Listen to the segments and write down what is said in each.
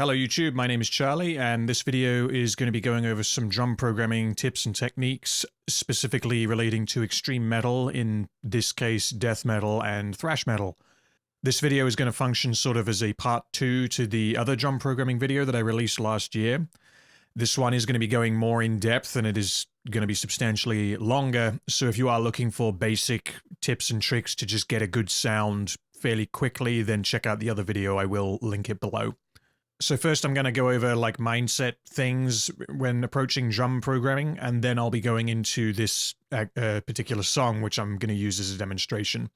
Hello YouTube, my name is Charlie, and this video is going to be going over some drum programming tips and techniques, specifically relating to extreme metal, in this case death metal and thrash metal. This video is going to function sort of as a part 2 to the other drum programming video that I released last year. This one is going to be going more in depth and it is going to be substantially longer, so if you are looking for basic tips and tricks to just get a good sound fairly quickly, then check out the other video. I will link it below. So first I'm going to go over like mindset things when approaching drum programming, and then I'll be going into this particular song, which I'm going to use as a demonstration.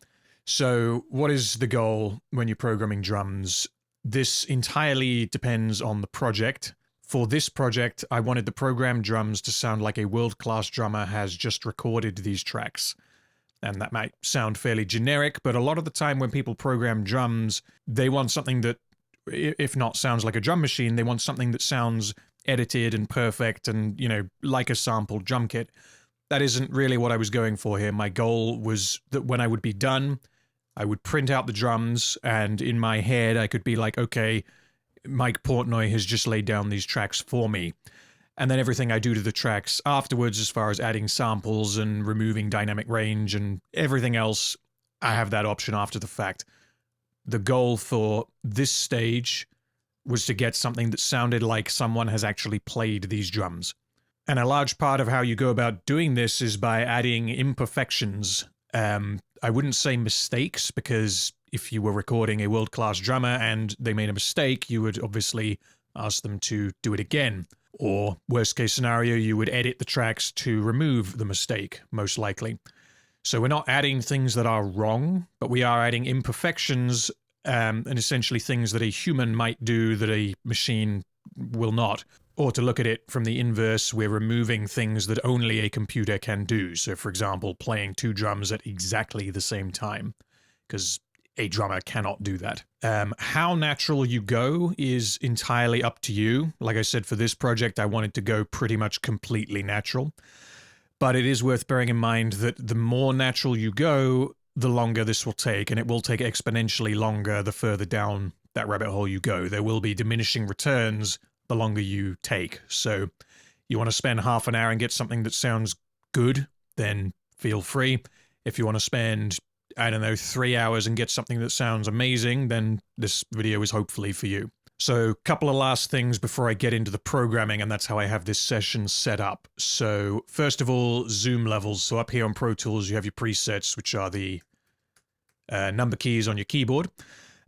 So what is the goal when you're programming drums? This entirely depends on the project. For this project, I wanted the programmed drums to sound like a world-class drummer has just recorded these tracks. And that might sound fairly generic, but a lot of the time when people program drums, they want something that, if not sounds like a drum machine, they want something that sounds edited and perfect and, you know, like a sampled drum kit. That isn't really what I was going for here. My goal was that when I would be done, I would print out the drums, and in my head I could be like, okay, Mike Portnoy has just laid down these tracks for me. And then everything I do to the tracks afterwards, as far as adding samples and removing dynamic range and everything else, I have that option after the fact. The goal for this stage was to get something that sounded like someone has actually played these drums. And a large part of how you go about doing this is by adding imperfections. I wouldn't say mistakes, because if you were recording a world-class drummer and they made a mistake, you would obviously ask them to do it again. Or worst case scenario, you would edit the tracks to remove the mistake, most likely. So we're not adding things that are wrong, but we are adding imperfections, and essentially things that a human might do that a machine will not. Or to look at it from the inverse, we're removing things that only a computer can do. So for example, playing 2 drums at exactly the same time, because a drummer cannot do that. How natural you go is entirely up to you. Like I said, for this project, I wanted to go pretty much completely natural. But it is worth bearing in mind that the more natural you go, the longer this will take, and it will take exponentially longer the further down that rabbit hole you go. There will be diminishing returns the longer you take. So you want to spend half an hour and get something that sounds good, then feel free. If you want to spend, I don't know, 3 hours and get something that sounds amazing, then this video is hopefully for you. So a couple of last things before I get into the programming, and that's how I have this session set up. So first of all, zoom levels. So up here on Pro Tools, you have your presets, which are the number keys on your keyboard.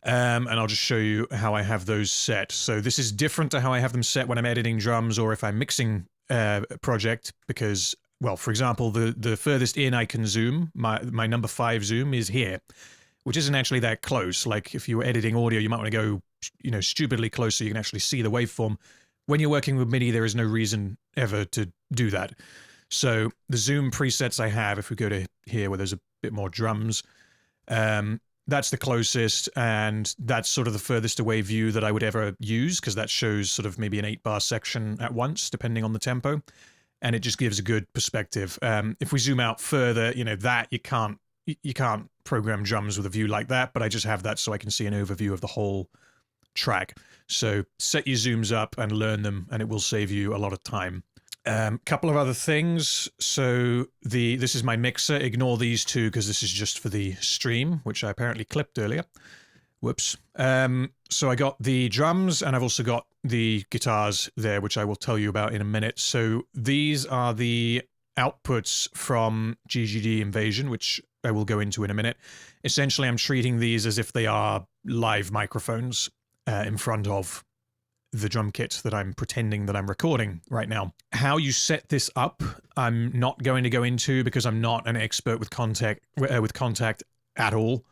And I'll just show you how I have those set. So this is different to how I have them set when I'm editing drums or if I'm mixing a project, because, well, for example, the furthest in I can zoom, my number 5 zoom is here, which isn't actually that close. Like if you were editing audio, you might want to go, you know, stupidly close so you can actually see the waveform. When you're working with MIDI, there is no reason ever to do that. So the zoom presets I have, if we go to here where there's a bit more drums, that's the closest, and that's sort of the furthest away view that I would ever use, because that shows sort of maybe an 8-bar section at once, depending on the tempo, and it just gives a good perspective. If we zoom out further, you know, that you can't program drums with a view like that, but I just have that so I can see an overview of the whole track. So set your zooms up and learn them, and it will save you a lot of time. Couple of other things. So this is my mixer. Ignore these two because this is just for the stream, which I apparently clipped earlier. Whoops. So I got the drums, and I've also got the guitars there, which I will tell you about in a minute. So these are the outputs from GGD Invasion, which I will go into in a minute. Essentially, I'm treating these as if they are live microphones in front of the drum kit that I'm pretending that I'm recording right now. How you set this up, I'm not going to go into because I'm not an expert with Kontakt at all.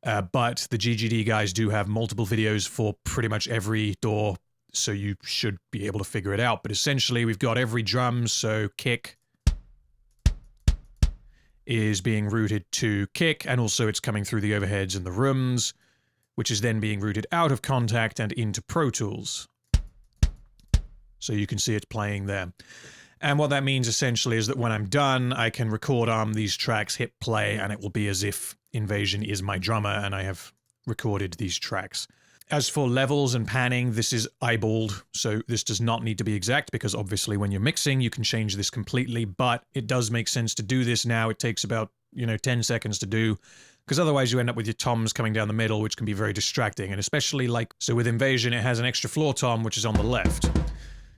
But the GGD guys do have multiple videos for pretty much every DAW, so you should be able to figure it out. But essentially, we've got every drum, so kick is being routed to kick, and also it's coming through the overheads and the rooms, which is then being routed out of Kontakt and into Pro Tools. So you can see it playing there. And what that means essentially is that when I'm done, I can record arm these tracks, hit play, and it will be as if Invasion is my drummer and I have recorded these tracks. As for levels and panning, this is eyeballed, so this does not need to be exact because obviously when you're mixing, you can change this completely, but it does make sense to do this now. It takes about, 10 seconds to do, because otherwise you end up with your toms coming down the middle, which can be very distracting, and especially so with Invasion, it has an extra floor tom, which is on the left.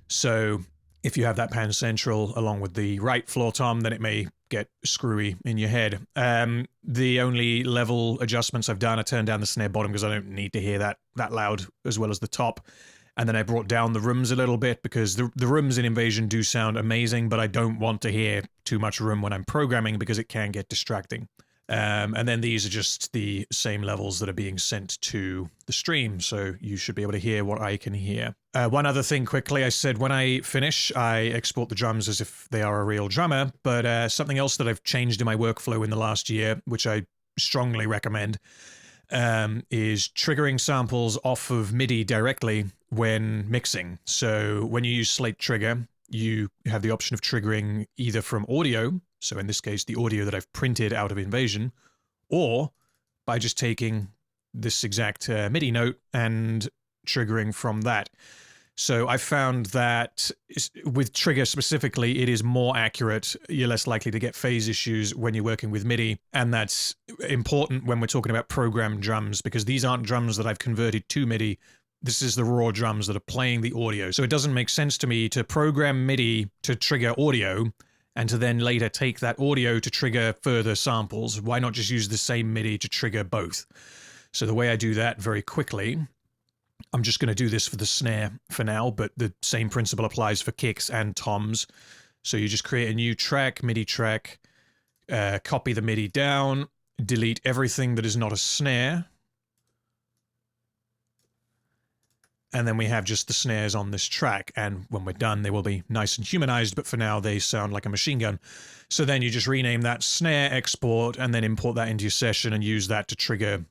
So if you have that pan central along with the right floor tom, then it may get screwy in your head. The only level adjustments I've done, I turned down the snare bottom because I don't need to hear that loud, as well as the top. And then I brought down the rooms a little bit because the rooms in Invasion do sound amazing, but I don't want to hear too much room when I'm programming because it can get distracting. And then these are just the same levels that are being sent to the stream, so you should be able to hear what I can hear. One other thing quickly, I said when I finish, I export the drums as if they are a real drummer, but something else that I've changed in my workflow in the last year, which I strongly recommend, is triggering samples off of MIDI directly when mixing. So when you use Slate Trigger, you have the option of triggering either from audio, so in this case the audio that I've printed out of Invasion, or by just taking this exact MIDI note and triggering from that. So I found that with Trigger specifically, it is more accurate. You're less likely to get phase issues when you're working with MIDI, and that's important when we're talking about programmed drums, because these aren't drums that I've converted to MIDI. This is the raw drums that are playing the audio. So it doesn't make sense to me to program MIDI to trigger audio and to then later take that audio to trigger further samples. Why not just use the same MIDI to trigger both? So the way I do that very quickly, I'm just going to do this for the snare for now, but the same principle applies for kicks and toms. So you just create a new track, MIDI track, copy the MIDI down, delete everything that is not a snare, and then we have just the snares on this track, and when we're done they will be nice and humanized, but for now they sound like a machine gun. So then you just rename that snare, export, and then import that into your session and use that to trigger.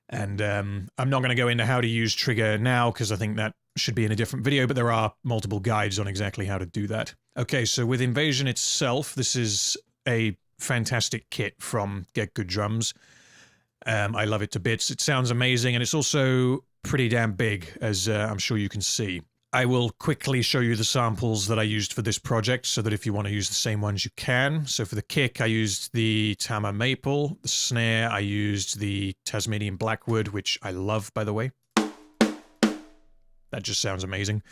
And I'm not going to go into how to use Trigger now because I think that should be in a different video, but there are multiple guides on exactly how to do that. Okay, so with Invasion itself, this is a fantastic kit from Get Good Drums. I love it to bits. It sounds amazing, and it's also pretty damn big, as I'm sure you can see. I will quickly show you the samples that I used for this project so that if you want to use the same ones, you can. So for the kick, I used the Tama Maple. The snare, I used the Tasmanian Blackwood, which I love, by the way. That just sounds amazing.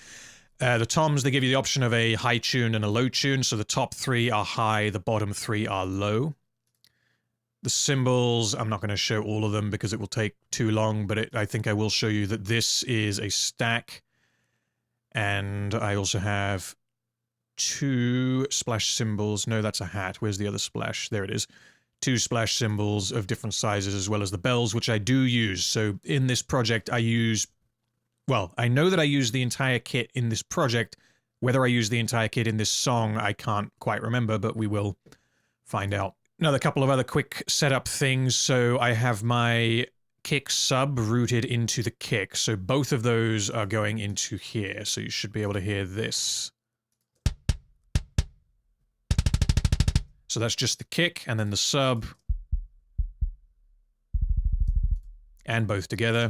The toms, they give you the option of a high tune and a low tune. So the top three are high, the bottom three are low. The cymbals, I'm not going to show all of them because it will take too long, but I think I will show you that this is a stack. And I also have 2 splash cymbals. No, that's a hat. Where's the other splash? There it is. 2 splash cymbals of different sizes, as well as the bells, which I do use. So in this project, I know that I use the entire kit in this project. Whether I use the entire kit in this song, I can't quite remember, but we will find out. Another couple of other quick setup things. So I have my kick sub routed into the kick, so both of those are going into here, so you should be able to hear this. So that's just the kick, and then the sub, and both together.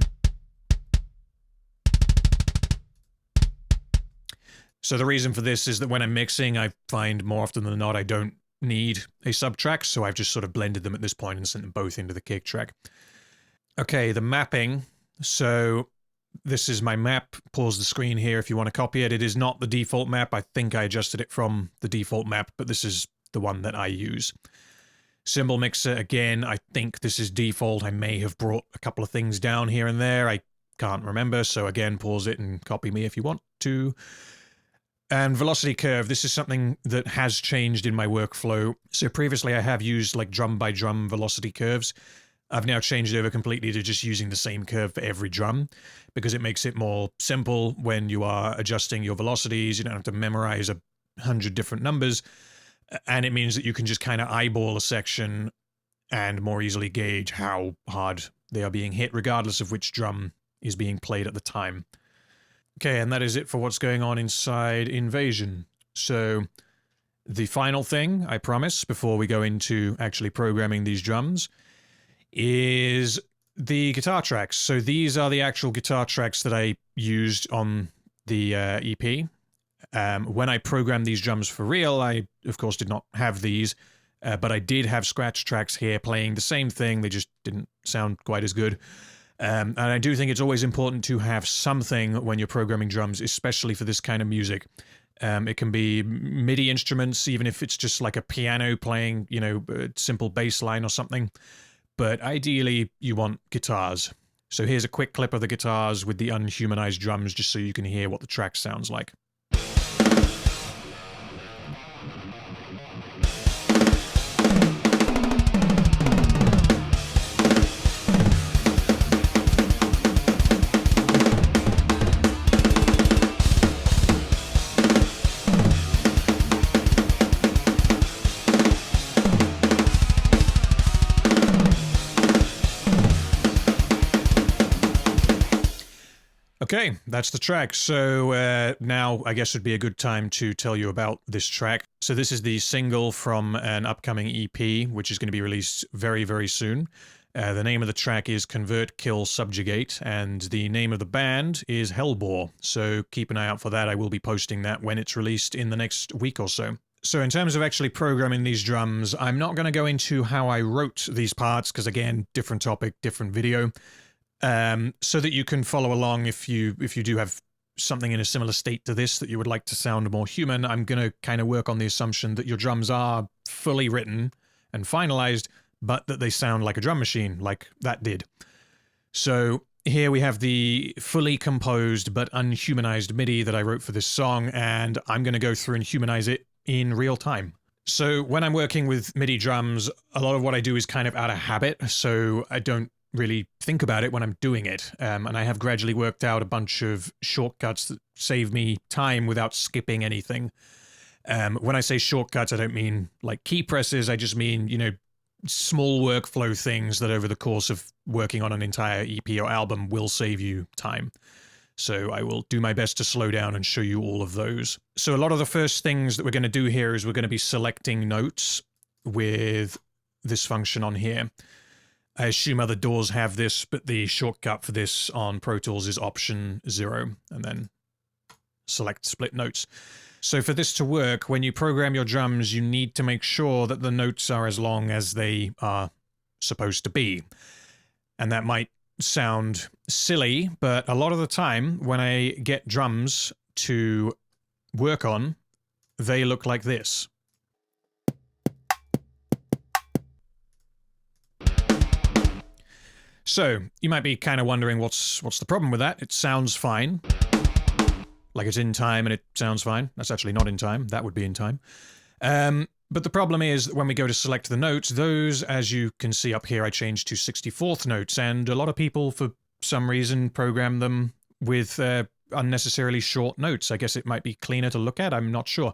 So the reason for this is that when I'm mixing, I find more often than not I don't need a sub track, so I've just sort of blended them at this point and sent them both into the kick track. Okay, the mapping. So this is my map. Pause the screen here if you want to copy it. It is not the default map. I think I adjusted it from the default map, but this is the one that I use. Cymbal mixer, again, I think this is default. I may have brought a couple of things down here and there. I can't remember, so again, pause it and copy me if you want to. And velocity curve, this is something that has changed in my workflow. So previously I have used like drum by drum velocity curves. I've now changed over completely to just using the same curve for every drum because it makes it more simple when you are adjusting your velocities. You don't have to memorize 100 different numbers, and it means that you can just kind of eyeball a section and more easily gauge how hard they are being hit, regardless of which drum is being played at the time. Okay, and that is it for what's going on inside Invasion. So the final thing, I promise, before we go into actually programming these drums, is the guitar tracks. So these are the actual guitar tracks that I used on the EP. When I programmed these drums for real, I, of course, did not have these, but I did have scratch tracks here playing the same thing. They just didn't sound quite as good. And I do think it's always important to have something when you're programming drums, especially for this kind of music. It can be MIDI instruments, even if it's just like a piano playing, you know, a simple bass line or something. But ideally, you want guitars. So here's a quick clip of the guitars with the unhumanized drums, just so you can hear what the track sounds like. Okay, that's the track. So now I guess would be a good time to tell you about this track. So this is the single from an upcoming EP, which is going to be released very, very soon. The name of the track is Convert, Kill, Subjugate, and the name of the band is Hellbore. So keep an eye out for that. I will be posting that when it's released in the next week or so. So in terms of actually programming these drums, I'm not going to go into how I wrote these parts, because again, different topic, different video. So that you can follow along if you do have something in a similar state to this that you would like to sound more human. I'm going to kind of work on the assumption that your drums are fully written and finalized, but that they sound like a drum machine, like that did. So here we have the fully composed but unhumanized MIDI that I wrote for this song, and I'm going to go through and humanize it in real time. So when I'm working with MIDI drums, a lot of what I do is kind of out of habit, so I don't really think about it when I'm doing it. And I have gradually worked out a bunch of shortcuts that save me time without skipping anything. When I say shortcuts, I don't mean like key presses. I just mean, you know, small workflow things that over the course of working on an entire EP or album will save you time. So I will do my best to slow down and show you all of those. So a lot of the first things that we're going to do here is we're going to be selecting notes with this function on here. I assume other DAWs have this, but the shortcut for this on Pro Tools is Option 0, and then select split notes. So for this to work, when you program your drums, you need to make sure that the notes are as long as they are supposed to be. And that might sound silly, but a lot of the time when I get drums to work on, they look like this. So you might be kind of wondering what's the problem with that. It sounds fine. Like it's in time and it sounds fine. That's actually not in time. That would be in time. But the problem is when we go to select the notes, those, as you can see up here, I changed to 64th notes. And a lot of people, for some reason, program them with unnecessarily short notes. I guess it might be cleaner to look at. I'm not sure.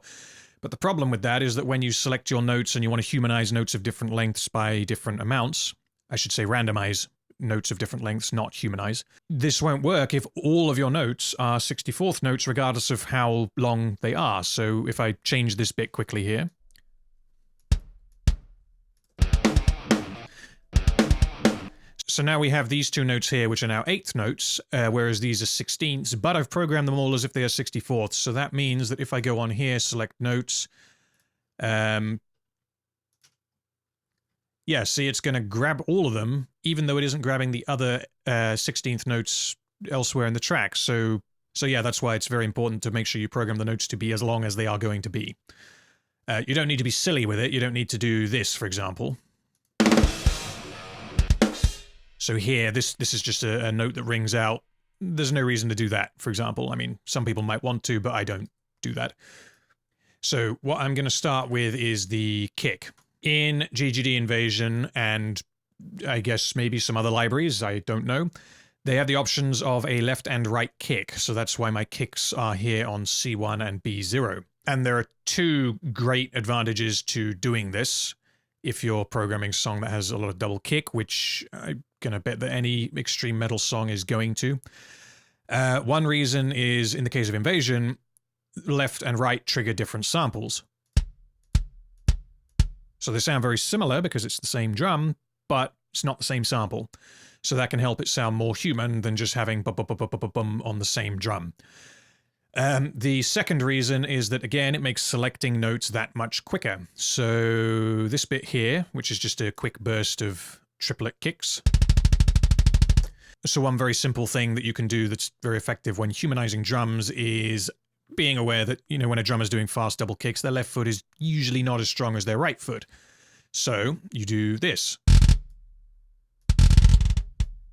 But the problem with that is that when you select your notes and you want to humanize notes of different lengths by different amounts, I should say randomize notes of different lengths, not humanize. This won't work if all of your notes are 64th notes, regardless of how long they are. So if I change this bit quickly here. So now we have these two notes here, which are now 8th notes, whereas these are 16ths, but I've programmed them all as if they are 64ths. So that means that if I go on here, select notes, yeah, see, it's going to grab all of them, even though it isn't grabbing the other 16th notes elsewhere in the track. So yeah, that's why it's very important to make sure you program the notes to be as long as they are going to be. You don't need to be silly with it. You don't need to do this, for example. So here, this is just a note that rings out. There's no reason to do that, for example. I mean, some people might want to, but I don't do that. So what I'm going to start with is the kick. In GGD Invasion, and I guess maybe some other libraries, I don't know, they have the options of a left and right kick. So that's why my kicks are here on C1 and B0. And there are two great advantages to doing this. If you're programming a song that has a lot of double kick, which I'm going to bet that any extreme metal song is going to. One reason is, in the case of Invasion, left and right trigger different samples. So they sound very similar because it's the same drum, but it's not the same sample. So that can help it sound more human than just having bum on the same drum. The second reason is that, again, it makes selecting notes that much quicker. So this bit here, which is just a quick burst of triplet kicks. So one very simple thing that you can do that's very effective when humanizing drums is being aware that, you know, when a drummer's doing fast double kicks, their left foot is usually not as strong as their right foot. So you do this.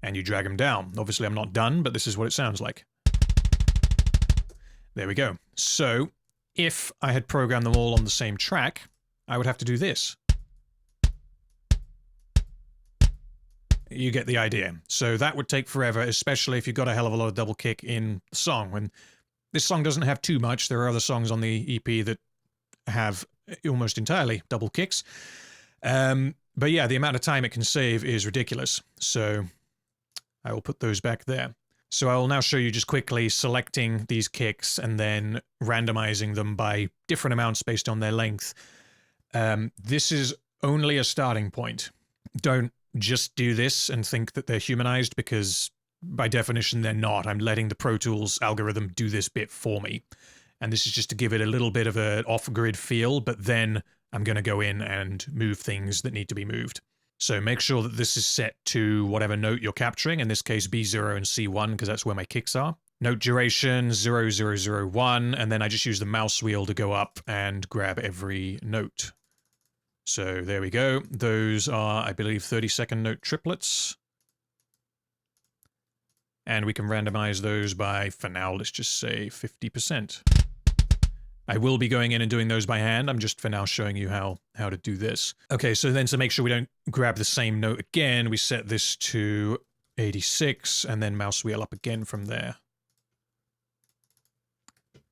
And you drag them down. Obviously, I'm not done, but this is what it sounds like. There we go. So if I had programmed them all on the same track, I would have to do this. You get the idea. So that would take forever, especially if you've got a hell of a lot of double kick in the song. When this song doesn't have too much, there are other songs on the EP that have almost entirely double kicks. But yeah, the amount of time it can save is ridiculous. So I will put those back there. So I will now show you just quickly selecting these kicks and then randomizing them by different amounts based on their length. This is only a starting point. Don't just do this and think that they're humanized, because by definition they're not. I'm letting the Pro Tools algorithm do this bit for me. And this is just to give it a little bit of an off-grid feel, but then I'm going to go in and move things that need to be moved. So make sure that this is set to whatever note you're capturing, in this case B0 and C1, because that's where my kicks are. Note duration 0001, and then I just use the mouse wheel to go up and grab every note. So there we go. Those are, I believe, 30-second note triplets. And we can randomize those by, for now, let's just say 50%. I will be going in and doing those by hand. I'm just for now showing you how to do this. Okay, so then to make sure we don't grab the same note again, we set this to 86 and then mouse wheel up again from there.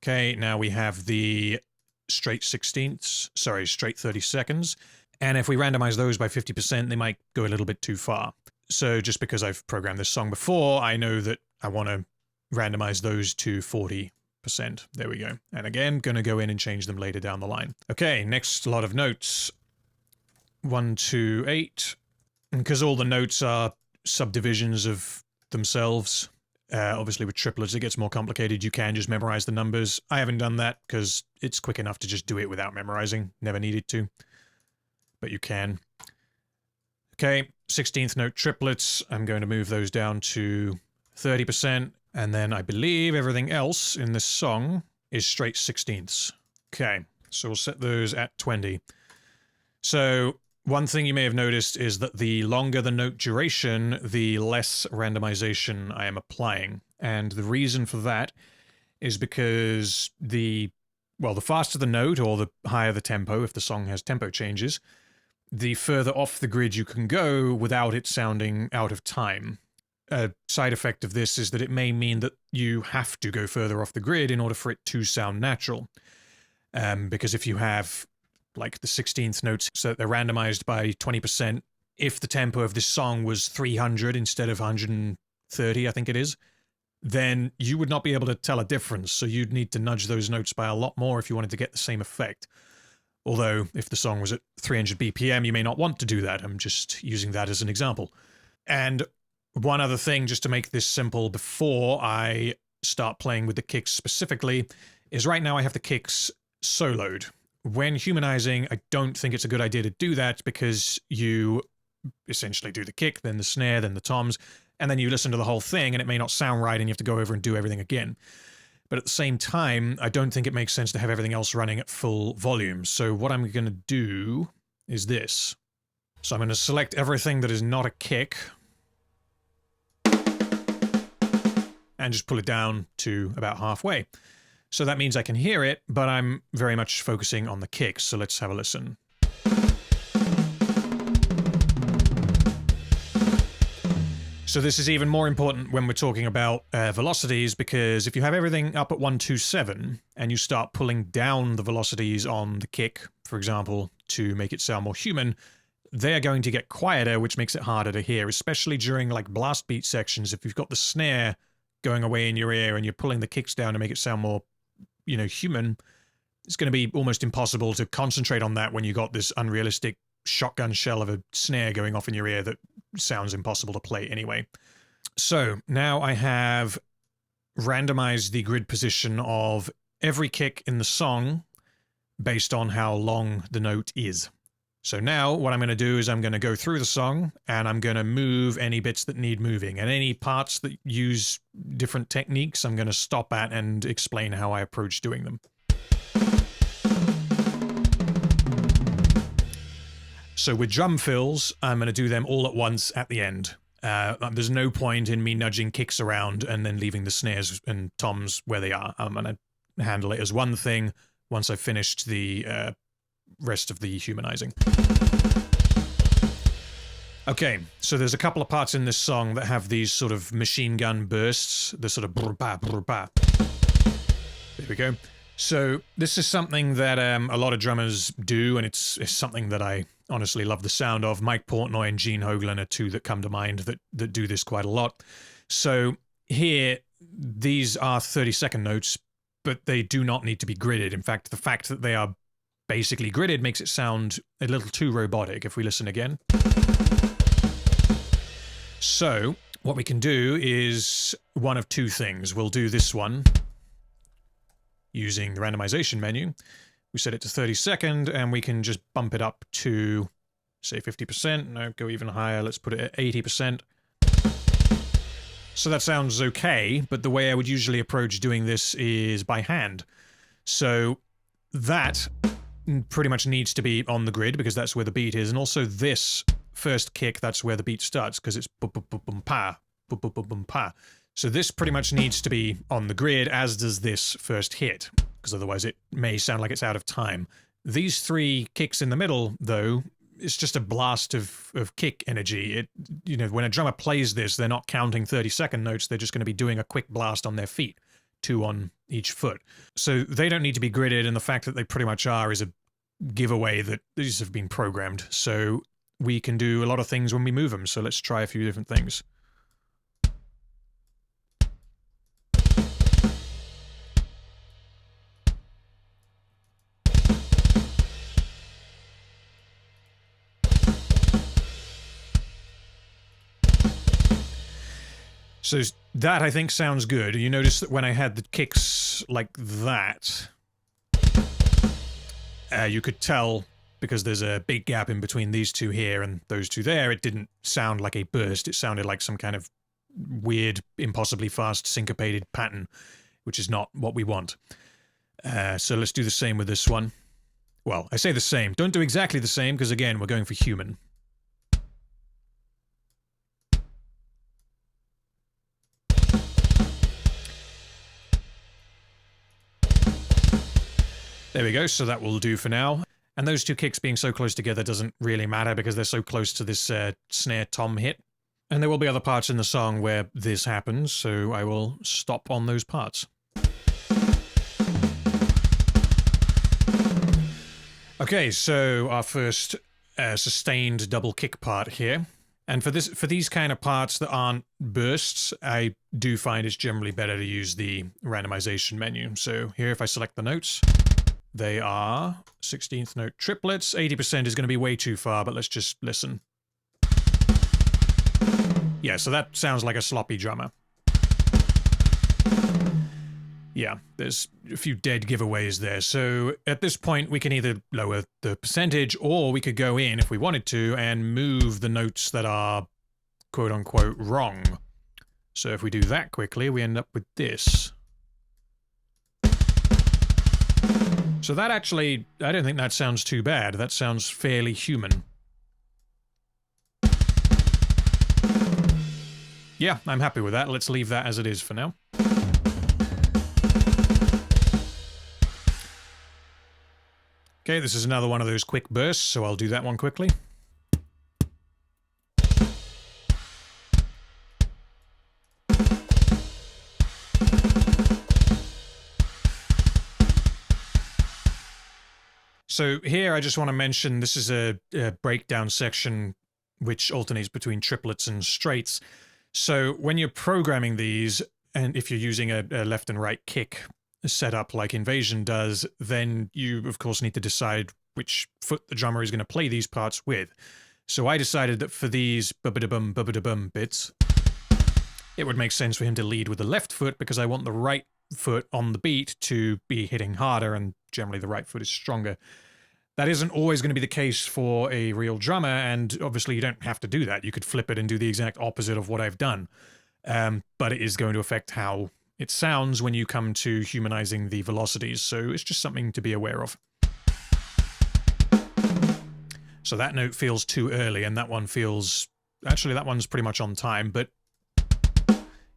Okay, now we have the straight 30 seconds. And if we randomize those by 50%, they might go a little bit too far. So just because I've programmed this song before, I know that I want to randomize those to 40%. There we go. And again, going to go in and change them later down the line. Okay, next lot of notes. 1, 2, 8. Because all the notes are subdivisions of themselves, obviously with triplets it gets more complicated. You can just memorize the numbers. I haven't done that because it's quick enough to just do it without memorizing. Never needed to. But you can. Okay, 16th note triplets. I'm going to move those down to 30%. And then I believe everything else in this song is straight 16ths. Okay, so we'll set those at 20. So one thing you may have noticed is that the longer the note duration, the less randomization I am applying. And the reason for that is because the faster the note, or the higher the tempo, if the song has tempo changes, the further off the grid you can go without it sounding out of time. A side effect of this is that it may mean that you have to go further off the grid in order for it to sound natural. Because if you have, like, the 16th notes, so they're randomized by 20%, if the tempo of this song was 300 instead of 130, I think it is, then you would not be able to tell a difference. So you'd need to nudge those notes by a lot more if you wanted to get the same effect. Although, if the song was at 300 BPM, you may not want to do that. I'm just using that as an example. And one other thing, just to make this simple before I start playing with the kicks specifically, is right now I have the kicks soloed. When humanizing, I don't think it's a good idea to do that, because you essentially do the kick, then the snare, then the toms, and then you listen to the whole thing and it may not sound right and you have to go over and do everything again. But at the same time, I don't think it makes sense to have everything else running at full volume. So what I'm going to do is this. So I'm going to select everything that is not a kick and just pull it down to about halfway. So that means I can hear it, but I'm very much focusing on the kicks. So let's have a listen. So this is even more important when we're talking about velocities, because if you have everything up at 127 and you start pulling down the velocities on the kick, for example, to make it sound more human, they're going to get quieter, which makes it harder to hear, especially during like blast beat sections. If you've got the snare going away in your ear and you're pulling the kicks down to make it sound more, you know, human, it's going to be almost impossible to concentrate on that when you got this unrealistic shotgun shell of a snare going off in your ear that sounds impossible to play anyway. So now I have randomized the grid position of every kick in the song based on how long the note is. So now what I'm going to do is I'm going to go through the song and I'm going to move any bits that need moving, and any parts that use different techniques I'm going to stop at and explain how I approach doing them. So with drum fills, I'm going to do them all at once at the end. There's no point in me nudging kicks around and then leaving the snares and toms where they are. I'm going to handle it as one thing once I've finished the rest of the humanizing. Okay, so there's a couple of parts in this song that have these sort of machine gun bursts, the sort of brr-ba, brr-ba. There we go. So this is something that a lot of drummers do, and it's something that I honestly love the sound of. Mike Portnoy and Gene Hoglan are two that come to mind that do this quite a lot. So here, these are 30-second notes, but they do not need to be gridded. In fact, the fact that they are basically gridded makes it sound a little too robotic. If we listen again. So what we can do is one of two things. We'll do this one using the randomization menu. We set it to 30-second, and we can just bump it up to, say, 50%. No, go even higher. Let's put it at 80%. So that sounds okay, but the way I would usually approach doing this is by hand. So that pretty much needs to be on the grid because that's where the beat is, and also this first kick, that's where the beat starts because it's bum-bum-bum-pa, bum-bum-bum-pa. So this pretty much needs to be on the grid, as does this first hit, because otherwise it may sound like it's out of time. These three kicks in the middle, though, it's just a blast of kick energy. You know, when a drummer plays this, they're not counting 30-second notes, they're just going to be doing a quick blast on their feet, 2 on each foot. So they don't need to be gridded, and the fact that they pretty much are is a giveaway that these have been programmed. So we can do a lot of things when we move them, so let's try a few different things. So that, I think, sounds good. You notice that when I had the kicks like that, you could tell, because there's a big gap in between these two here and those two there, it didn't sound like a burst. It sounded like some kind of weird, impossibly fast, syncopated pattern, which is not what we want. So let's do the same with this one. Well, I say the same. Don't do exactly the same, because again, we're going for human. There we go, so that will do for now. And those two kicks being so close together doesn't really matter because they're so close to this snare tom hit. And there will be other parts in the song where this happens, so I will stop on those parts. Okay, so our first sustained double kick part here. And for these kind of parts that aren't bursts, I do find it's generally better to use the randomization menu. So here, if I select the notes, they are 16th note triplets. 80% is going to be way too far, but let's just listen. Yeah, so that sounds like a sloppy drummer. Yeah, there's a few dead giveaways there. So at this point, we can either lower the percentage, or we could go in, if we wanted to, and move the notes that are quote-unquote wrong. So if we do that quickly, we end up with this. So that actually, I don't think that sounds too bad. That sounds fairly human. Yeah, I'm happy with that. Let's leave that as it is for now. Okay, this is another one of those quick bursts, so I'll do that one quickly. So here I just want to mention this is a breakdown section which alternates between triplets and straights. So when you're programming these, and if you're using a left and right kick setup like Invasion does, then you of course need to decide which foot the drummer is going to play these parts with. So I decided that for these bum bits, it would make sense for him to lead with the left foot because I want the right foot on the beat to be hitting harder, and generally the right foot is stronger. That isn't always going to be the case for a real drummer, and obviously you don't have to do that. You could flip it and do the exact opposite of what I've done. But it is going to affect how it sounds when you come to humanizing the velocities, so it's just something to be aware of. So that note feels too early, and that one feels... Actually, that one's pretty much on time, but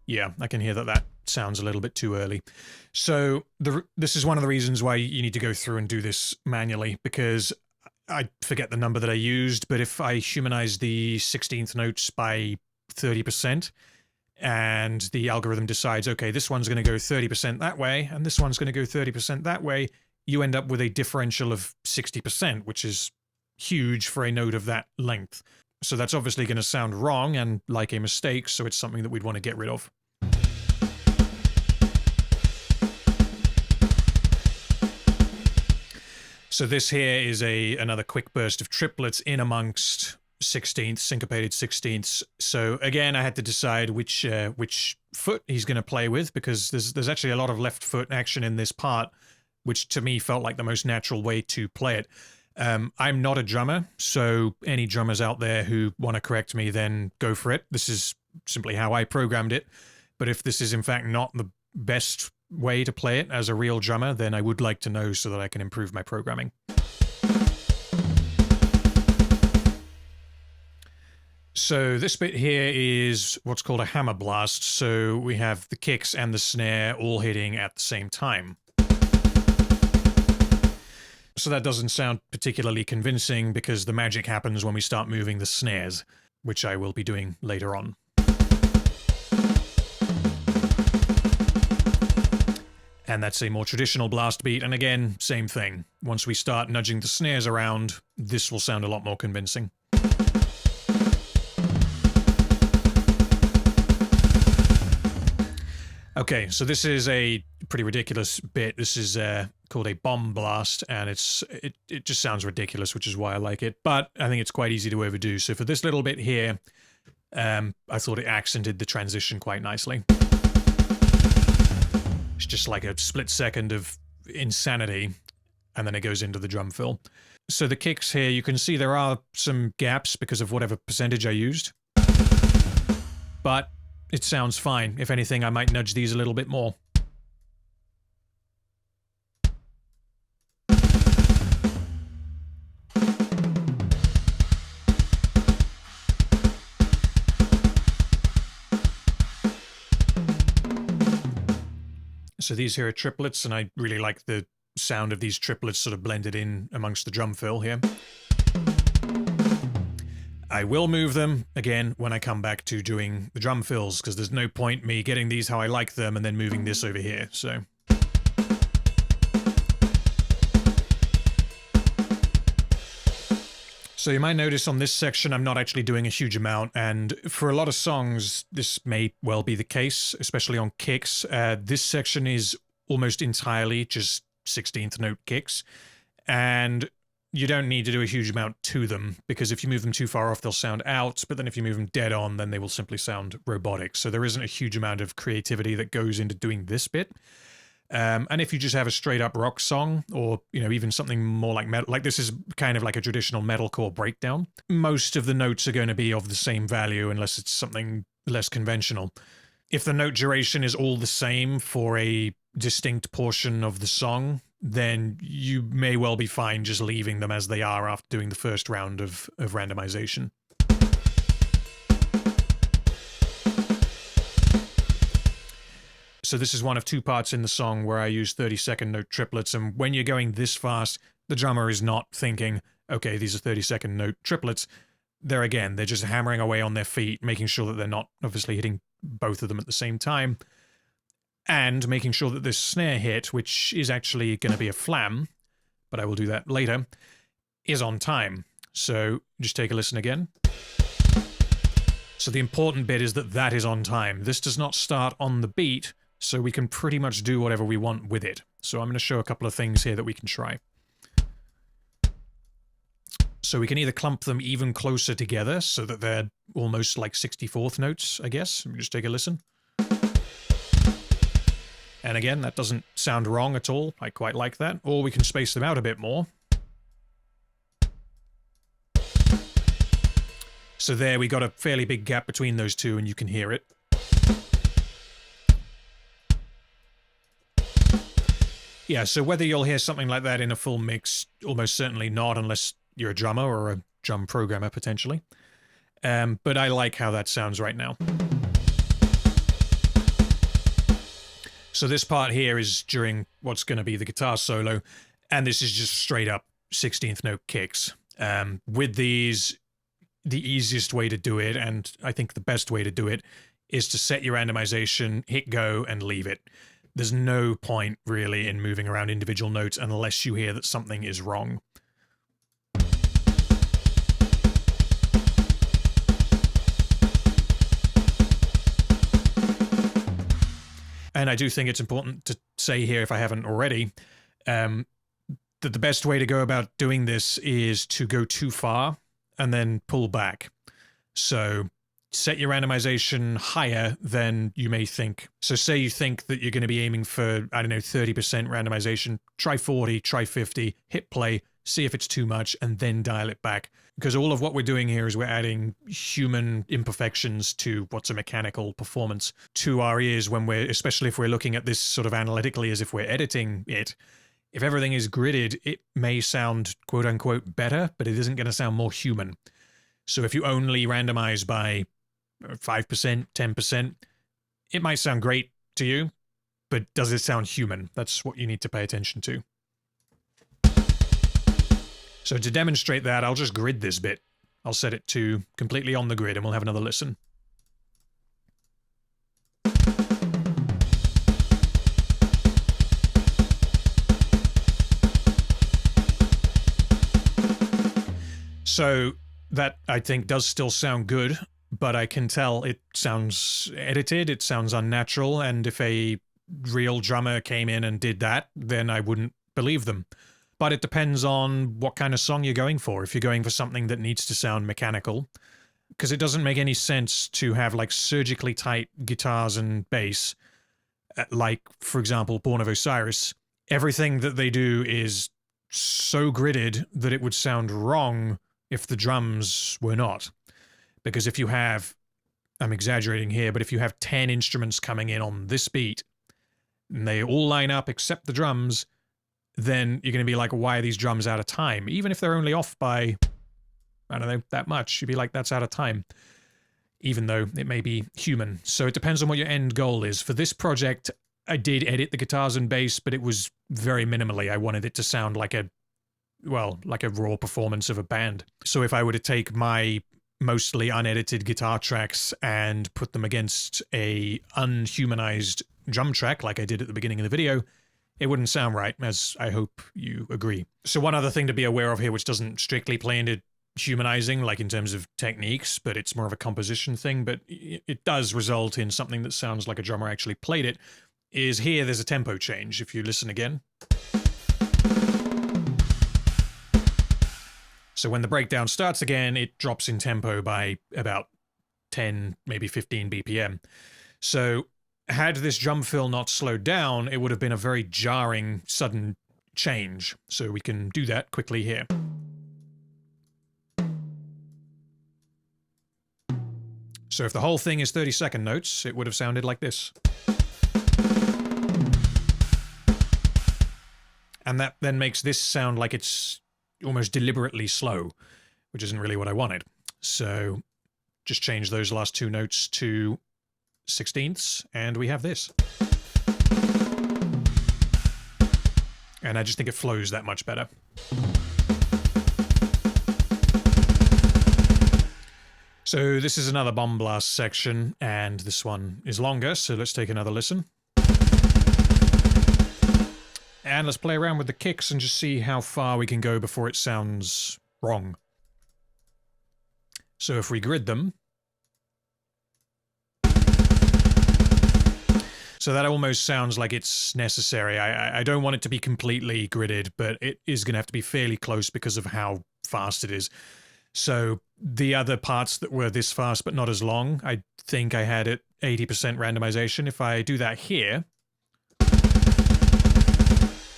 yeah, I can hear that that sounds a little bit too early. So this is one of the reasons why you need to go through and do this manually, because I forget the number that I used, but if I humanize the 16th notes by 30%, and the algorithm decides, okay, this one's going to go 30% that way, and this one's going to go 30% that way, you end up with a differential of 60%, which is huge for a note of that length. So that's obviously going to sound wrong and like a mistake, so it's something that we'd want to get rid of. So this here is another quick burst of triplets in amongst 16ths, syncopated 16ths. So again, I had to decide which foot he's going to play with, because there's actually a lot of left foot action in this part, which to me felt like the most natural way to play it. I'm not a drummer, so any drummers out there who want to correct me, then go for it. This is simply how I programmed it. But if this is in fact not the best way to play it as a real drummer, then I would like to know so that I can improve my programming. So this bit here is what's called a hammer blast. So we have the kicks and the snare all hitting at the same time. So that doesn't sound particularly convincing because the magic happens when we start moving the snares, which I will be doing later on. And that's a more traditional blast beat, and again, same thing. Once we start nudging the snares around, this will sound a lot more convincing. Okay, so this is a pretty ridiculous bit. This is called a bomb blast, and it just sounds ridiculous, which is why I like it. But I think it's quite easy to overdo. So for this little bit here, I thought it accented the transition quite nicely. It's just like a split second of insanity, and then it goes into the drum fill. So the kicks here, you can see there are some gaps because of whatever percentage I used. But it sounds fine. If anything, I might nudge these a little bit more. So these here are triplets, and I really like the sound of these triplets sort of blended in amongst the drum fill here. I will move them, again, when I come back to doing the drum fills, because there's no point me getting these how I like them and then moving this over here, so... So you might notice on this section I'm not actually doing a huge amount, and for a lot of songs this may well be the case, especially on kicks. This section is almost entirely just 16th note kicks, and you don't need to do a huge amount to them, because if you move them too far off they'll sound out, but then if you move them dead on then they will simply sound robotic. So there isn't a huge amount of creativity that goes into doing this bit. And if you just have a straight up rock song, or, you know, even something more like metal, like this is kind of like a traditional metalcore breakdown, most of the notes are going to be of the same value unless it's something less conventional. If the note duration is all the same for a distinct portion of the song, then you may well be fine just leaving them as they are after doing the first round of randomization. So this is one of two parts in the song where I use 30-second note triplets, and when you're going this fast, the drummer is not thinking, okay, these are 30-second note triplets. They're just hammering away on their feet, making sure that they're not obviously hitting both of them at the same time, and making sure that this snare hit, which is actually going to be a flam, but I will do that later, is on time. So just take a listen again. So the important bit is that that is on time. This does not start on the beat, so we can pretty much do whatever we want with it. So I'm going to show a couple of things here that we can try. So we can either clump them even closer together so that they're almost like 64th notes, I guess. Let me just take a listen. And again, that doesn't sound wrong at all. I quite like that. Or we can space them out a bit more. So there we got a fairly big gap between those two, and you can hear it. Yeah, so whether you'll hear something like that in a full mix, almost certainly not, unless you're a drummer or a drum programmer, potentially. But I like how that sounds right now. So this part here is during what's going to be the guitar solo, and this is just straight up 16th note kicks. With these, the easiest way to do it, and I think the best way to do it, is to set your randomization, hit go, and leave it. There's no point, really, in moving around individual notes unless you hear that something is wrong. And I do think it's important to say here, if I haven't already, that the best way to go about doing this is to go too far and then pull back. So set your randomization higher than you may think. So say you think that you're going to be aiming for, I don't know, 30% randomization, try 40, try 50, hit play, see if it's too much, and then dial it back. Because all of what we're doing here is we're adding human imperfections to what's a mechanical performance to our ears when we're, especially if we're looking at this sort of analytically as if we're editing it. If everything is gridded, it may sound quote unquote better, but it isn't going to sound more human. So if you only randomize by 5%, 10%, it might sound great to you, but does it sound human? That's what you need to pay attention to. So to demonstrate that, I'll just grid this bit. I'll set it to completely on the grid and we'll have another listen. So that, I think, does still sound good, but I can tell it sounds edited, it sounds unnatural, and if a real drummer came in and did that, then I wouldn't believe them. But it depends on what kind of song you're going for. If you're going for something that needs to sound mechanical, because it doesn't make any sense to have like surgically tight guitars and bass, like, for example, Born of Osiris. Everything that they do is so gridded that it would sound wrong if the drums were not. Because if you have, I'm exaggerating here, but if you have 10 instruments coming in on this beat, and they all line up except the drums, then you're going to be like, why are these drums out of time? Even if they're only off by, I don't know, that much, you'd be like, that's out of time, even though it may be human. So it depends on what your end goal is. For this project, I did edit the guitars and bass, but it was very minimally. I wanted it to sound like a, well, like a raw performance of a band. So if I were to take my mostly unedited guitar tracks and put them against a unhumanized drum track, like I did at the beginning of the video, it wouldn't sound right, as I hope you agree. So one other thing to be aware of here, which doesn't strictly play into humanizing, like in terms of techniques, but it's more of a composition thing, but it does result in something that sounds like a drummer actually played it, is here there's a tempo change. If you listen again. So when the breakdown starts again, it drops in tempo by about 10, maybe 15 BPM. So had this drum fill not slowed down, it would have been a very jarring, sudden change. So we can do that quickly here. So if the whole thing is 30-second notes, it would have sounded like this. And that then makes this sound like it's almost deliberately slow, which isn't really what I wanted. So just change those last two notes to 16ths, and we have this. And I just think it flows that much better. So this is another bomb blast section, and this one is longer, so let's take another listen. And let's play around with the kicks and just see how far we can go before it sounds wrong. So if we grid them, so that almost sounds like it's necessary. I don't want it to be completely gridded, but it is going to have to be fairly close because of how fast it is. So the other parts that were this fast but not as long, I think I had it 80% randomization. If I do that here,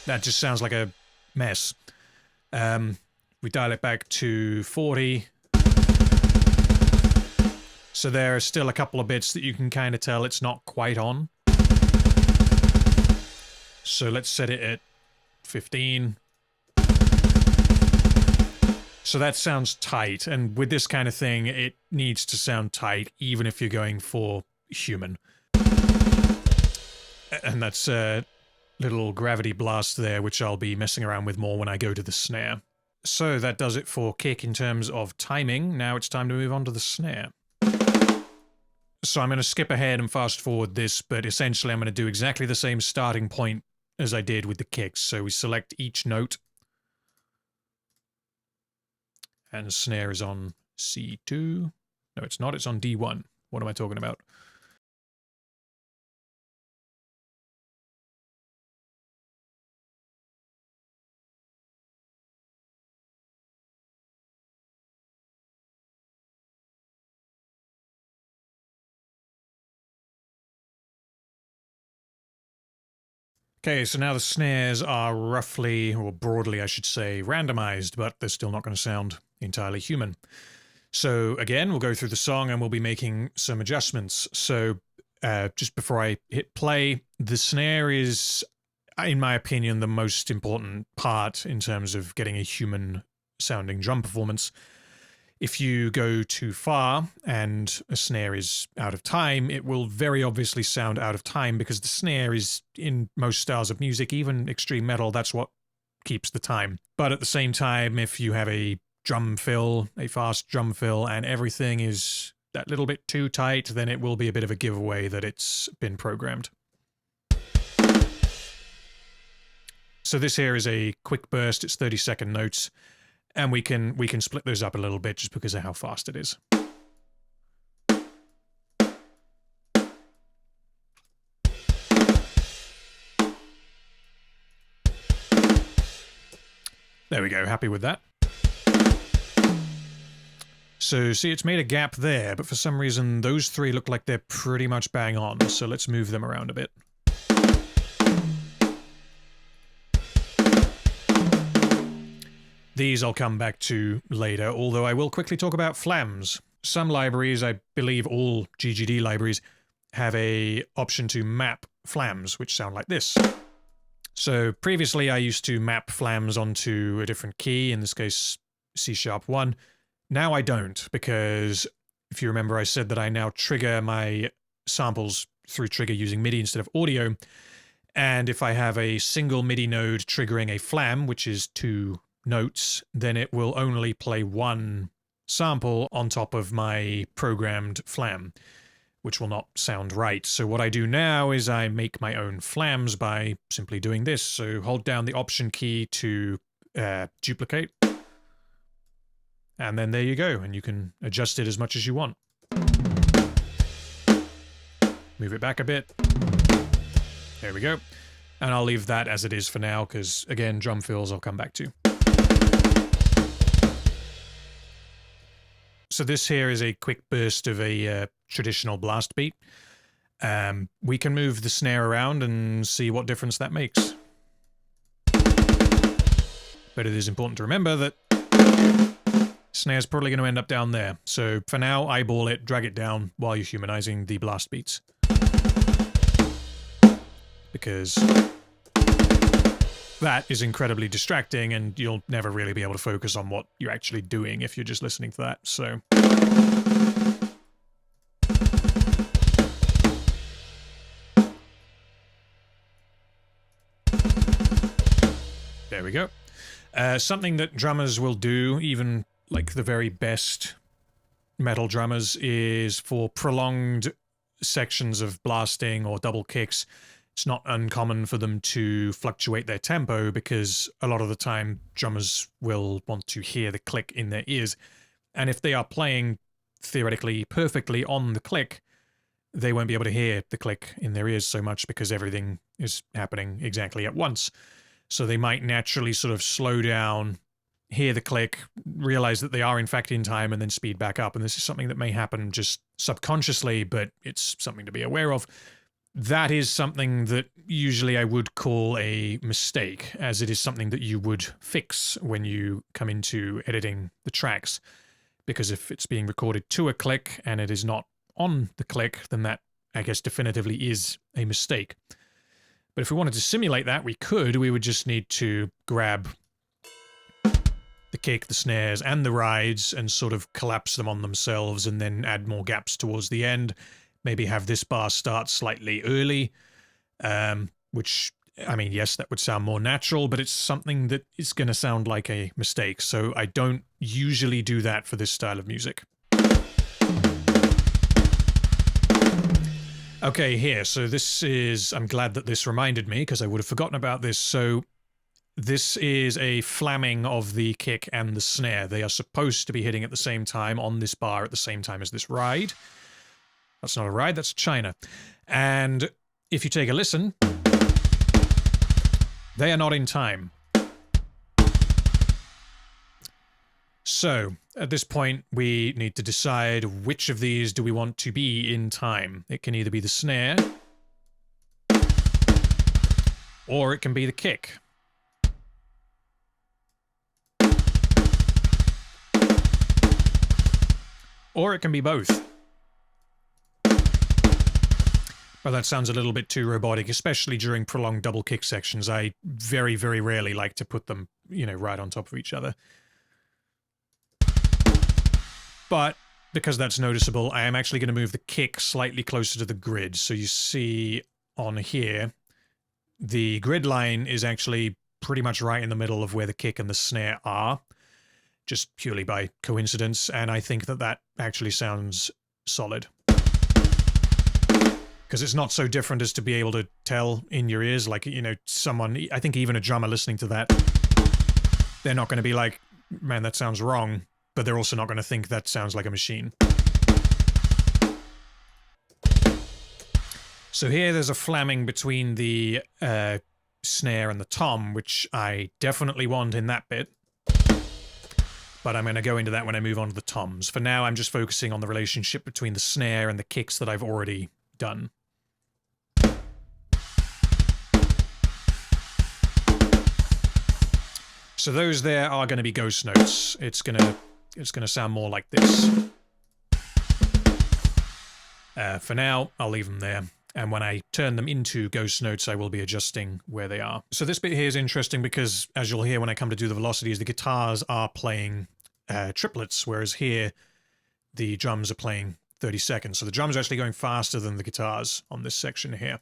that just sounds like a mess. We dial it back to 40. So there are still a couple of bits that you can kind of tell it's not quite on. So let's set it at 15. So that sounds tight, and with this kind of thing, it needs to sound tight, even if you're going for human. And that's a little gravity blast there, which I'll be messing around with more when I go to the snare. So that does it for kick in terms of timing. Now it's time to move on to the snare. So I'm going to skip ahead and fast forward this, but essentially I'm going to do exactly the same starting point as I did with the kicks. So we select each note. And snare is on C2. No, it's not. It's on D1. What am I talking about? Okay, so now the snares are roughly, or broadly I should say, randomized, but they're still not going to sound entirely human. So again, we'll go through the song and we'll be making some adjustments. So just before I hit play, the snare is, in my opinion, the most important part in terms of getting a human sounding drum performance. If you go too far and a snare is out of time, it will very obviously sound out of time because the snare is, in most styles of music, even extreme metal, that's what keeps the time. But at the same time, if you have a drum fill, a fast drum fill, and everything is that little bit too tight, then it will be a bit of a giveaway that it's been programmed. So this here is a quick burst, it's 30-second notes. And we can split those up a little bit just because of how fast it is. There we go, happy with that. So see, it's made a gap there, but for some reason those three look like they're pretty much bang on, so let's move them around a bit. These I'll come back to later, although I will quickly talk about flams. Some libraries, I believe all GGD libraries, have a option to map flams, which sound like this. So previously I used to map flams onto a different key, in this case C#1. Now I don't, because if you remember I said that I now trigger my samples through trigger using MIDI instead of audio, and if I have a single MIDI node triggering a flam, which is 2 notes, then it will only play 1 sample on top of my programmed flam, which will not sound right. So what I do now is I make my own flams by simply doing this. So hold down the Option key to duplicate, and then there you go, and you can adjust it as much as you want. Move it back a bit. There we go. And I'll leave that as it is for now, because again, drum fills I'll come back to. So this here is a quick burst of a traditional blast beat. We can move the snare around and see what difference that makes. But it is important to remember that snare's probably going to end up down there. So for now, eyeball it, drag it down while you're humanizing the blast beats. Because that is incredibly distracting and you'll never really be able to focus on what you're actually doing if you're just listening to that, so. There we go. Something that drummers will do, even like the very best metal drummers, is for prolonged sections of blasting or double kicks, it's not uncommon for them to fluctuate their tempo because a lot of the time drummers will want to hear the click in their ears. And if they are playing theoretically perfectly on the click, they won't be able to hear the click in their ears so much because everything is happening exactly at once. So they might naturally sort of slow down hear the click, realize that they are in fact in time, and then speed back up. And this is something that may happen just subconsciously, but it's something to be aware of. That is something that usually I would call a mistake, as it is something that you would fix when you come into editing the tracks. Because if it's being recorded to a click and it is not on the click, then that, I guess, definitively is a mistake. But if we wanted to simulate that, we could. We would just need to grab the kick, the snares, and the rides and sort of collapse them on themselves and then add more gaps towards the end. Maybe have this bar start slightly early, which, I mean, yes, that would sound more natural, but it's something that is going to sound like a mistake. So I don't usually do that for this style of music. Okay, here. So this is, I'm glad that this reminded me because I would have forgotten about this. So this is a flamming of the kick and the snare. They are supposed to be hitting at the same time on this bar at the same time as this ride. That's not a ride, that's China. And if you take a listen, they are not in time. So, at this point, we need to decide which of these do we want to be in time. It can either be the snare, or it can be the kick. Or it can be both. Well, that sounds a little bit too robotic, especially during prolonged double kick sections. I very, very rarely like to put them, you know, right on top of each other. But because that's noticeable, I am actually going to move the kick slightly closer to the grid. So you see on here, the grid line is actually pretty much right in the middle of where the kick and the snare are, just purely by coincidence. And I think that that actually sounds solid. Because it's not so different as to be able to tell in your ears, like, you know, someone, I think even a drummer listening to that, they're not going to be like, man, that sounds wrong, but they're also not going to think that sounds like a machine. So here there's a flamming between the snare and the tom, which I definitely want in that bit. But I'm going to go into that when I move on to the toms. For now, I'm just focusing on the relationship between the snare and the kicks that I've already done. So those there are going to be ghost notes. It's gonna sound more like this. For now, I'll leave them there. And when I turn them into ghost notes, I will be adjusting where they are. So this bit here is interesting because, as you'll hear when I come to do the velocities, the guitars are playing triplets, whereas here the drums are playing 30 seconds. So the drums are actually going faster than the guitars on this section here.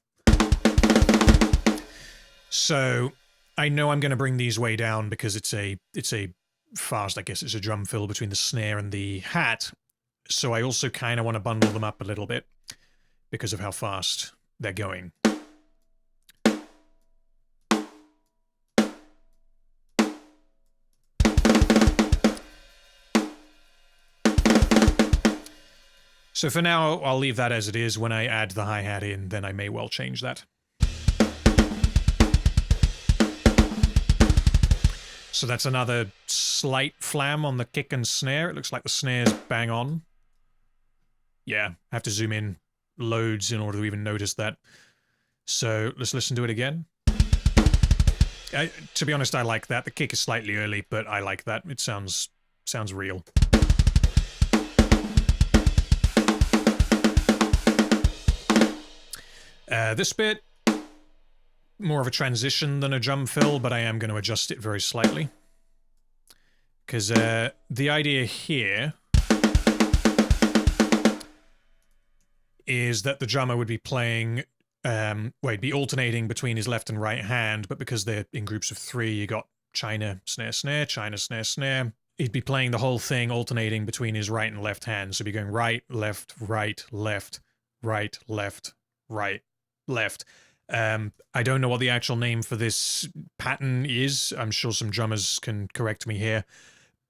So I know I'm going to bring these way down because it's a fast, I guess it's a drum fill between the snare and the hat. So I also kind of want to bundle them up a little bit because of how fast they're going. So for now, I'll leave that as it is. When I add the hi-hat in, then I may well change that. So that's another slight flam on the kick and snare. It looks like the snare's bang on. Yeah, I have to zoom in loads in order to even notice that. So let's listen to it again. To be honest, I like that. The kick is slightly early, but I like that. It sounds real. This bit, more of a transition than a drum fill, but I am going to adjust it very slightly. Because the idea here is that the drummer would be playing, he'd be alternating between his left and right hand, but because they're in groups of three, you got China, snare, snare, China, snare, snare. He'd be playing the whole thing alternating between his right and left hand. So he'd be going right, left, right, left, right, left, right, left. I don't know what the actual name for this pattern is. I'm sure some drummers can correct me here.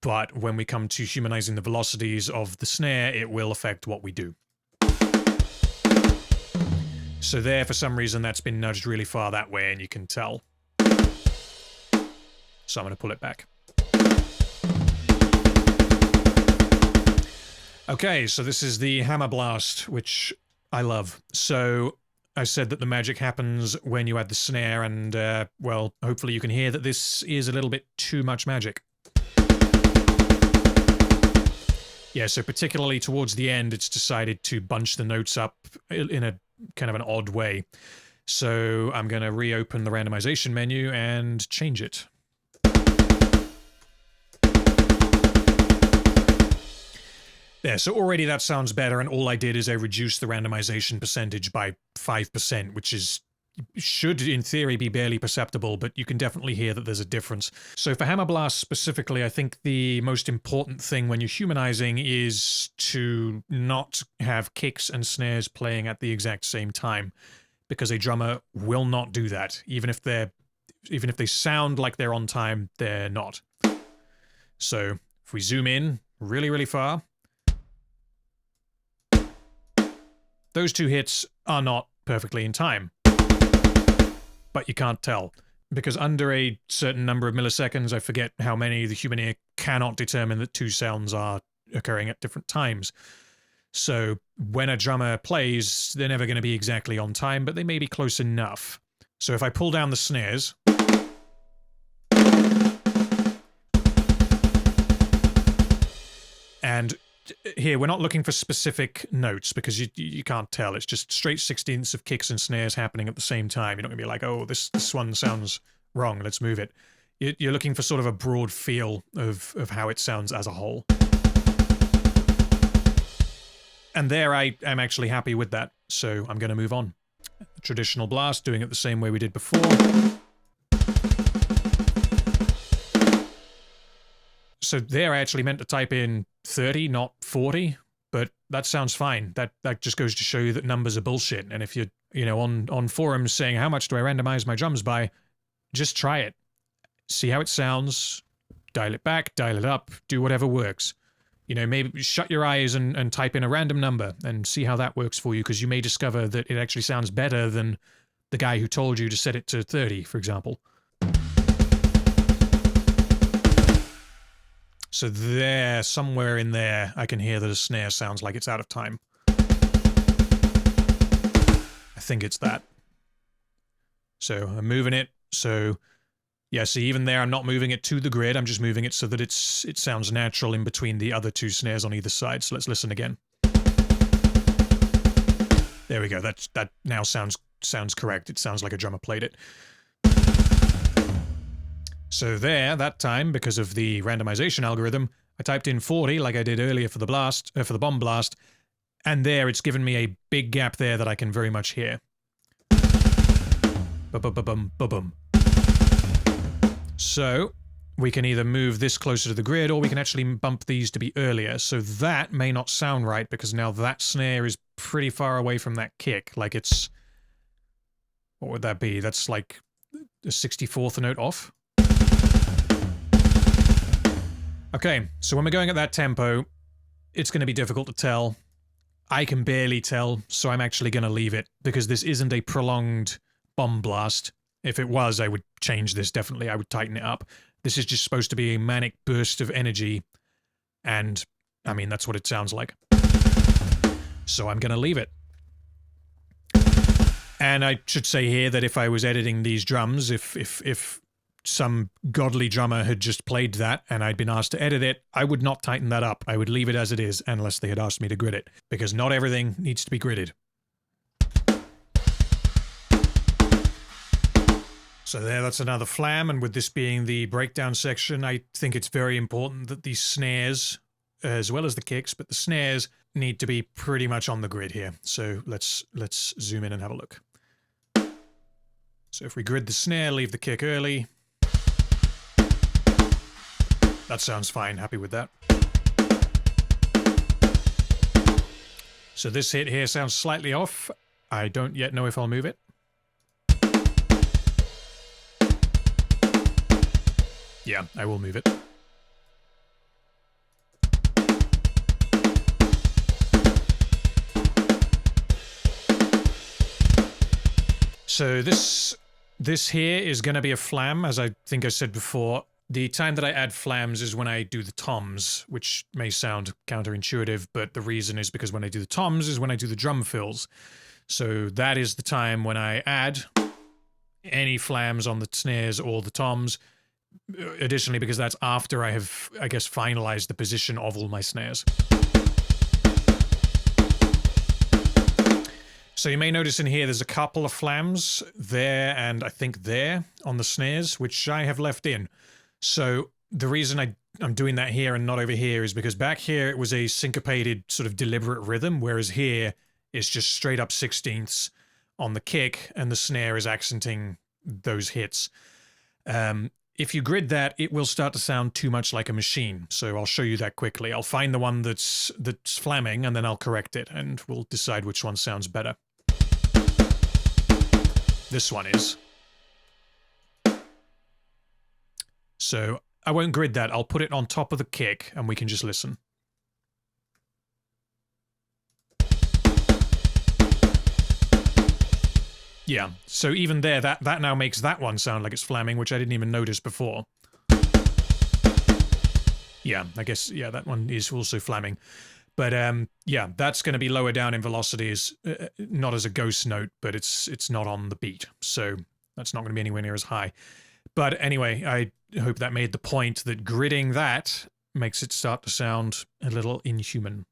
But when we come to humanizing the velocities of the snare, it will affect what we do. So there, for some reason, that's been nudged really far that way, and you can tell. So I'm going to pull it back. Okay, so this is the hammer blast, which I love. So I said that the magic happens when you add the snare, and, well, hopefully you can hear that this is a little bit too much magic. Yeah, so particularly towards the end, it's decided to bunch the notes up in a kind of an odd way. So I'm going to reopen the randomization menu and change it. There, so already that sounds better, and all I did is I reduced the randomization percentage by 5%, which should in theory be barely perceptible, but you can definitely hear that there's a difference. So for hammer blast specifically, I think the most important thing when you're humanizing is to not have kicks and snares playing at the exact same time, because a drummer will not do that. Even if they sound like they're on time, they're not. So if we zoom in really, really far, those two hits are not perfectly in time. But you can't tell, because under a certain number of milliseconds, I forget how many, the human ear cannot determine that two sounds are occurring at different times. So when a drummer plays, they're never going to be exactly on time, but they may be close enough. So if I pull down the snares, and here we're not looking for specific notes because you can't tell. It's just straight 16ths of kicks and snares happening at the same time. You're not going to be like, oh, this one sounds wrong, let's move it. You're looking for sort of a broad feel of how it sounds as a whole. And there I'm actually happy with that, so I'm going to move on. Traditional blast, doing it the same way we did before. So there I actually meant to type in 30, not 40, but that sounds fine. That just goes to show you that numbers are bullshit. And if you're, on forums saying, how much do I randomize my drums by? Just try it. See how it sounds, dial it back, dial it up, do whatever works. Maybe shut your eyes and type in a random number and see how that works for you, because you may discover that it actually sounds better than the guy who told you to set it to 30, for example. So there, somewhere in there, I can hear that a snare sounds like it's out of time. I think it's that. So I'm moving it. So yeah, see, even there, I'm not moving it to the grid. I'm just moving it so that it sounds natural in between the other two snares on either side. So let's listen again. There we go. That now sounds correct. It sounds like a drummer played it. So there, that time, because of the randomization algorithm, I typed in 40 like I did earlier for the bomb blast, and there it's given me a big gap there that I can very much hear. Ba-ba-ba-bum, ba-bum. So we can either move this closer to the grid, or we can actually bump these to be earlier. So that may not sound right, because now that snare is pretty far away from that kick. Like it's... what would that be? That's like a 64th note off. Okay, so when we're going at that tempo, it's going to be difficult to tell. I can barely tell, so I'm actually going to leave it, because this isn't a prolonged bomb blast. If it was, I would change this, definitely. I would tighten it up. This is just supposed to be a manic burst of energy, and, I mean, that's what it sounds like. So I'm going to leave it. And I should say here that if I was editing these drums, if some godly drummer had just played that and I'd been asked to edit it, I would not tighten that up. I would leave it as it is unless they had asked me to grid it, because not everything needs to be gridded. So there, that's another flam, and with this being the breakdown section, I think it's very important that these snares, as well as the kicks, but the snares need to be pretty much on the grid here. So let's zoom in and have a look. So if we grid the snare, leave the kick early. That sounds fine, happy with that. So this hit here sounds slightly off. I don't yet know if I'll move it. Yeah, I will move it. So this here is going to be a flam, as I think I said before. The time that I add flams is when I do the toms, which may sound counterintuitive, but the reason is because when I do the toms is when I do the drum fills. So that is the time when I add any flams on the snares or the toms. Additionally, because that's after I have, I guess, finalized the position of all my snares. So you may notice in here there's a couple of flams there and I think there on the snares, which I have left in. So the reason I'm doing that here and not over here is because back here it was a syncopated sort of deliberate rhythm, whereas here it's just straight up 16ths on the kick and the snare is accenting those hits. If you grid that, it will start to sound too much like a machine. So I'll show you that quickly. I'll find the one that's flamming and then I'll correct it and we'll decide which one sounds better. This one is. So I won't grid that. I'll put it on top of the kick and we can just listen. Yeah, so even there, that now makes that one sound like it's flamming, which I didn't even notice before. Yeah, I guess, yeah, that one is also flamming. But yeah, that's going to be lower down in velocities, not as a ghost note, but it's not on the beat. So that's not going to be anywhere near as high. But anyway, I hope that made the point that gridding that makes it start to sound a little inhuman.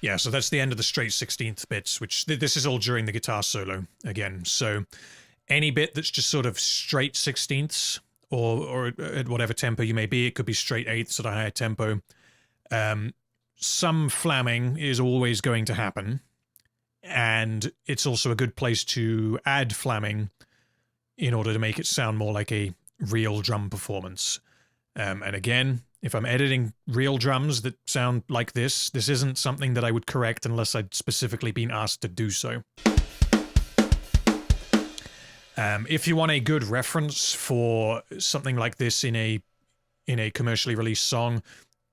Yeah, so that's the end of the straight 16th bits, which this is all during the guitar solo again. So any bit that's just sort of straight 16ths or at whatever tempo you may be, it could be straight 8ths at a higher tempo. Some flamming is always going to happen. And it's also a good place to add flamming in order to make it sound more like a real drum performance. And again, if I'm editing real drums that sound like this isn't something that I would correct unless I'd specifically been asked to do so. If you want a good reference for something like this in a commercially released song,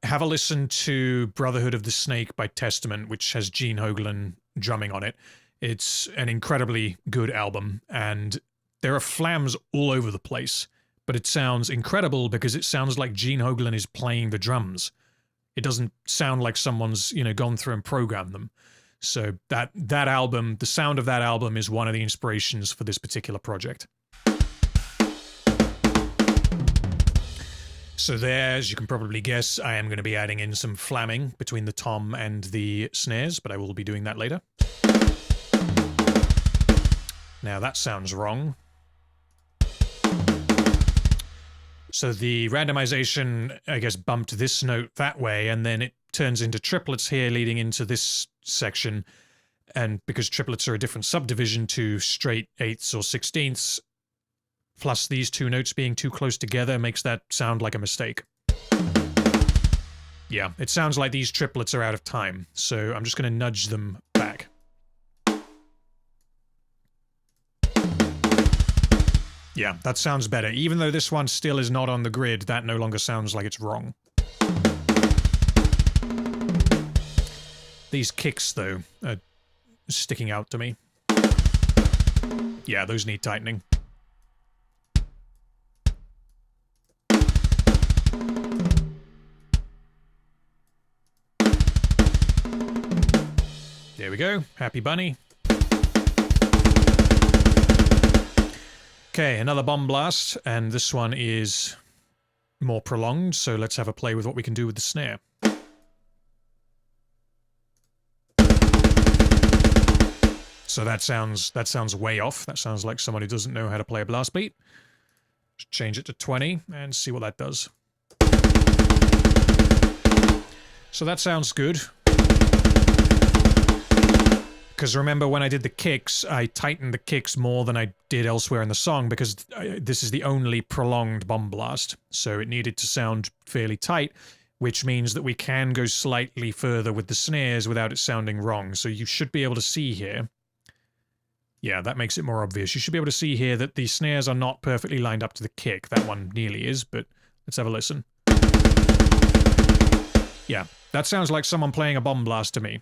have a listen to Brotherhood of the Snake by Testament, which has Gene Hoglan drumming on it. It's an incredibly good album, and there are flams all over the place. But it sounds incredible because it sounds like Gene Hoglan is playing the drums. It doesn't sound like someone's, gone through and programmed them. So that album, the sound of that album is one of the inspirations for this particular project. So there, as you can probably guess, I am going to be adding in some flamming between the tom and the snares, but I will be doing that later. Now that sounds wrong. So the randomization, I guess, bumped this note that way, and then it turns into triplets here leading into this section. And because triplets are a different subdivision to straight 8ths or 16ths, plus these two notes being too close together makes that sound like a mistake. Yeah, it sounds like these triplets are out of time, so I'm just going to nudge them back. Yeah, that sounds better. Even though this one still is not on the grid, that no longer sounds like it's wrong. These kicks, though, are sticking out to me. Yeah, those need tightening. There we go. Happy bunny. Okay, another bomb blast, and this one is more prolonged, so let's have a play with what we can do with the snare. So that sounds way off. That sounds like someone who doesn't know how to play a blast beat. Just change it to 20 and see what that does. So that sounds good. Because remember, when I did the kicks, I tightened the kicks more than I did elsewhere in the song because this is the only prolonged bomb blast. So it needed to sound fairly tight, which means that we can go slightly further with the snares without it sounding wrong. So you should be able to see here. Yeah, that makes it more obvious. You should be able to see here that the snares are not perfectly lined up to the kick. That one nearly is, but let's have a listen. Yeah, that sounds like someone playing a bomb blast to me.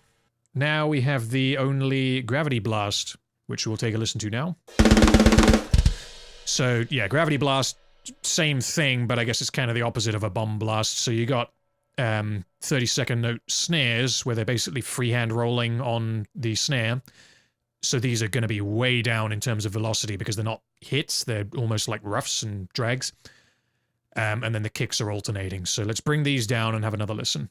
Now we have the only gravity blast which we'll take a listen to now. So yeah, Gravity Blast, same thing, but I guess it's kind of the opposite of a bomb blast. So you got 30-second note snares where they're basically freehand rolling on the snare. So these are going to be way down in terms of velocity because they're not hits, they're almost like roughs and drags. And then the kicks are alternating. So let's bring these down and have another listen.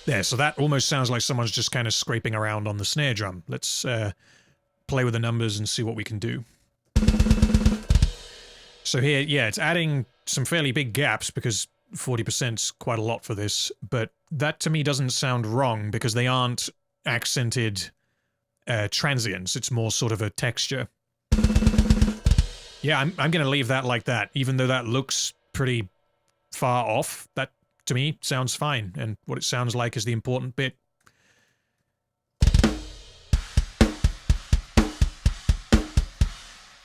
There, so that almost sounds like someone's just kind of scraping around on the snare drum. Let's play with the numbers and see what we can do. So here, yeah, it's adding some fairly big gaps because 40%'s quite a lot for this, but that to me doesn't sound wrong because they aren't accented transients. It's more sort of a texture. Yeah, I'm going to leave that like that, even though that looks pretty far off. That, to me, sounds fine, and what it sounds like is the important bit.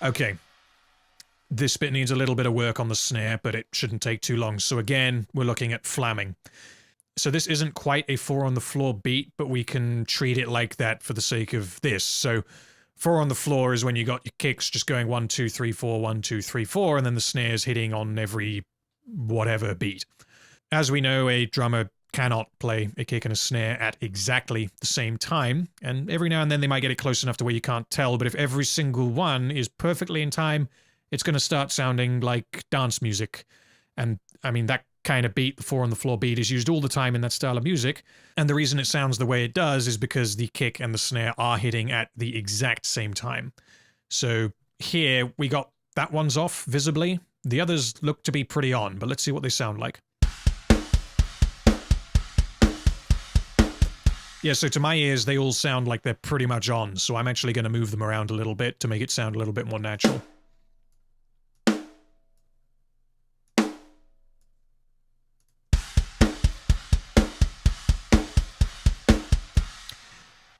Okay. This bit needs a little bit of work on the snare, but it shouldn't take too long. So again, we're looking at flamming. So this isn't quite a 4 on the floor beat, but we can treat it like that for the sake of this. So 4 on the floor is when you got your kicks just going 1, 2, 3, 4, 1, 2, 3, 4, and then the snares hitting on every whatever beat. As we know, a drummer cannot play a kick and a snare at exactly the same time, and every now and then they might get it close enough to where you can't tell, but if every single one is perfectly in time, it's going to start sounding like dance music. And I mean, that kind of beat, the 4 on the floor beat, is used all the time in that style of music. And the reason it sounds the way it does is because the kick and the snare are hitting at the exact same time. So here we got that one's off visibly. The others look to be pretty on, but let's see what they sound like. Yeah, so to my ears, they all sound like they're pretty much on. So I'm actually going to move them around a little bit to make it sound a little bit more natural.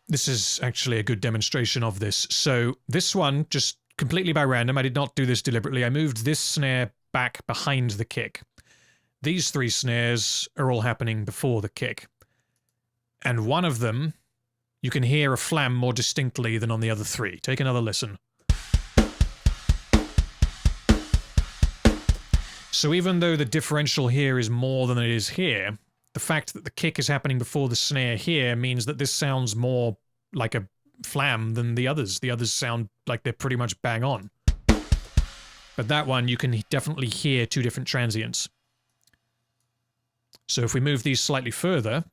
This is actually a good demonstration of this. So this one, just completely by random, I did not do this deliberately. I moved this snare back behind the kick. These 3 snares are all happening before the kick. And one of them, you can hear a flam more distinctly than on the other 3. Take another listen. So even though the differential here is more than it is here, the fact that the kick is happening before the snare here means that this sounds more like a flam than the others. The others sound like they're pretty much bang on. But that one, you can definitely hear 2 different transients. So if we move these slightly further...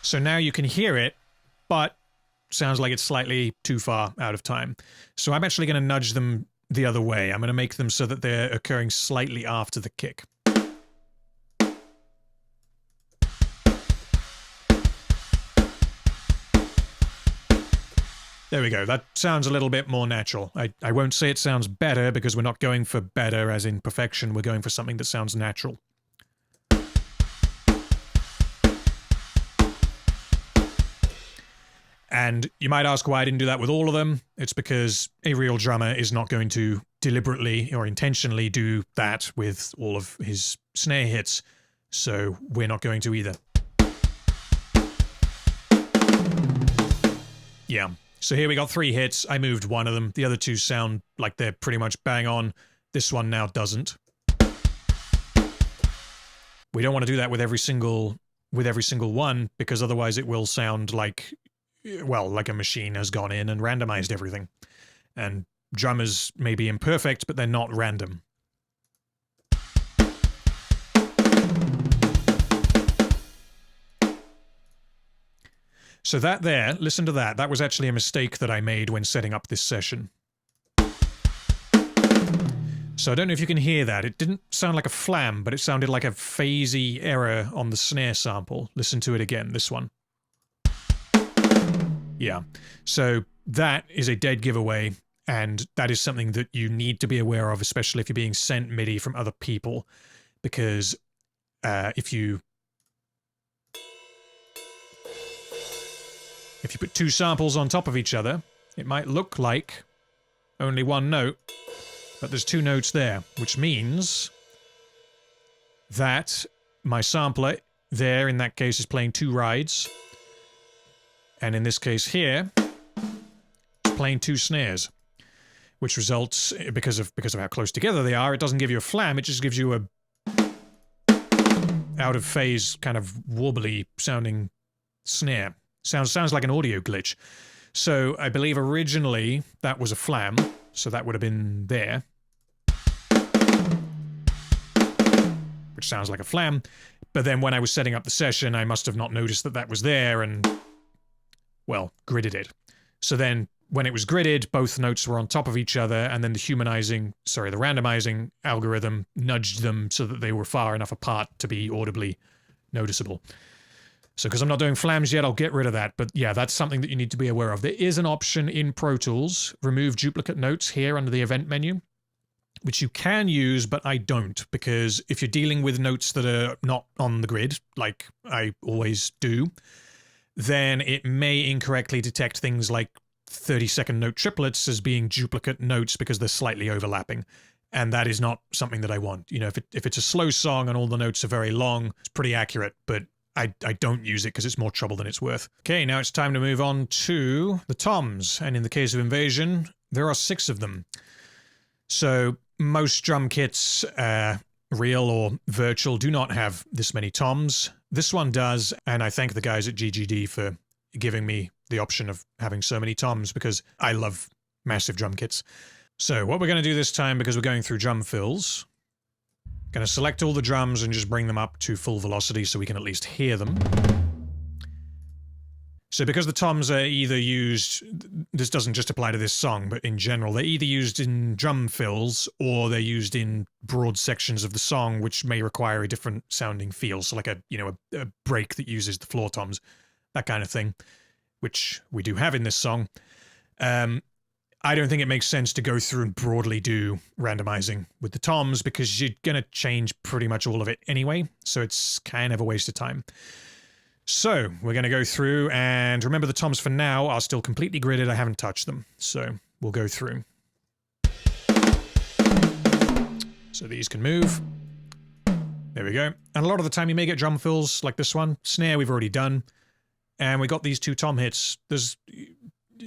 So now you can hear it, but sounds like it's slightly too far out of time. So I'm actually going to nudge them the other way. I'm going to make them so that they're occurring slightly after the kick. There we go. That sounds a little bit more natural. I won't say it sounds better because we're not going for better as in perfection. We're going for something that sounds natural. And you might ask why I didn't do that with all of them. It's because a real drummer is not going to deliberately or intentionally do that with all of his snare hits. So we're not going to either. Yeah. So here we got 3 hits. I moved one of them. The other 2 sound like they're pretty much bang on. This one now doesn't. We don't want to do that with every single one because otherwise it will sound like, well, like a machine has gone in and randomized everything. And drummers may be imperfect, but they're not random. So that there, listen to that. That was actually a mistake that I made when setting up this session. So I don't know if you can hear that. It didn't sound like a flam, but it sounded like a phasey error on the snare sample. Listen to it again, this one. Yeah, so that is a dead giveaway, and that is something that you need to be aware of, especially if you're being sent MIDI from other people, because if you put 2 samples on top of each other, it might look like only 1 note, but there's 2 notes there, which means that my sampler there, in that case, is playing 2 rides. And in this case here, it's playing 2 snares. Which results, because of how close together they are, it doesn't give you a flam, it just gives you a out of phase, kind of wobbly sounding snare. Sounds like an audio glitch. So I believe originally that was a flam, so that would have been there. Which sounds like a flam. But then when I was setting up the session, I must have not noticed that that was there and, well, gridded it. So then when it was gridded, both notes were on top of each other, and then the randomizing algorithm nudged them so that they were far enough apart to be audibly noticeable. So because I'm not doing flams yet, I'll get rid of that. But yeah, that's something that you need to be aware of. There is an option in Pro Tools, remove duplicate notes here under the event menu, which you can use, but I don't, because if you're dealing with notes that are not on the grid, like I always do, then it may incorrectly detect things like 30-second note triplets as being duplicate notes because they're slightly overlapping. And that is not something that I want. You know, if it's a slow song and all the notes are very long, it's pretty accurate, but I don't use it because it's more trouble than it's worth. Okay, now it's time to move on to the toms. And in the case of Invasion, there are 6 of them. So most drum kits, real or virtual, do not have this many toms. This one does, and I thank the guys at GGD for giving me the option of having so many toms because I love massive drum kits. So what we're going to do this time, because we're going through drum fills, going to select all the drums and just bring them up to full velocity so we can at least hear them. So because the toms are either used, this doesn't just apply to this song, but in general, they're either used in drum fills or they're used in broad sections of the song, which may require a different sounding feel. So like a break that uses the floor toms, that kind of thing, which we do have in this song. I don't think it makes sense to go through and broadly do randomizing with the toms because you're going to change pretty much all of it anyway, so it's kind of a waste of time. So we're going to go through, and remember the toms for now are still completely gridded. I haven't touched them, so we'll go through. So these can move. There we go. And a lot of the time you may get drum fills like this one. Snare we've already done. And we got these 2 tom hits.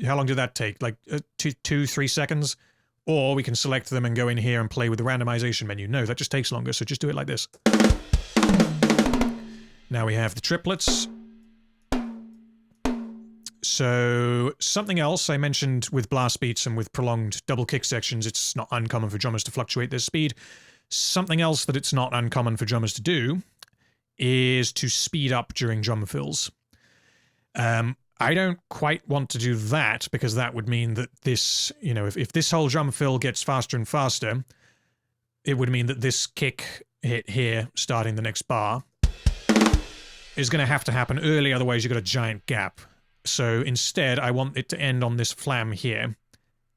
How long did that take? Like 2-3 seconds? Or we can select them and go in here and play with the randomization menu. No, that just takes longer, so just do it like this. Now we have the triplets. So something else I mentioned with blast beats and with prolonged double kick sections, it's not uncommon for drummers to fluctuate their speed. Something else that it's not uncommon for drummers to do is to speed up during drum fills. I don't quite want to do that because that would mean that this, if this whole drum fill gets faster and faster, it would mean that this kick hit here, starting the next bar, is going to have to happen early, otherwise you've got a giant gap. So instead, I want it to end on this flam here.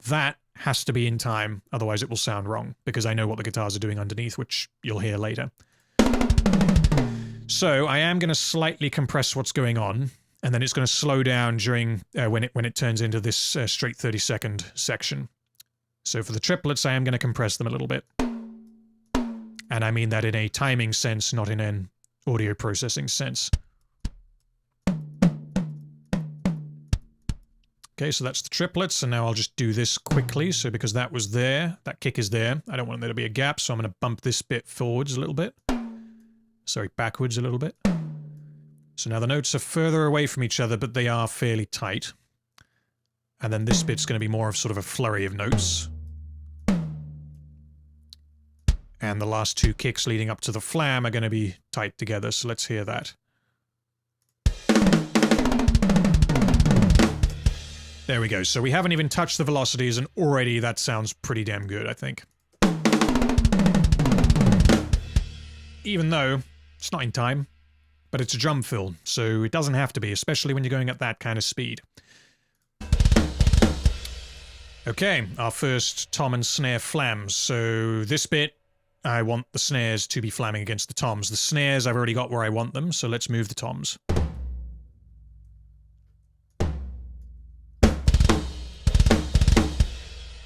That has to be in time, otherwise it will sound wrong, because I know what the guitars are doing underneath, which you'll hear later. So I am going to slightly compress what's going on, and then it's going to slow down during when it turns into this straight 30-second section. So for the triplets, I am going to compress them a little bit. And I mean that in a timing sense, not in an audio processing sense. Okay, so that's the triplets, and now I'll just do this quickly. So because that was there, that kick is there, I don't want there to be a gap, so I'm going to bump this bit forwards a little bit. Sorry, backwards a little bit. So now the notes are further away from each other, but they are fairly tight. And then this bit's going to be more of sort of a flurry of notes. And the last 2 kicks leading up to the flam are going to be tight together, so let's hear that. There we go. So we haven't even touched the velocities, and already that sounds pretty damn good, I think. Even though it's not in time, but it's a drum fill, so it doesn't have to be, especially when you're going at that kind of speed. Okay, our first tom and snare flams. So this bit, I want the snares to be flamming against the toms. The snares, I've already got where I want them, so let's move the toms.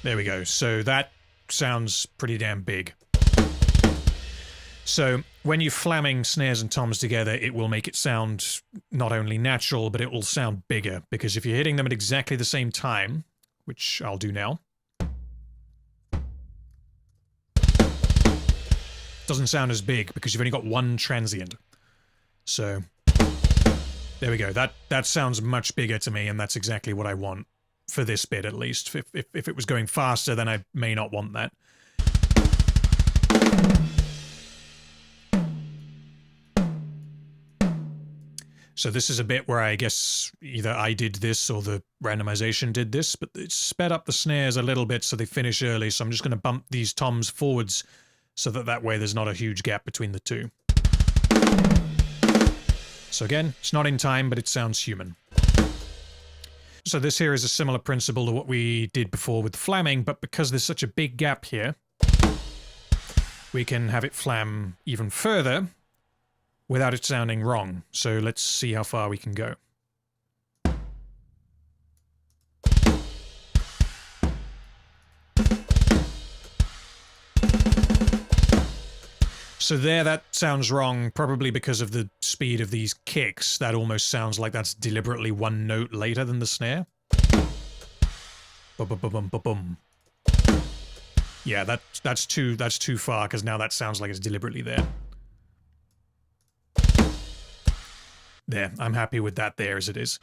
There we go. So that sounds pretty damn big. So when you're flamming snares and toms together, it will make it sound not only natural, but it will sound bigger, because if you're hitting them at exactly the same time, which I'll do now, doesn't sound as big because you've only got one transient. So there we go. That sounds much bigger to me, and that's exactly what I want for this bit, at least. If it was going faster, then I may not want that. So this is a bit where I guess either I did this or the randomization did this, but it sped up the snares a little bit so they finish early, so I'm just going to bump these toms forwards so that way there's not a huge gap between the two. So again, it's not in time, but it sounds human. So this here is a similar principle to what we did before with flamming, but because there's such a big gap here, we can have it flam even further without it sounding wrong. So let's see how far we can go. So there, that sounds wrong, probably because of the speed of these kicks. That almost sounds like that's deliberately one note later than the snare. Ba-ba-ba-bum-ba-bum. Yeah, that's too far, because now that sounds like it's deliberately there. There, I'm happy with that there as it is.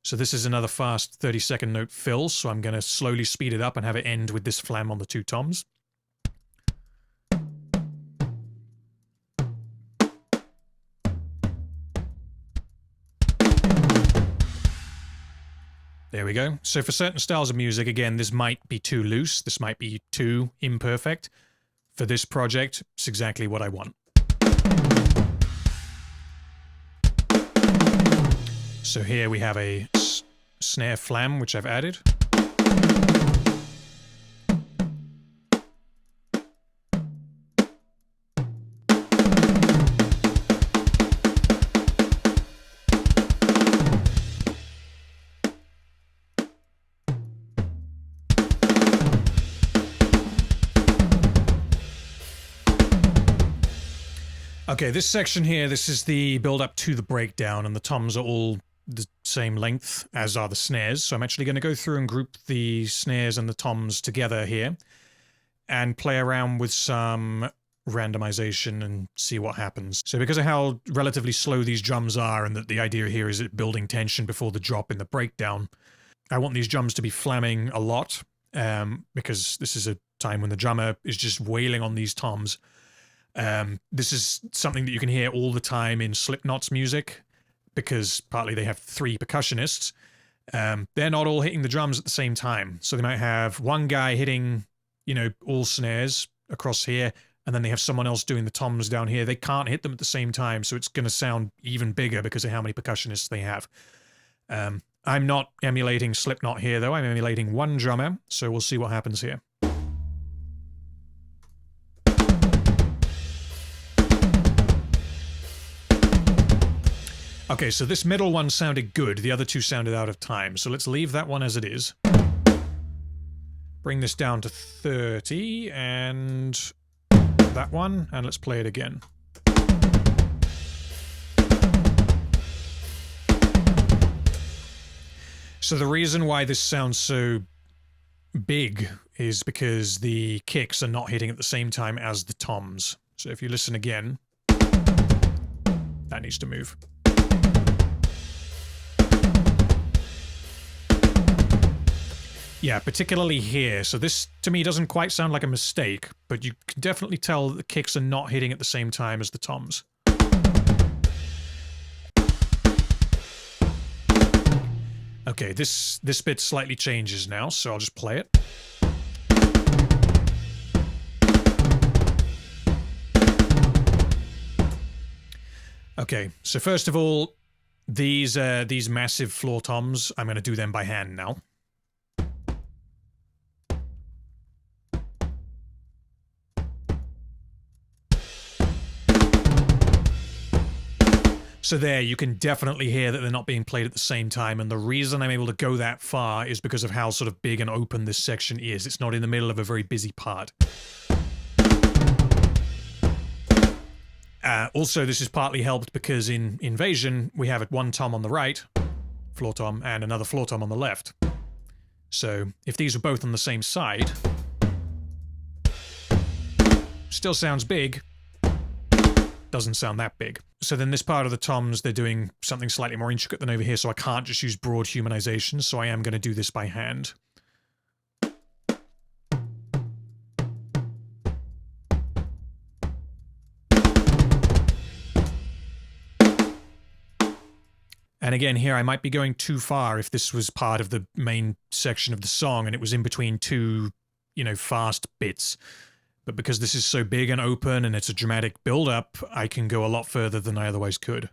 So this is another fast 30-second note fill, so I'm going to slowly speed it up and have it end with this flam on the two toms. There we go. So for certain styles of music, again, this might be too loose, this might be too imperfect. For this project, it's exactly what I want. So here we have a snare flam, which I've added. Okay, this section here, this is the build-up to the breakdown, and the toms are all the same length as are the snares. So I'm actually going to go through and group the snares and the toms together here and play around with some randomization and see what happens. So because of how relatively slow these drums are, and that the idea here is it building tension before the drop in the breakdown, I want these drums to be flamming a lot, because this is a time when the drummer is just wailing on these toms. This is something that you can hear all the time in Slipknot's music, because partly they have 3 percussionists. They're not all hitting the drums at the same time. So they might have one guy hitting, you know, all snares across here, and then they have someone else doing the toms down here. They can't hit them at the same time, so it's going to sound even bigger because of how many percussionists they have. I'm not emulating Slipknot here, though. I'm emulating one drummer, so we'll see what happens here. Okay, so this middle one sounded good. The other two sounded out of time. So let's leave that one as it is. Bring this down to 30, and that one, and let's play it again. So the reason why this sounds so big is because the kicks are not hitting at the same time as the toms. So if you listen again, that needs to move. Yeah, particularly here. So this, to me, doesn't quite sound like a mistake, but you can definitely tell that the kicks are not hitting at the same time as the toms. Okay, this bit slightly changes now, so I'll just play it. Okay, so first of all, these massive floor toms, I'm going to do them by hand now. So there, you can definitely hear that they're not being played at the same time, and the reason I'm able to go that far is because of how sort of big and open this section is. It's not in the middle of a very busy part. Also, this is partly helped because in Invasion, we have one tom on the right, floor tom, and another floor tom on the left. So if these were both on the same side, still sounds big, doesn't sound that big. So then this part of the toms, they're doing something slightly more intricate than over here, so I can't just use broad humanization, so I am going to do this by hand. And again, here I might be going too far if this was part of the main section of the song and it was in between two, you know, fast bits. But because this is so big and open and it's a dramatic build-up, I can go a lot further than I otherwise could.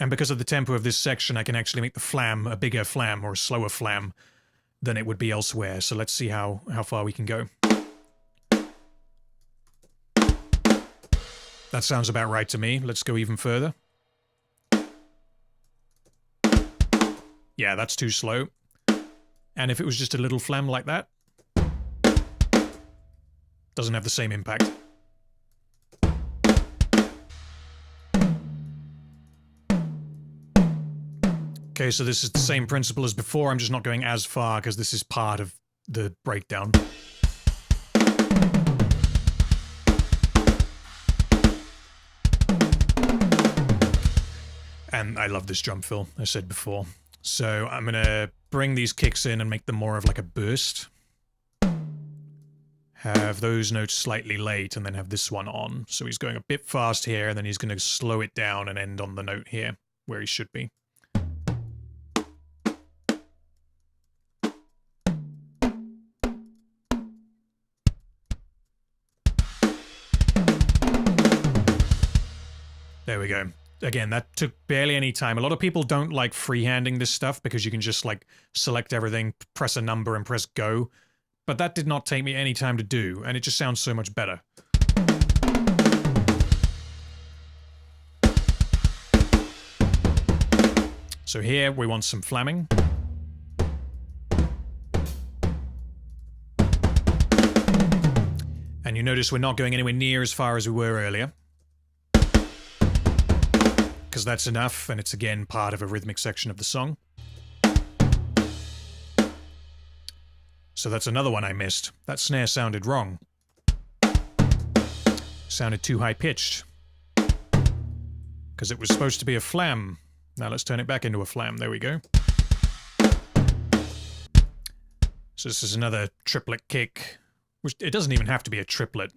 And because of the tempo of this section, I can actually make the flam a bigger flam or a slower flam than it would be elsewhere. So let's see how far we can go. That sounds about right to me. Let's go even further. Yeah, that's too slow. And if it was just a little flam like that, doesn't have the same impact. Okay, so this is the same principle as before. I'm just not going as far because this is part of the breakdown. And I love this drum fill, I said before. So I'm going to bring these kicks in and make them more of like a burst. Have those notes slightly late and then have this one on. So he's going a bit fast here and then he's going to slow it down and end on the note here where he should be. There we go. Again, that took barely any time. A lot of people don't like freehanding this stuff because you can just like select everything, press a number and press go. But that did not take me any time to do, and it just sounds so much better. So here we want some flamming. And you notice we're not going anywhere near as far as we were earlier. Because that's enough, and it's again part of a rhythmic section of the song. So that's another one I missed. That snare sounded wrong. Sounded too high-pitched. Because it was supposed to be a flam. Now let's turn it back into a flam. There we go. So this is another triplet kick. Which it doesn't even have to be a triplet.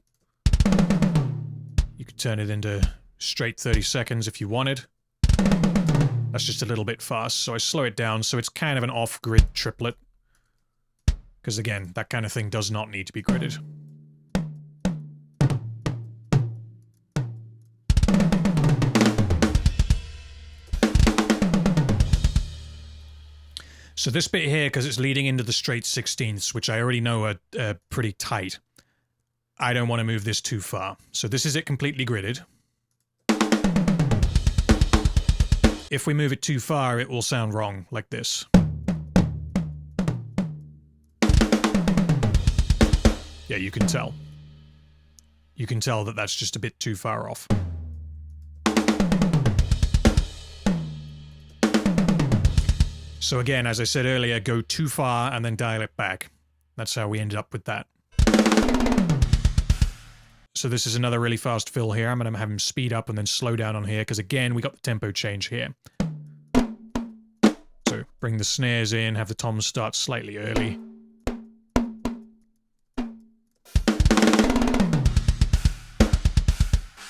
You could turn it into straight 30 seconds if you wanted. That's just a little bit fast, so I slow it down so it's kind of an off-grid triplet. Because again, that kind of thing does not need to be gridded. So this bit here, because it's leading into the straight 16ths, which I already know are pretty tight, I don't want to move this too far. So this is it completely gridded. If we move it too far, it will sound wrong, like this. Yeah, you can tell. You can tell that that's just a bit too far off. So again, as I said earlier, go too far and then dial it back. That's how we ended up with that. So this is another really fast fill here. I'm going to have him speed up and then slow down on here, because again, we got the tempo change here. So bring the snares in, have the toms start slightly early.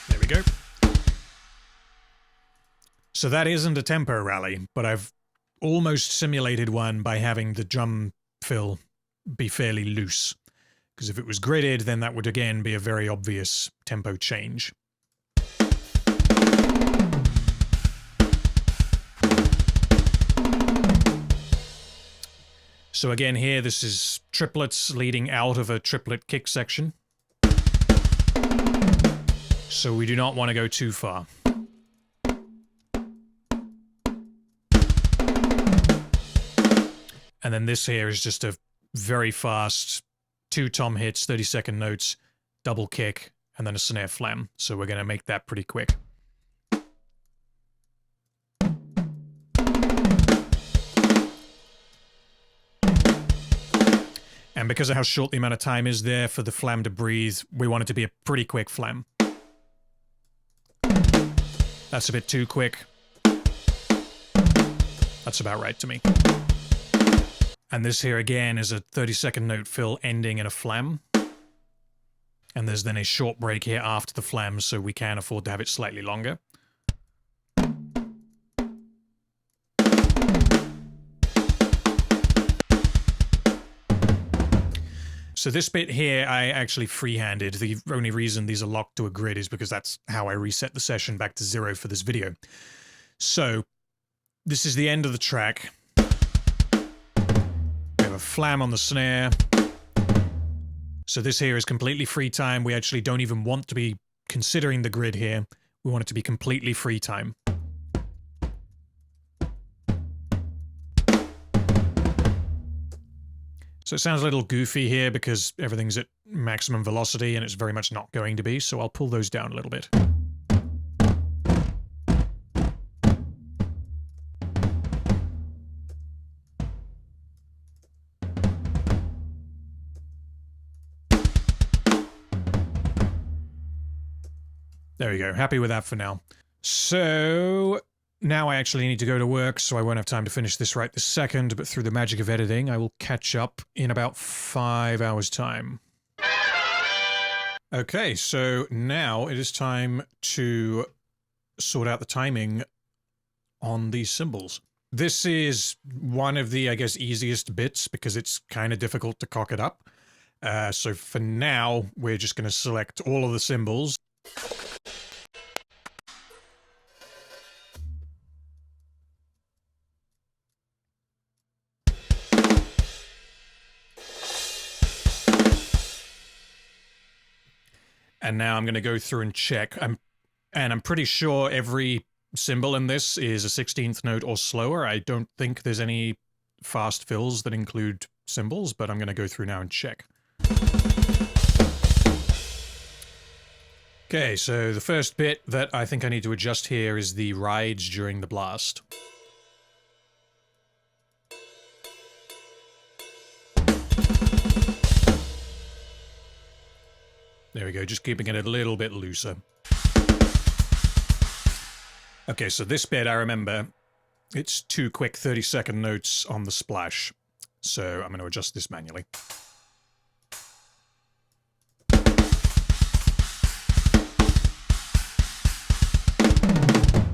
There we go. So that isn't a tempo rally, but I've almost simulated one by having the drum fill be fairly loose. Because if it was gridded, then that would again be a very obvious tempo change. So again here, this is triplets leading out of a triplet kick section. So we do not want to go too far. And then this here is just a very fast 2 tom hits, 30-second notes, double kick, and then a snare flam. So we're going to make that pretty quick. And because of how short the amount of time is there for the flam to breathe, we want it to be a pretty quick flam. That's a bit too quick. That's about right to me. And this here again is a 30-second note fill ending in a flam. And there's then a short break here after the flam, so we can afford to have it slightly longer. So this bit here I actually freehanded. The only reason these are locked to a grid is because that's how I reset the session back to 0 for this video. So this is the end of the track. We have a flam on the snare. So this here is completely free time. We actually don't even want to be considering the grid here. We want it to be completely free time. So it sounds a little goofy here because everything's at maximum velocity and it's very much not going to be, so I'll pull those down a little bit. There we go. Happy with that for now. So now I actually need to go to work, so I won't have time to finish this right this second, but through the magic of editing, I will catch up in about 5 hours' time. Okay, so now it is time to sort out the timing on these cymbals. This is one of the, I guess, easiest bits because it's kind of difficult to cock it up. So for now, we're just going to select all of the cymbals. And now I'm going to go through and check. I'm pretty sure every cymbal in this is a 16th note or slower. I don't think there's any fast fills that include cymbals, but I'm going to go through now and check. Okay, so the first bit that I think I need to adjust here is the rides during the blast. There we go, just keeping it a little bit looser. Okay, so this bit, I remember, it's 2 quick 30-second notes on the splash. So I'm going to adjust this manually.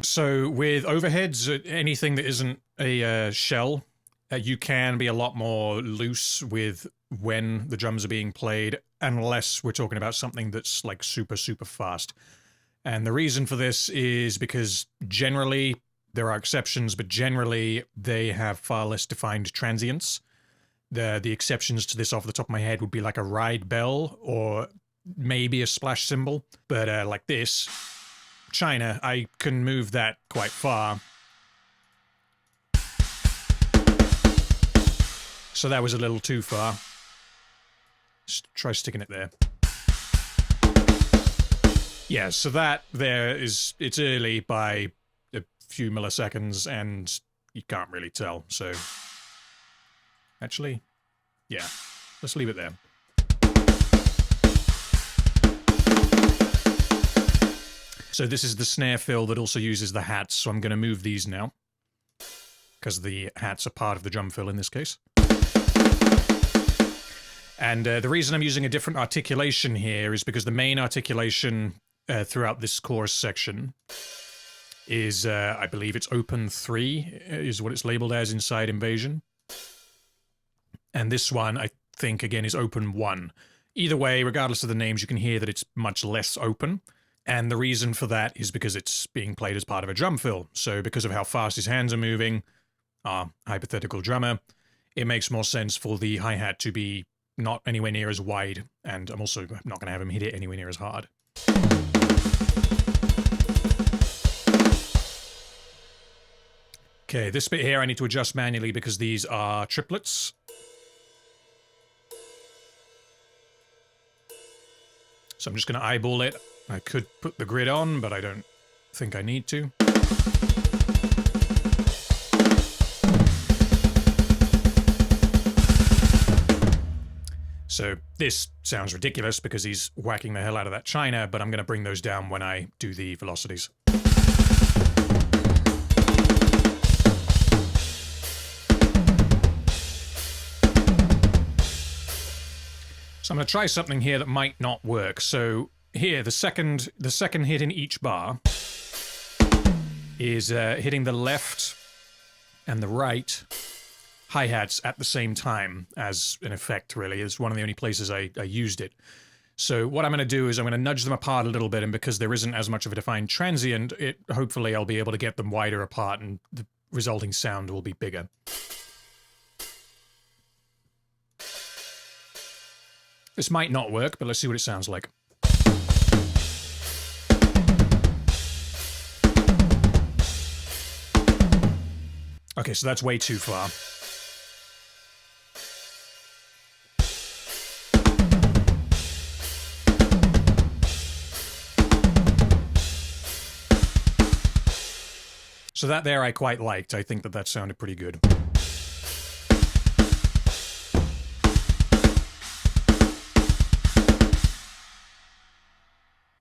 So with overheads, anything that isn't a shell, you can be a lot more loose with when the drums are being played, unless we're talking about something that's like super, super fast. And the reason for this is because generally, there are exceptions, but generally they have far less defined transients. The exceptions to this off the top of my head would be like a ride bell or maybe a splash cymbal. But like this, China, I can move that quite far. So that was a little too far. Just try sticking it there. Yeah, so that there is, it's early by a few milliseconds and you can't really tell, so actually, yeah, let's leave it there. So this is the snare fill that also uses the hats, so I'm going to move these now because the hats are part of the drum fill in this case. And the reason I'm using a different articulation here is because the main articulation throughout this chorus section is, I believe it's open 3 is what it's labeled as inside Invasion. And this one, I think, again, is open 1. Either way, regardless of the names, you can hear that it's much less open. And the reason for that is because it's being played as part of a drum fill. So because of how fast his hands are moving, our hypothetical drummer, it makes more sense for the hi-hat to be not anywhere near as wide, and I'm also not going to have him hit it anywhere near as hard. Okay, this bit here I need to adjust manually because these are triplets. So I'm just going to eyeball it. I could put the grid on, but I don't think I need to. So this sounds ridiculous because he's whacking the hell out of that china, but I'm going to bring those down when I do the velocities. So I'm going to try something here that might not work. So here, the second hit in each bar is hitting the left and the right hi-hats at the same time as an effect, really. It's one of the only places I used it. So what I'm going to do is I'm going to nudge them apart a little bit, and because there isn't as much of a defined transient, hopefully I'll be able to get them wider apart and the resulting sound will be bigger. This might not work, but let's see what it sounds like. Okay, so that's way too far. So that there I quite liked. I think that sounded pretty good.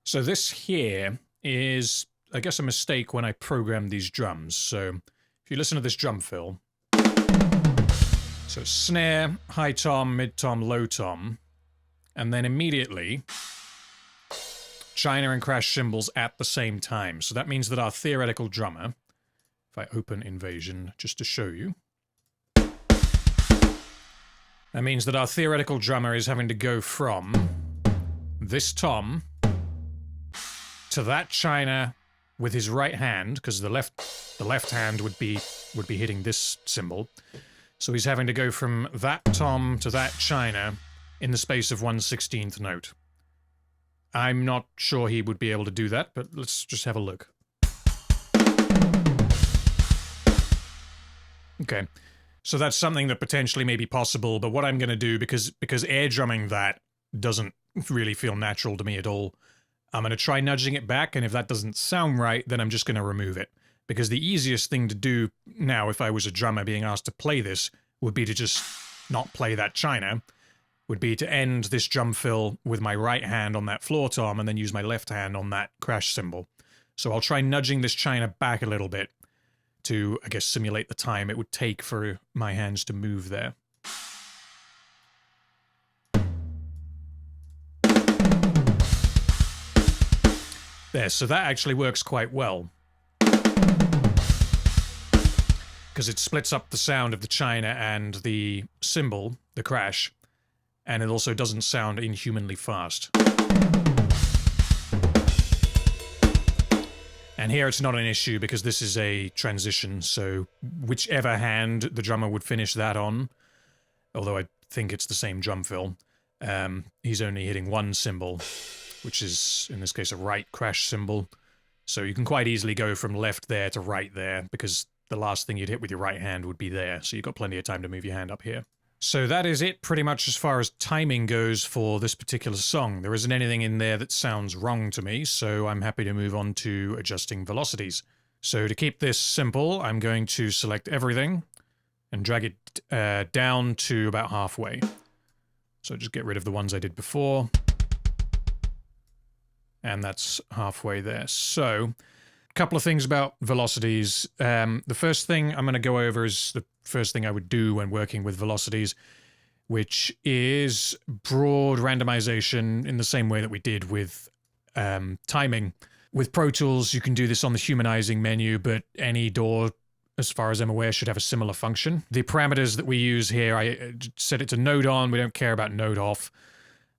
So this here is, I guess, a mistake when I programmed these drums. So if you listen to this drum fill, so snare, high tom, mid tom, low tom, and then immediately china and crash cymbals at the same time. So that means that our theoretical drummer, if I open Invasion just to show you, that means that our theoretical drummer is having to go from this tom to that china with his right hand, because the left hand would be hitting this cymbal. So he's having to go from that tom to that china in the space of 1/16th note. I'm not sure he would be able to do that, but let's just have a look. Okay, so that's something that potentially may be possible, but what I'm going to do, because air drumming that doesn't really feel natural to me at all, I'm going to try nudging it back, and if that doesn't sound right, then I'm just going to remove it. Because the easiest thing to do now, if I was a drummer being asked to play this, would be to just not play that china, would be to end this drum fill with my right hand on that floor tom, and then use my left hand on that crash cymbal. So I'll try nudging this china back a little bit to, I guess, simulate the time it would take for my hands to move there. There, so that actually works quite well. Because it splits up the sound of the china and the cymbal, the crash, and it also doesn't sound inhumanly fast. And here it's not an issue because this is a transition, so whichever hand the drummer would finish that on, although I think it's the same drum fill, he's only hitting one cymbal, which is, in this case, a right crash cymbal. So you can quite easily go from left there to right there, because the last thing you'd hit with your right hand would be there, so you've got plenty of time to move your hand up here. So that is it pretty much as far as timing goes for this particular song. There isn't anything in there that sounds wrong to me, so I'm happy to move on to adjusting velocities. So to keep this simple, I'm going to select everything and drag it down to about halfway. So just get rid of the ones I did before. And that's halfway there. So, a couple of things about velocities. The first thing I'm going to go over is the first thing I would do when working with velocities, which is broad randomization in the same way that we did with timing. With Pro Tools, you can do this on the humanizing menu, but any DAW, as far as I'm aware, should have a similar function. The parameters that we use here, I set it to node on. We don't care about node off.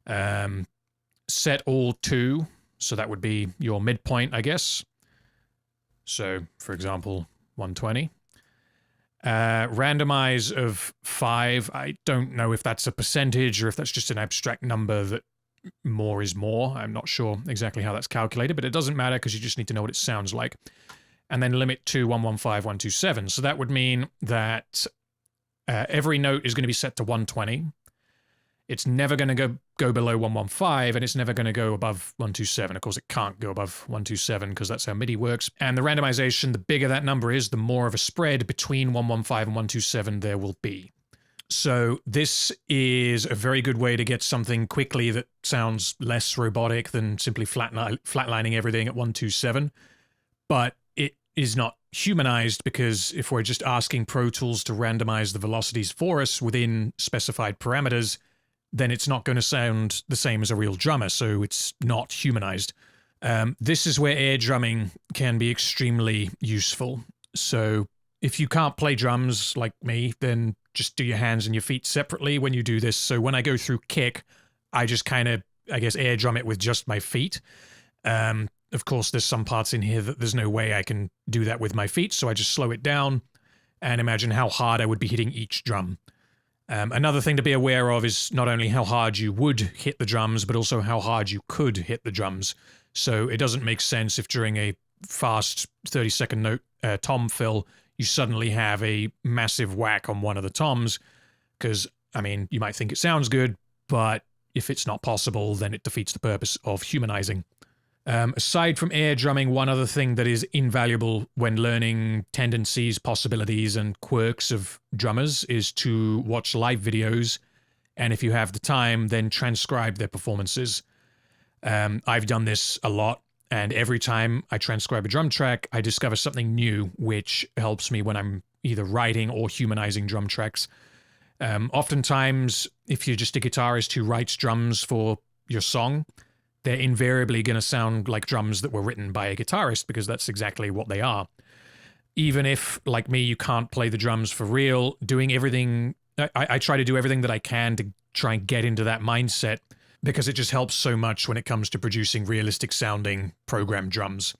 Set all to. So that would be your midpoint, I guess. So, for example, 120. Randomize of 5, I don't know if that's a percentage or if that's just an abstract number that more is more. I'm not sure exactly how that's calculated, but it doesn't matter because you just need to know what it sounds like. And then limit to 115, 127. So that would mean that every note is going to be set to 120. It's never going to go below 115, and it's never going to go above 127. Of course, it can't go above 127 because that's how MIDI works. And the randomization, the bigger that number is, the more of a spread between 115 and 127 there will be. So this is a very good way to get something quickly that sounds less robotic than simply flatlining everything at 127. But it is not humanized, because if we're just asking Pro Tools to randomize the velocities for us within specified parameters, then it's not going to sound the same as a real drummer, so it's not humanized. This is where air drumming can be extremely useful. So if you can't play drums like me, then just do your hands and your feet separately when you do this. So when I go through kick, I just kind of, I guess, air drum it with just my feet. Of course, there's some parts in here that there's no way I can do that with my feet, so I just slow it down and imagine how hard I would be hitting each drum. Another thing to be aware of is not only how hard you would hit the drums, but also how hard you could hit the drums. So it doesn't make sense if during a fast 30-second note tom fill, you suddenly have a massive whack on one of the toms, because, I mean, you might think it sounds good, but if it's not possible, then it defeats the purpose of humanizing. Aside from air drumming, one other thing that is invaluable when learning tendencies, possibilities, and quirks of drummers is to watch live videos, and if you have the time, then transcribe their performances. I've done this a lot, and every time I transcribe a drum track, I discover something new, which helps me when I'm either writing or humanizing drum tracks. Oftentimes, if you're just a guitarist who writes drums for your song, they're invariably going to sound like drums that were written by a guitarist, because that's exactly what they are. Even if, like me, you can't play the drums for real, doing everything... I try to do everything that I can to try and get into that mindset, because it just helps so much when it comes to producing realistic sounding programmed drums.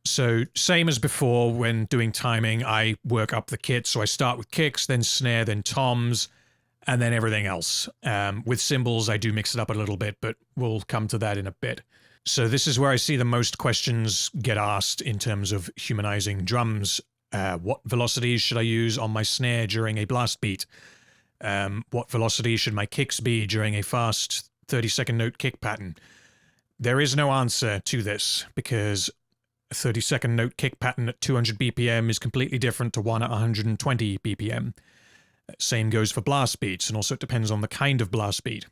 So same as before, when doing timing, I work up the kit. So I start with kicks, then snare, then toms, and then everything else. With cymbals, I do mix it up a little bit, but we'll come to that in a bit. So this is where I see the most questions get asked in terms of humanizing drums. What velocities should I use on my snare during a blast beat? What velocity should my kicks be during a fast 30-second note kick pattern? There is no answer to this, because a 30-second note kick pattern at 200 BPM is completely different to one at 120 BPM. Same goes for blast beats, and also it depends on the kind of blast beat.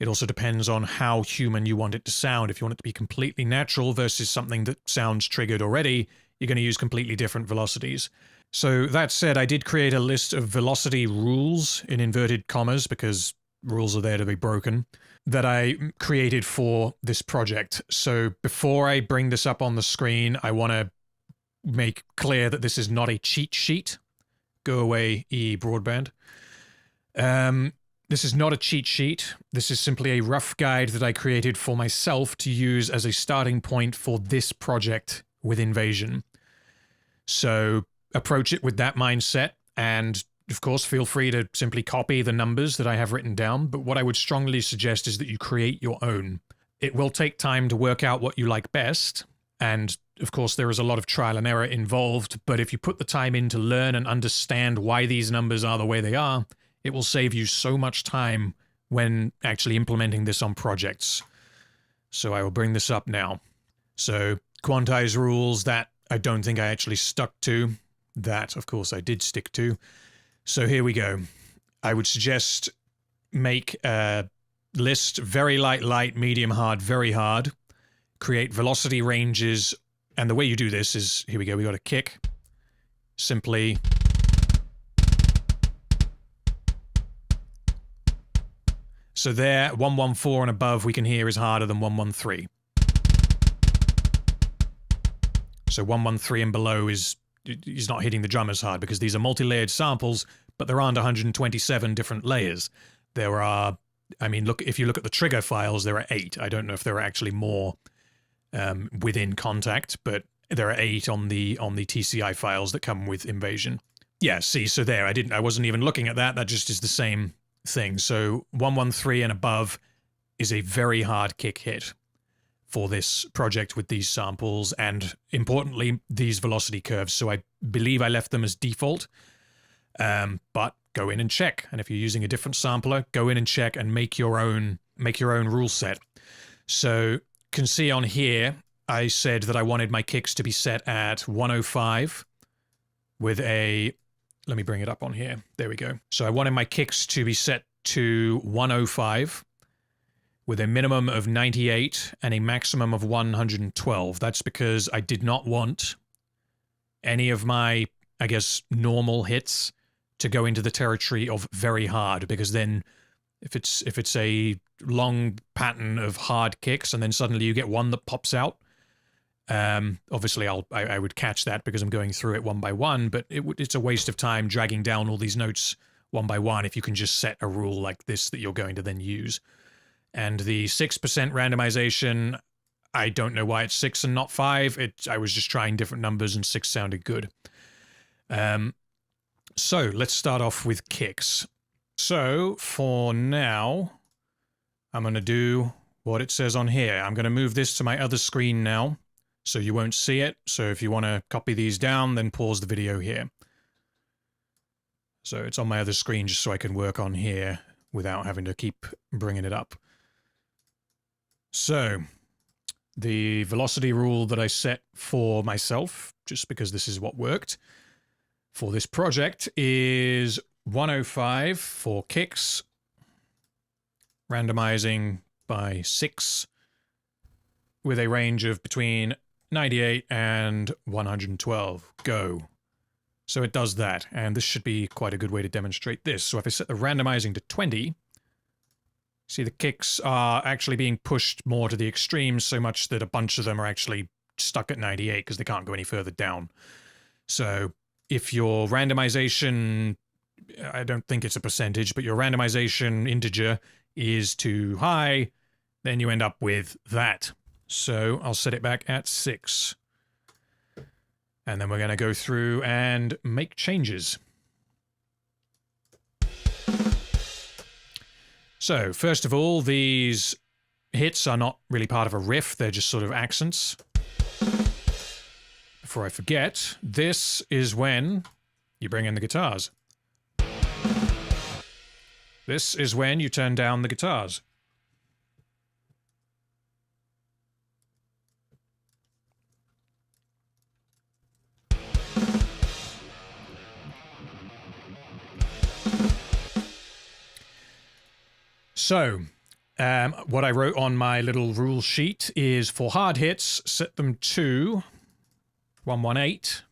It also depends on how human you want it to sound. If you want it to be completely natural versus something that sounds triggered already, you're going to use completely different velocities. So that said, I did create a list of velocity rules in inverted commas, because rules are there to be broken, that I created for this project. So before I bring this up on the screen, I want to make clear that this is not a cheat sheet. Go away, EE Broadband. This is not a cheat sheet. This is simply a rough guide that I created for myself to use as a starting point for this project with Invasion. So approach it with that mindset, and of course, feel free to simply copy the numbers that I have written down, but what I would strongly suggest is that you create your own. It will take time to work out what you like best, and of course, there is a lot of trial and error involved, but if you put the time in to learn and understand why these numbers are the way they are, it will save you so much time when actually implementing this on projects. So I will bring this up now. So quantize rules, that I don't think I actually stuck to. That, of course, I did stick to. So here we go. I would suggest make a list: very light, medium hard, very hard. Create velocity ranges. And the way you do this is, here we go, we got a kick. Simply so there, 114 and above we can hear is harder than 113. So 113 and below is not hitting the drum as hard, because these are multi-layered samples, but there aren't 127 different layers. There are, I mean, look, if you look at the trigger files, there are 8. I don't know if there are actually more within Contact, but there are 8 on the TCI files that come with Invasion. Yeah, see, so there, I wasn't even looking at that. That just is the same thing. So 113 and above is a very hard kick hit for this project with these samples, and importantly, these velocity curves. So I believe I left them as default, but go in and check. And if you're using a different sampler, go in and check and make your own rule set. So you can see on here, I said that I wanted my kicks to be set at 105 with a, let me bring it up on here. There we go. So I wanted my kicks to be set to 105 with a minimum of 98 and a maximum of 112. That's because I did not want any of my, I guess, normal hits to go into the territory of very hard, because then if it's a long pattern of hard kicks and then suddenly you get one that pops out, obviously I would catch that because I'm going through it one by one, but it's a waste of time dragging down all these notes one by one if you can just set a rule like this that you're going to then use. And the 6% randomization, I don't know why it's 6 and not 5. I was just trying different numbers and 6 sounded good. So let's start off with kicks. So for now, I'm going to do what it says on here. I'm going to move this to my other screen now, so you won't see it. So if you want to copy these down, then pause the video here. So it's on my other screen just so I can work on here without having to keep bringing it up. So the velocity rule that I set for myself, just because this is what worked for this project, is 105 for kicks, randomizing by 6 with a range of between 98 and 112. Go. So it does that, and this should be quite a good way to demonstrate this. So if I set the randomizing to 20, see the kicks are actually being pushed more to the extremes, so much that a bunch of them are actually stuck at 98 because they can't go any further down. So if your randomization, I don't think it's a percentage, but your randomization integer is too high, then you end up with that. So I'll set it back at 6. And then we're going to go through and make changes. So first of all, these hits are not really part of a riff. They're just sort of accents. Before I forget, this is when you bring in the guitars. This is when you turn down the guitars. So, what I wrote on my little rule sheet is for hard hits, set them to 118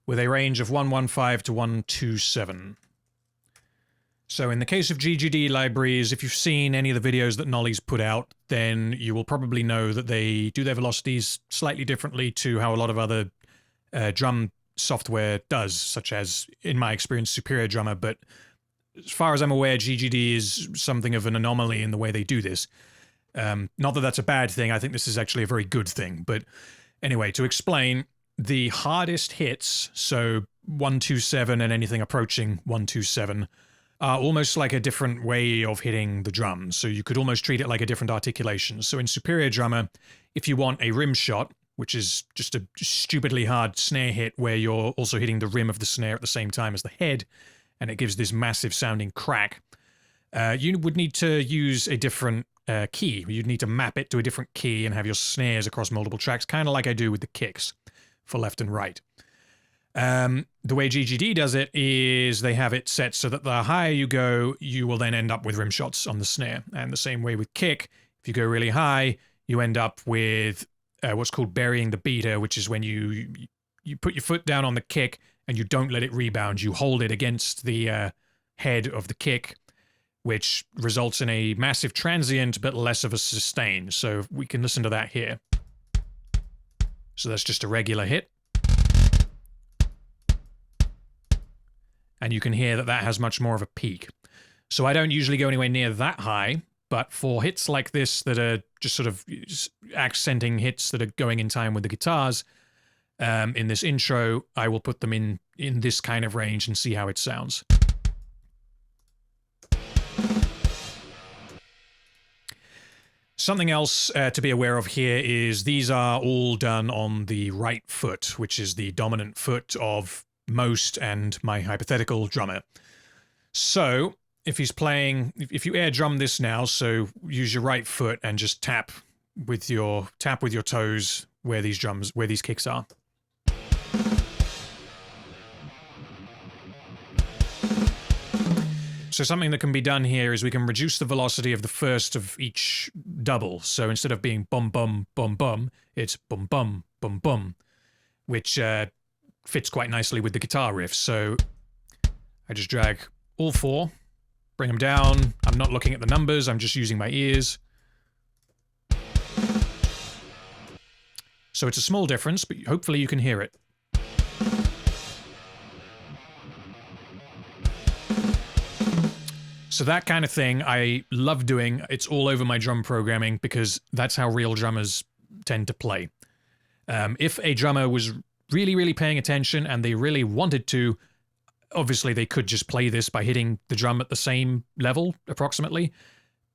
with a range of 115 to 127. So in the case of GGD libraries, if you've seen any of the videos that Nolly's put out, then you will probably know that they do their velocities slightly differently to how a lot of other drum software does, such as, in my experience, Superior Drummer, but as far as I'm aware, GGD is something of an anomaly in the way they do this. Not that that's a bad thing. I think this is actually a very good thing. But anyway, to explain, the hardest hits, so 127 and anything approaching 127, are almost like a different way of hitting the drums. So you could almost treat it like a different articulation. So in Superior Drummer, if you want a rim shot, which is just a stupidly hard snare hit where you're also hitting the rim of the snare at the same time as the head, and it gives this massive sounding crack, you would need to use a different key. You'd need to map it to a different key and have your snares across multiple tracks, kind of like I do with the kicks for left and right. The way GGD does it is they have it set so that the higher you go, you will then end up with rim shots on the snare. And the same way with kick, if you go really high, you end up with what's called burying the beater, which is when you put your foot down on the kick and you don't let it rebound. You hold it against the head of the kick, which results in a massive transient but less of a sustain. So we can listen to that here. So that's just a regular hit. And you can hear that that has much more of a peak. So I don't usually go anywhere near that high, but for hits like this that are just sort of accenting hits that are going in time with the guitars, in this intro, I will put them in this kind of range and see how it sounds. Something else to be aware of here is these are all done on the right foot, which is the dominant foot of most and my hypothetical drummer. So if he's playing, if you air drum this now, so use your right foot and just tap with your toes where these kicks are. So something that can be done here is we can reduce the velocity of the first of each double. So instead of being bum bum bum bum, it's bum bum bum bum, which fits quite nicely with the guitar riff. So I just drag all four, bring them down. I'm not looking at the numbers, I'm just using my ears. So it's a small difference, but hopefully you can hear it. So that kind of thing I love doing. It's all over my drum programming because that's how real drummers tend to play. If a drummer was really, really paying attention and they really wanted to, obviously they could just play this by hitting the drum at the same level, approximately.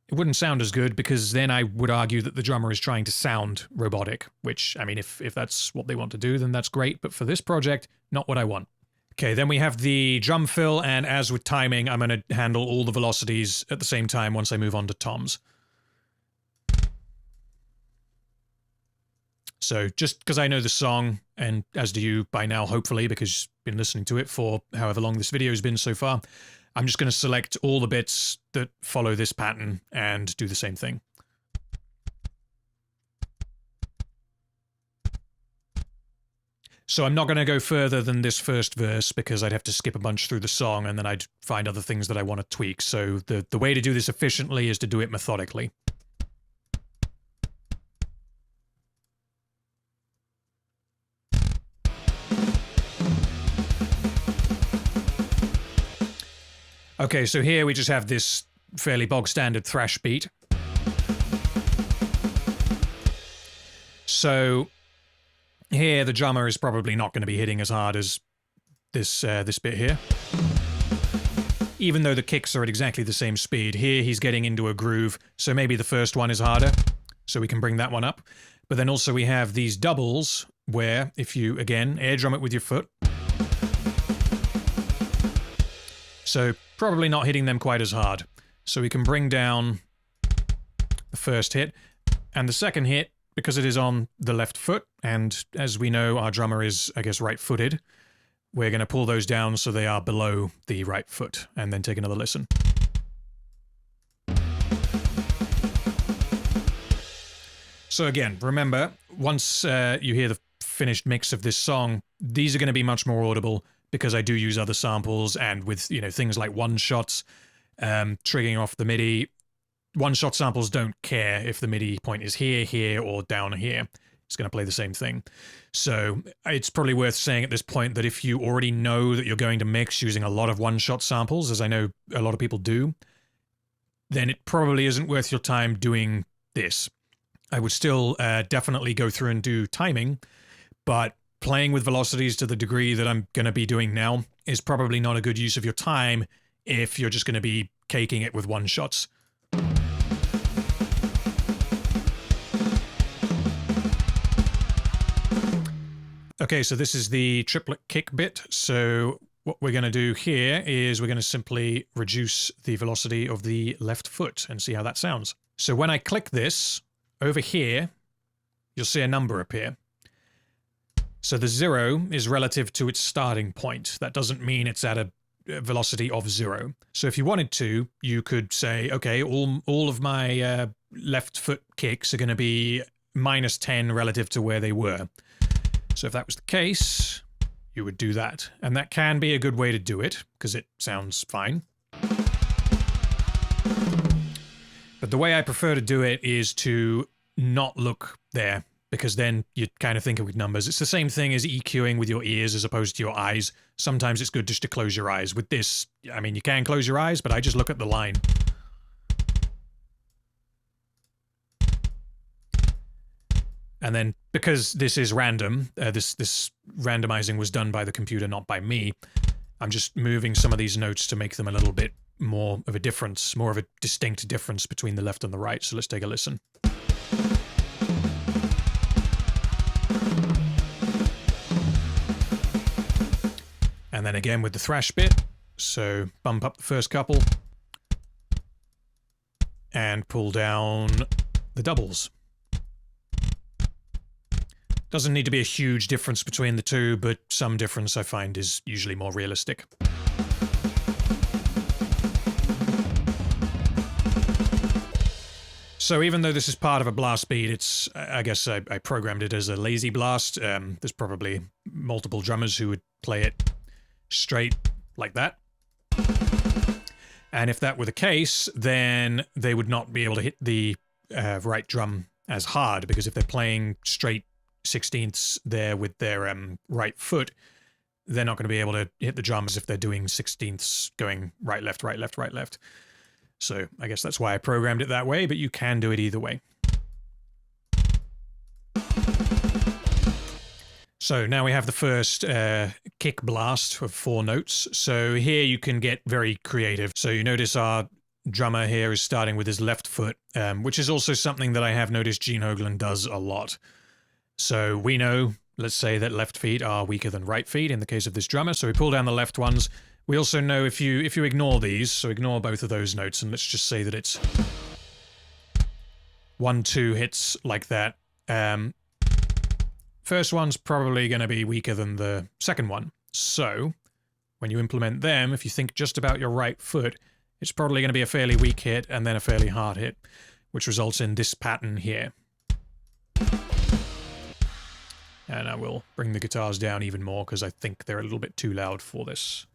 It wouldn't sound as good because then I would argue that the drummer is trying to sound robotic, which, I mean, if that's what they want to do, then that's great. But for this project, not what I want. Okay, then we have the drum fill, and as with timing, I'm going to handle all the velocities at the same time once I move on to toms. So just because I know the song, and as do you by now, hopefully, because you've been listening to it for however long this video has been so far, I'm just going to select all the bits that follow this pattern and do the same thing. So I'm not going to go further than this first verse because I'd have to skip a bunch through the song and then I'd find other things that I want to tweak. So the way to do this efficiently is to do it methodically. Okay, so here we just have this fairly bog standard thrash beat. So here, the drummer is probably not going to be hitting as hard as this bit here. Even though the kicks are at exactly the same speed. Here, he's getting into a groove, so maybe the first one is harder, so we can bring that one up. But then also we have these doubles, where if you, again, air drum it with your foot. So probably not hitting them quite as hard. So we can bring down the first hit, and the second hit, because it is on the left foot, and as we know, our drummer is, I guess, right-footed, we're going to pull those down so they are below the right foot, and then take another listen. So again, remember, once you hear the finished mix of this song, these are going to be much more audible, because I do use other samples, and with, you know, things like one-shots, triggering off the MIDI. One-shot samples don't care if the MIDI point is here, here, or down here. It's going to play the same thing. So it's probably worth saying at this point that if you already know that you're going to mix using a lot of one-shot samples, as I know a lot of people do, then it probably isn't worth your time doing this. I would still definitely go through and do timing, but playing with velocities to the degree that I'm going to be doing now is probably not a good use of your time if you're just going to be caking it with one-shots. Okay, so this is the triplet kick bit. So what we're going to do here is we're going to simply reduce the velocity of the left foot and see how that sounds. So when I click this, over here, you'll see a number appear. So the 0 is relative to its starting point. That doesn't mean it's at a velocity of 0. So if you wanted to, you could say, okay, all of my left foot kicks are going to be -10 relative to where they were. So if that was the case, you would do that. And that can be a good way to do it, because it sounds fine. But the way I prefer to do it is to not look there, because then you kind of think of with numbers. It's the same thing as EQing with your ears as opposed to your eyes. Sometimes it's good just to close your eyes. With this, I mean, you can close your eyes, but I just look at the line. And then because this is random, this randomizing was done by the computer, not by me, I'm just moving some of these notes to make them a little bit more of a difference, more of a distinct difference between the left and the right. So let's take a listen. And then again with the thrash bit. So bump up the first couple and pull down the doubles. Doesn't need to be a huge difference between the two, but some difference I find is usually more realistic. So even though this is part of a blast beat, it's, I guess I programmed it as a lazy blast. There's probably multiple drummers who would play it straight like that. And if that were the case, then they would not be able to hit the right drum as hard, because if they're playing straight 16ths there with their right foot, they're not going to be able to hit the drums if they're doing 16ths going right, left, right, left, right, left. So I guess that's why I programmed it that way, but you can do it either way. So now we have the first kick blast of 4 notes. So here you can get very creative. So you notice our drummer here is starting with his left foot, which is also something that I have noticed Gene Hoglan does a lot. So we know, let's say that left feet are weaker than right feet in the case of this drummer. So we pull down the left ones. We also know if you ignore these, so ignore both of those notes, and let's just say that it's 1, 2 hits like that. First one's probably going to be weaker than the second one. So when you implement them, if you think just about your right foot, it's probably going to be a fairly weak hit and then a fairly hard hit, which results in this pattern here. And I will bring the guitars down even more because I think they're a little bit too loud for this.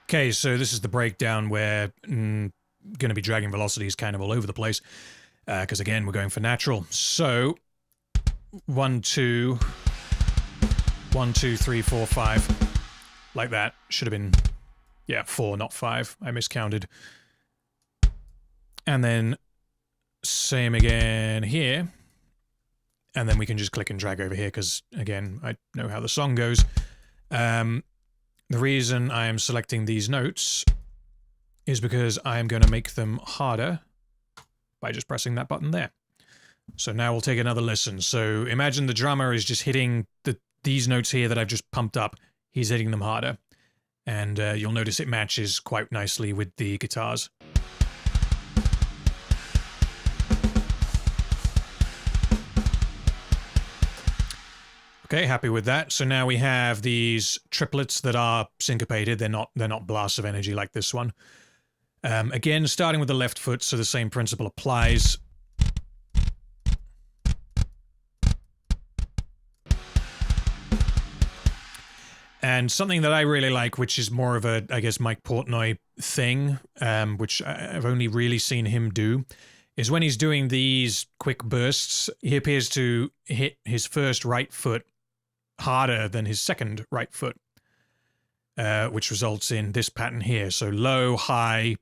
Okay, so this is the breakdown where going to be dragging velocities kind of all over the place. Because again, we're going for natural. So 1, 2, 1, 2, 3, 4, 5, like that. Should have been, yeah, 4, not 5. I miscounted. And then same again here. And then we can just click and drag over here because, again, I know how the song goes. The reason I am selecting these notes is because I'm going to make them harder by just pressing that button there. So now we'll take another listen. So imagine the drummer is just hitting these notes here that I've just pumped up. He's hitting them harder. And you'll notice it matches quite nicely with the guitars. Okay, happy with that. So now we have these triplets that are syncopated. They're not blasts of energy like this one. Again, starting with the left foot, so the same principle applies. And something that I really like, which is more of a, I guess, Mike Portnoy thing, which I've only really seen him do, is when he's doing these quick bursts, he appears to hit his first right foot harder than his second right foot, which results in this pattern here. So low, high,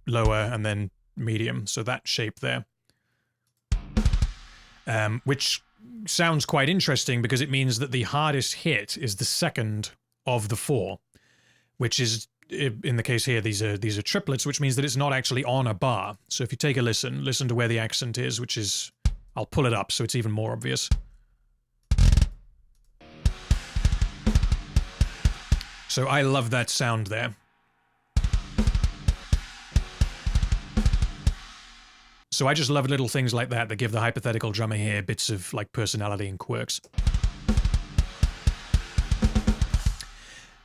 lower, and then medium. So that shape there. Which sounds quite interesting because it means that the hardest hit is the second of the 4, which is, in the case here, these are triplets, which means that it's not actually on a bar. So if you take a listen to where the accent is, which is, I'll pull it up so it's even more obvious. So I love that sound there. So I just love little things like that that give the hypothetical drummer here bits of like personality and quirks.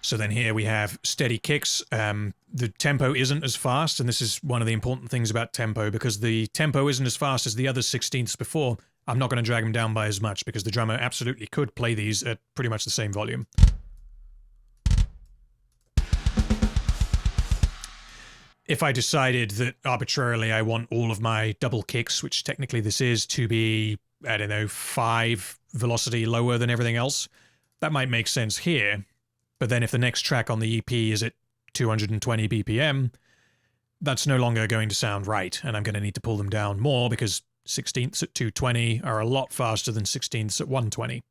So then here we have steady kicks. The tempo isn't as fast, and this is one of the important things about tempo, because the tempo isn't as fast as the other 16ths before. I'm not going to drag them down by as much because the drummer absolutely could play these at pretty much the same volume. if I decided that arbitrarily I want all of my double kicks, which technically this is, to be, I don't know, 5 velocity lower than everything else, that might make sense here. But then if the next track on the EP is at 220 BPM, that's no longer going to sound right, and I'm going to need to pull them down more because 16ths at 220 are a lot faster than 16ths at 120.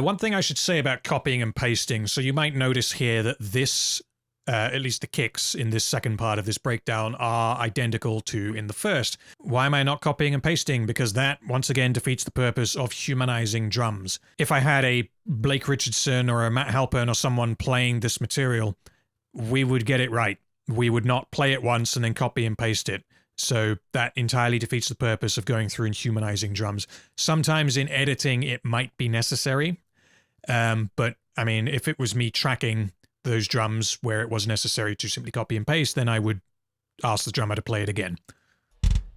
One thing I should say about copying and pasting, so you might notice here that this, at least the kicks in this second part of this breakdown, are identical to in the first. Why am I not copying and pasting? Because that, once again, defeats the purpose of humanizing drums. If I had a Blake Richardson or a Matt Halpern or someone playing this material, we would get it right. We would not play it once and then copy and paste it. So that entirely defeats the purpose of going through and humanizing drums. Sometimes in editing, it might be necessary. But, I mean, if it was me tracking those drums where it was necessary to simply copy and paste, then I would ask the drummer to play it again.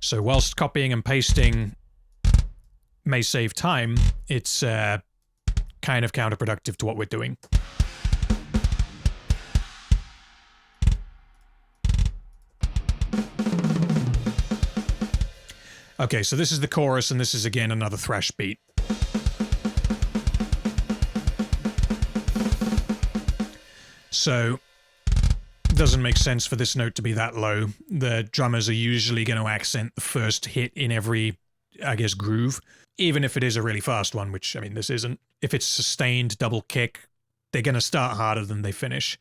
So whilst copying and pasting may save time, it's kind of counterproductive to what we're doing. Okay, so this is the chorus, and this is again another thrash beat. So it doesn't make sense for this note to be that low. The drummers are usually going to accent the first hit in every, I guess, groove, even if it is a really fast one, which, I mean, this isn't. If it's sustained double kick, they're going to start harder than they finish.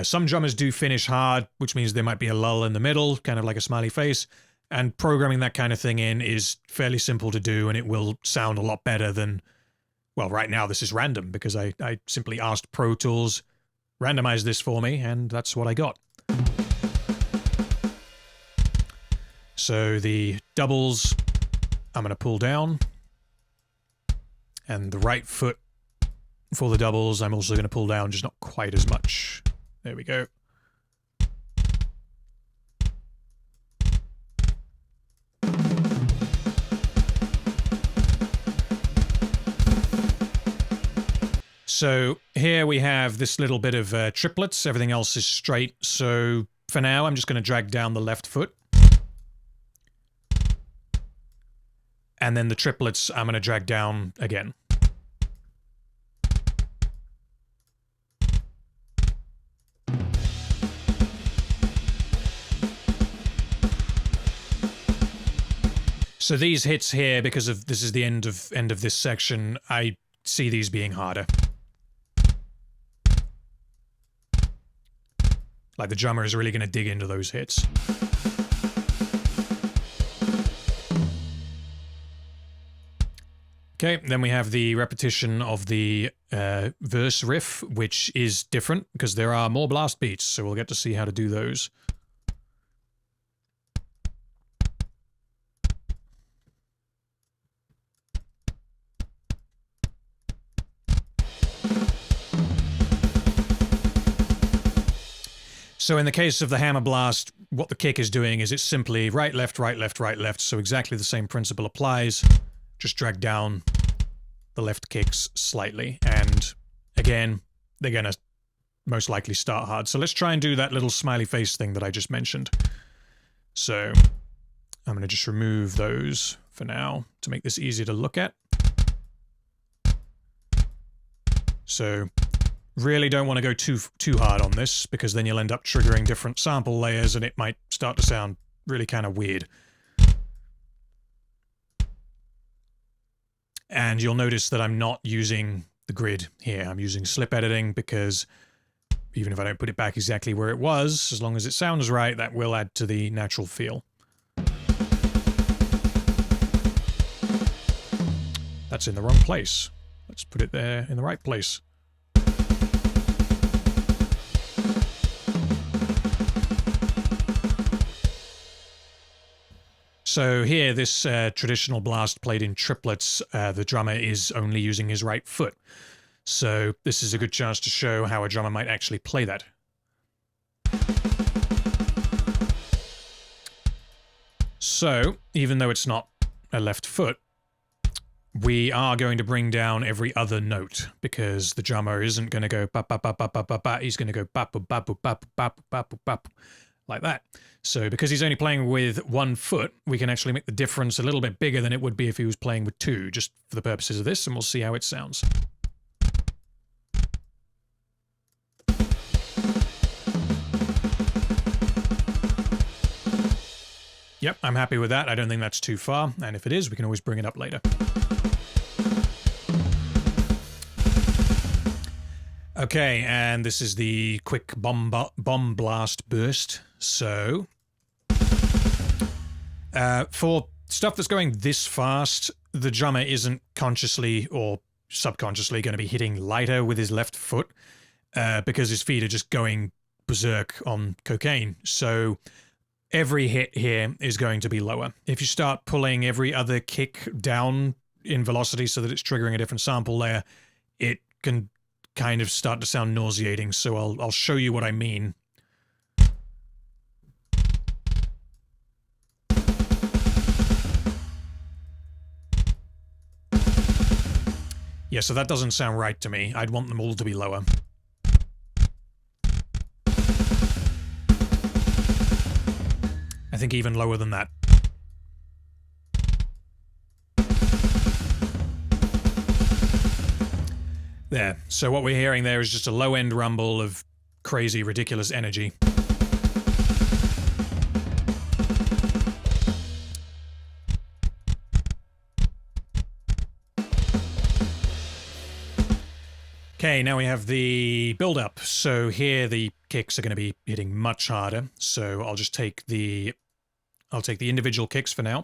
Some drummers do finish hard, which means there might be a lull in the middle, kind of like a smiley face. And programming that kind of thing in is fairly simple to do, and it will sound a lot better than, well, right now this is random because I simply asked Pro Tools, randomize this for me, and that's what I got. So the doubles, I'm going to pull down, and the right foot for the doubles, I'm also going to pull down, just not quite as much. There we go. So here we have this little bit of triplets. Everything else is straight. So for now, I'm just going to drag down the left foot. And then the triplets, I'm going to drag down again. So these hits here, because of this is the end of this section, I see these being harder. Like the drummer is really going to dig into those hits. Okay, then we have the repetition of the verse riff, which is different because there are more blast beats, so we'll get to see how to do those. So in the case of the hammer blast, what the kick is doing is it's simply right, left, right, left, right, left. So exactly the same principle applies. Just drag down the left kicks slightly. And again, they're going to most likely start hard. So let's try and do that little smiley face thing that I just mentioned. So I'm going to just remove those for now to make this easier to look at. So really don't want to go too hard on this because then you'll end up triggering different sample layers and it might start to sound really kind of weird. And you'll notice that I'm not using the grid here. I'm using slip editing because even if I don't put it back exactly where it was, as long as it sounds right, that will add to the natural feel. That's in the wrong place. Let's put it there in the right place. So here, this traditional blast played in triplets, the drummer is only using his right foot. So this is a good chance to show how a drummer might actually play that. So, even though it's not a left foot, we are going to bring down every other note because the drummer isn't going to go ba ba ba ba ba ba ba. He's going to go ba ba ba ba ba ba ba ba ba. like that. So because he's only playing with 1 foot, we can actually make the difference a little bit bigger than it would be if he was playing with 2, just for the purposes of this, and we'll see how it sounds. Yep, I'm happy with that. I don't think that's too far, and if it is, we can always bring it up later. Okay, and this is the quick bomb blast burst. So, for stuff that's going this fast, the drummer isn't consciously or subconsciously going to be hitting lighter with his left foot because his feet are just going berserk on cocaine. So every hit here is going to be lower. If you start pulling every other kick down in velocity so that it's triggering a different sample layer, it can kind of start to sound nauseating. So I'll show you what I mean. Yeah, so that doesn't sound right to me. I'd want them all to be lower. I think even lower than that. There. So what we're hearing there is just a low-end rumble of crazy, ridiculous energy. Okay, now we have the build-up. So here the kicks are going to be hitting much harder. So I'll just take the individual kicks for now.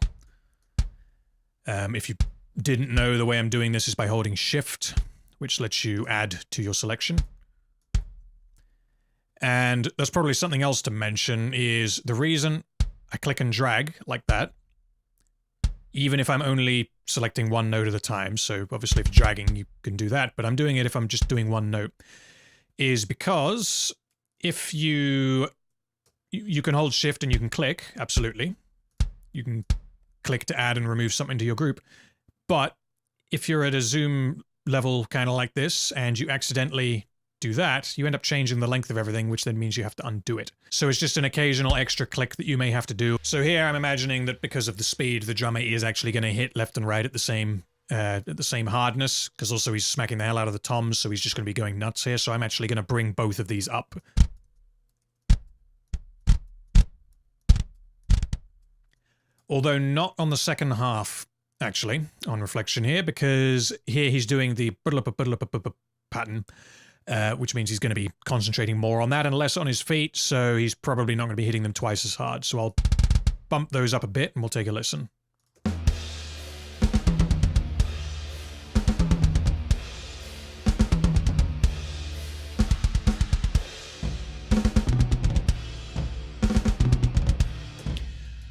If you didn't know, the way I'm doing this is by holding Shift, which lets you add to your selection. And there's probably something else to mention is the reason I click and drag like that, even if I'm only selecting 1 note at a time, so obviously if you're dragging you can do that, but I'm doing it if I'm just doing 1 note, is because if you can hold Shift and you can click, absolutely. You can click to add and remove something to your group, but if you're at a zoom level kind of like this and you accidentally do that, you end up changing the length of everything, which then means you have to undo it. So it's just an occasional extra click that you may have to do. So here I'm imagining that because of the speed, the drummer is actually going to hit left and right at the same hardness, because also he's smacking the hell out of the toms, so he's just going to be going nuts here. So I'm actually going to bring both of these up. Although not on the second half, actually, on reflection here, because here he's doing the pattern, which means he's going to be concentrating more on that and less on his feet, so he's probably not going to be hitting them twice as hard. So I'll bump those up a bit and we'll take a listen.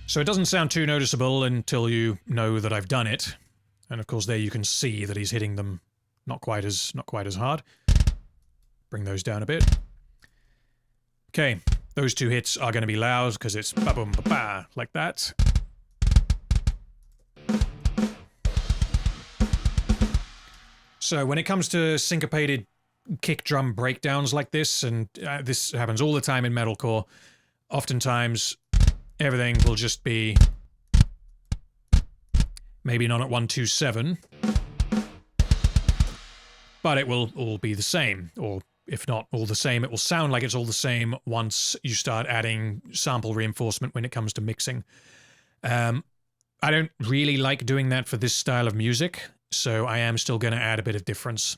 So it doesn't sound too noticeable until you know that I've done it. And of course there you can see that he's hitting them not quite as hard. Bring those down a bit. Okay, those 2 hits are going to be loud because it's ba-boom, ba-ba, like that. So when it comes to syncopated kick drum breakdowns like this, and this happens all the time in metalcore, oftentimes everything will just be maybe not at 127, but it will all be the same, or if not all the same, it will sound like it's all the same once you start adding sample reinforcement when it comes to mixing. I don't really like doing that for this style of music, so I am still going to add a bit of difference.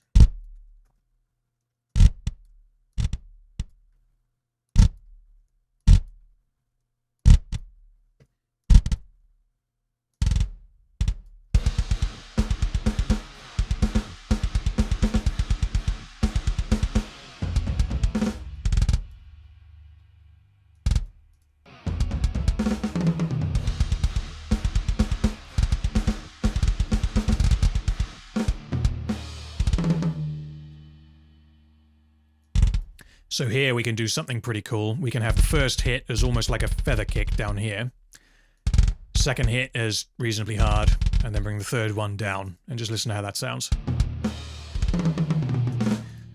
So here we can do something pretty cool. We can have the first hit as almost like a feather kick down here. Second hit as reasonably hard, and then bring the third one down, and just listen to how that sounds.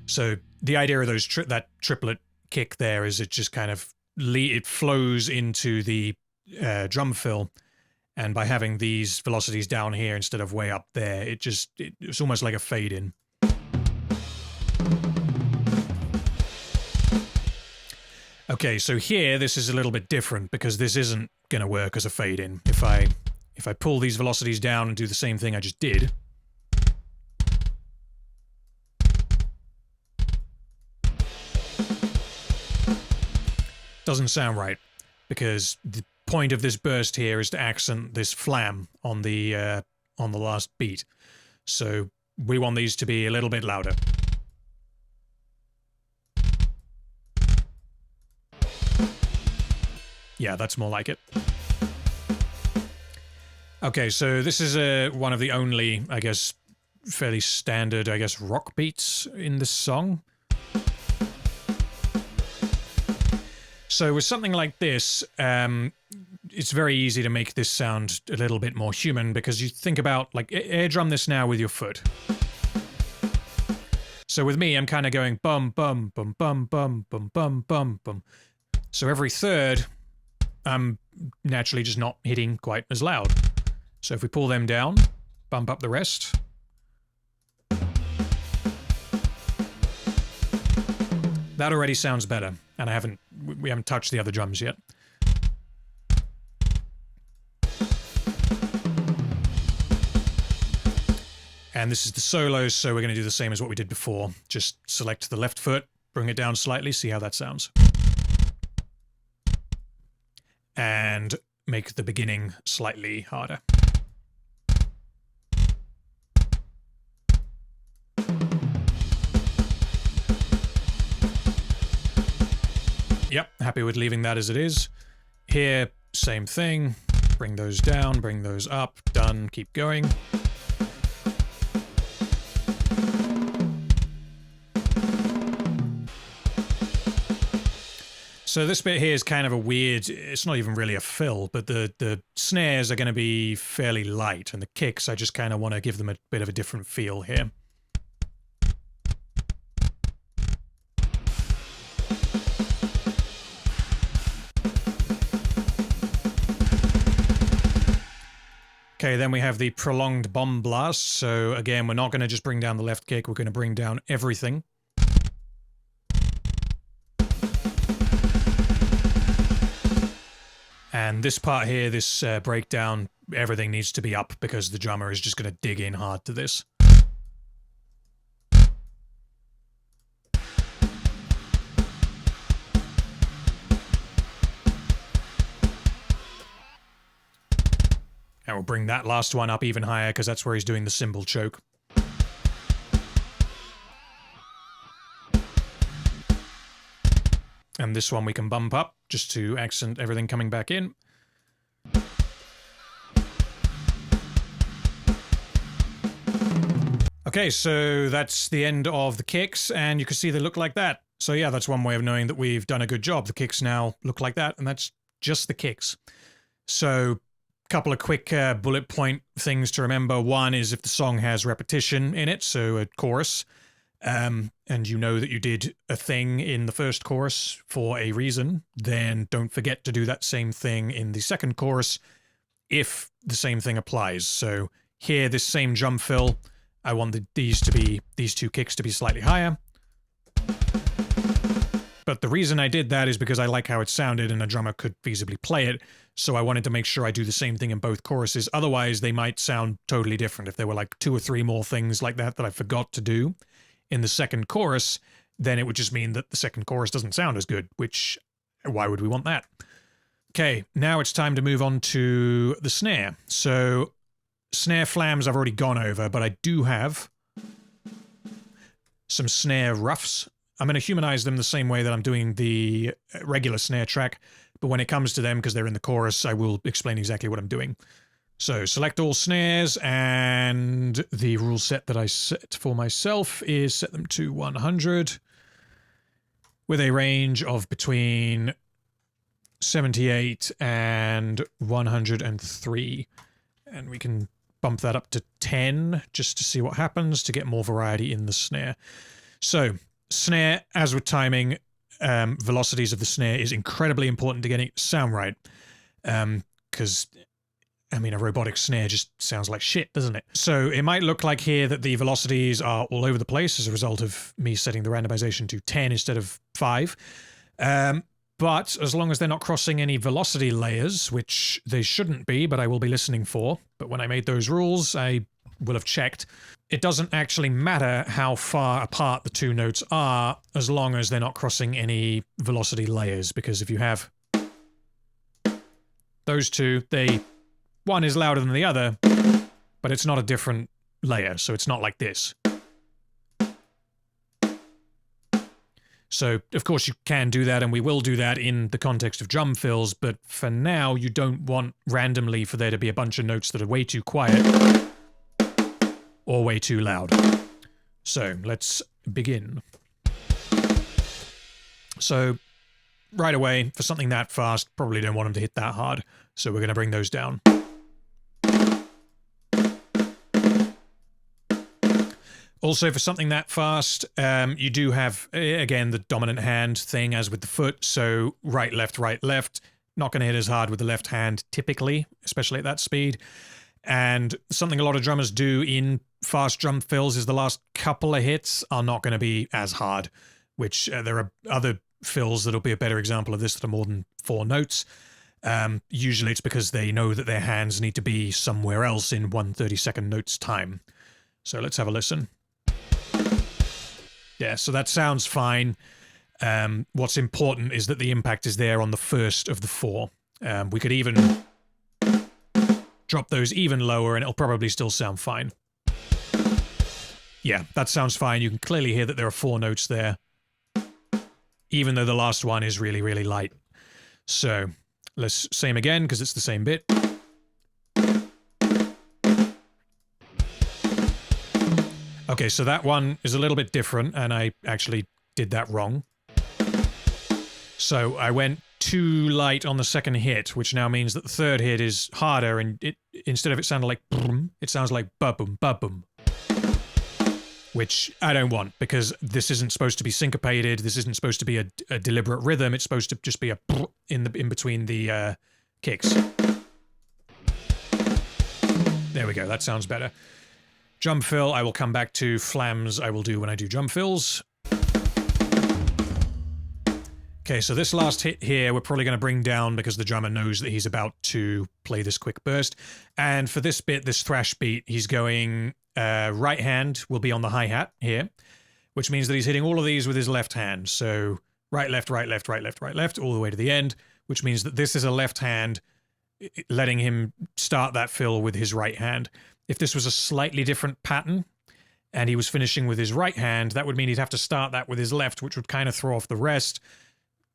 So the idea of those that triplet kick there is it just kind of it flows into the drum fill, and by having these velocities down here instead of way up there, it's almost like a fade in. Okay, so here this is a little bit different because this isn't going to work as a fade in. If I pull these velocities down and do the same thing I just did, doesn't sound right, because the point of this burst here is to accent this flam on the last beat. So we want these to be a little bit louder. Yeah, that's more like it. Okay, so this is one of the only, I guess, fairly standard, I guess, rock beats in this song. So with something like this, it's very easy to make this sound a little bit more human, because you think about, like, air drum this now with your foot. So with me, I'm kind of going bum, bum, bum, bum, bum, bum, bum, bum, bum. So every third, I'm naturally just not hitting quite as loud. So if we pull them down, bump up the rest. That already sounds better, and we haven't touched the other drums yet. And this is the solos, so we're going to do the same as what we did before. Just select the left foot, bring it down slightly, see how that sounds. And make the beginning slightly harder. Yep, happy with leaving that as it is. Here, same thing. Bring those down, bring those up. Done, keep going. So this bit here is kind of a weird, it's not even really a fill, but the snares are going to be fairly light, and the kicks, I just kind of want to give them a bit of a different feel here. Okay, then we have the prolonged bomb blast. So again, we're not going to just bring down the left kick, we're going to bring down everything. And this part here, this breakdown, everything needs to be up because the drummer is just going to dig in hard to this. And we'll bring that last one up even higher because that's where he's doing the cymbal choke. And this one we can bump up just to accent everything coming back in. Okay, so that's the end of the kicks, and you can see they look like that. So yeah, that's one way of knowing that we've done a good job. The kicks now look like that, and that's just the kicks. So a couple of quick bullet point things to remember. One is if the song has repetition in it, so a chorus, and you know that you did a thing in the first chorus for a reason, then don't forget to do that same thing in the second chorus if the same thing applies. So here, this same drum fill, I wanted these two kicks to be slightly higher. But the reason I did that is because I like how it sounded and a drummer could feasibly play it, so I wanted to make sure I do the same thing in both choruses. Otherwise, they might sound totally different. If there were like 2 or 3 more things like that I forgot to do in the second chorus, then it would just mean that the second chorus doesn't sound as good, which, why would we want that? Okay, now it's time to move on to the snare. So, snare flams I've already gone over, but I do have some snare roughs. I'm going to humanize them the same way that I'm doing the regular snare track, but when it comes to them, because they're in the chorus, I will explain exactly what I'm doing. So select all snares, and the rule set that I set for myself is set them to 100 with a range of between 78 and 103. And we can bump that up to 10 just to see what happens, to get more variety in the snare. So snare, as with timing, velocities of the snare is incredibly important to getting it to sound right. Because, I mean, a robotic snare just sounds like shit, doesn't it? So it might look like here that the velocities are all over the place as a result of me setting the randomization to 10 instead of 5. But as long as they're not crossing any velocity layers, which they shouldn't be, but I will be listening for. But when I made those rules, I will have checked. It doesn't actually matter how far apart the two notes are, as long as they're not crossing any velocity layers, because if you have those two, one is louder than the other, but it's not a different layer, so it's not like this. So, of course, you can do that, and we will do that in the context of drum fills, but for now, you don't want randomly for there to be a bunch of notes that are way too quiet or way too loud. So, let's begin. So, right away, for something that fast, probably don't want them to hit that hard, so we're going to bring those down. Also, for something that fast, you do have, again, the dominant hand thing as with the foot. So right, left, not going to hit as hard with the left hand typically, especially at that speed. And something a lot of drummers do in fast drum fills is the last couple of hits are not going to be as hard, which there are other fills that'll be a better example of this that are more than 4 notes. Usually it's because they know that their hands need to be somewhere else in 1 30-second note's time. So let's have a listen. Yeah, so that sounds fine. What's important is that the impact is there on the first of the 4. We could even drop those even lower and it'll probably still sound fine. Yeah, that sounds fine. You can clearly hear that there are 4 notes there, even though the last one is really, really light. So let's same again, because it's the same bit. Okay, so that one is a little bit different, and I actually did that wrong. So I went too light on the second hit, which now means that the third hit is harder, and instead of it sounding like boom, it sounds like ba-boom, ba-boom. Which I don't want, because this isn't supposed to be syncopated, this isn't supposed to be a deliberate rhythm, it's supposed to just be a in between the kicks. There we go, that sounds better. Drum fill, I will come back to. Flams, I will do when I do drum fills. Okay, so this last hit here, we're probably going to bring down because the drummer knows that he's about to play this quick burst. And for this bit, this thrash beat, he's going right hand will be on the hi-hat here, which means that he's hitting all of these with his left hand. So right, left, right, left, right, left, right, left, all the way to the end, which means that this is a left hand, letting him start that fill with his right hand. If this was a slightly different pattern and he was finishing with his right hand, that would mean he'd have to start that with his left, which would kind of throw off the rest,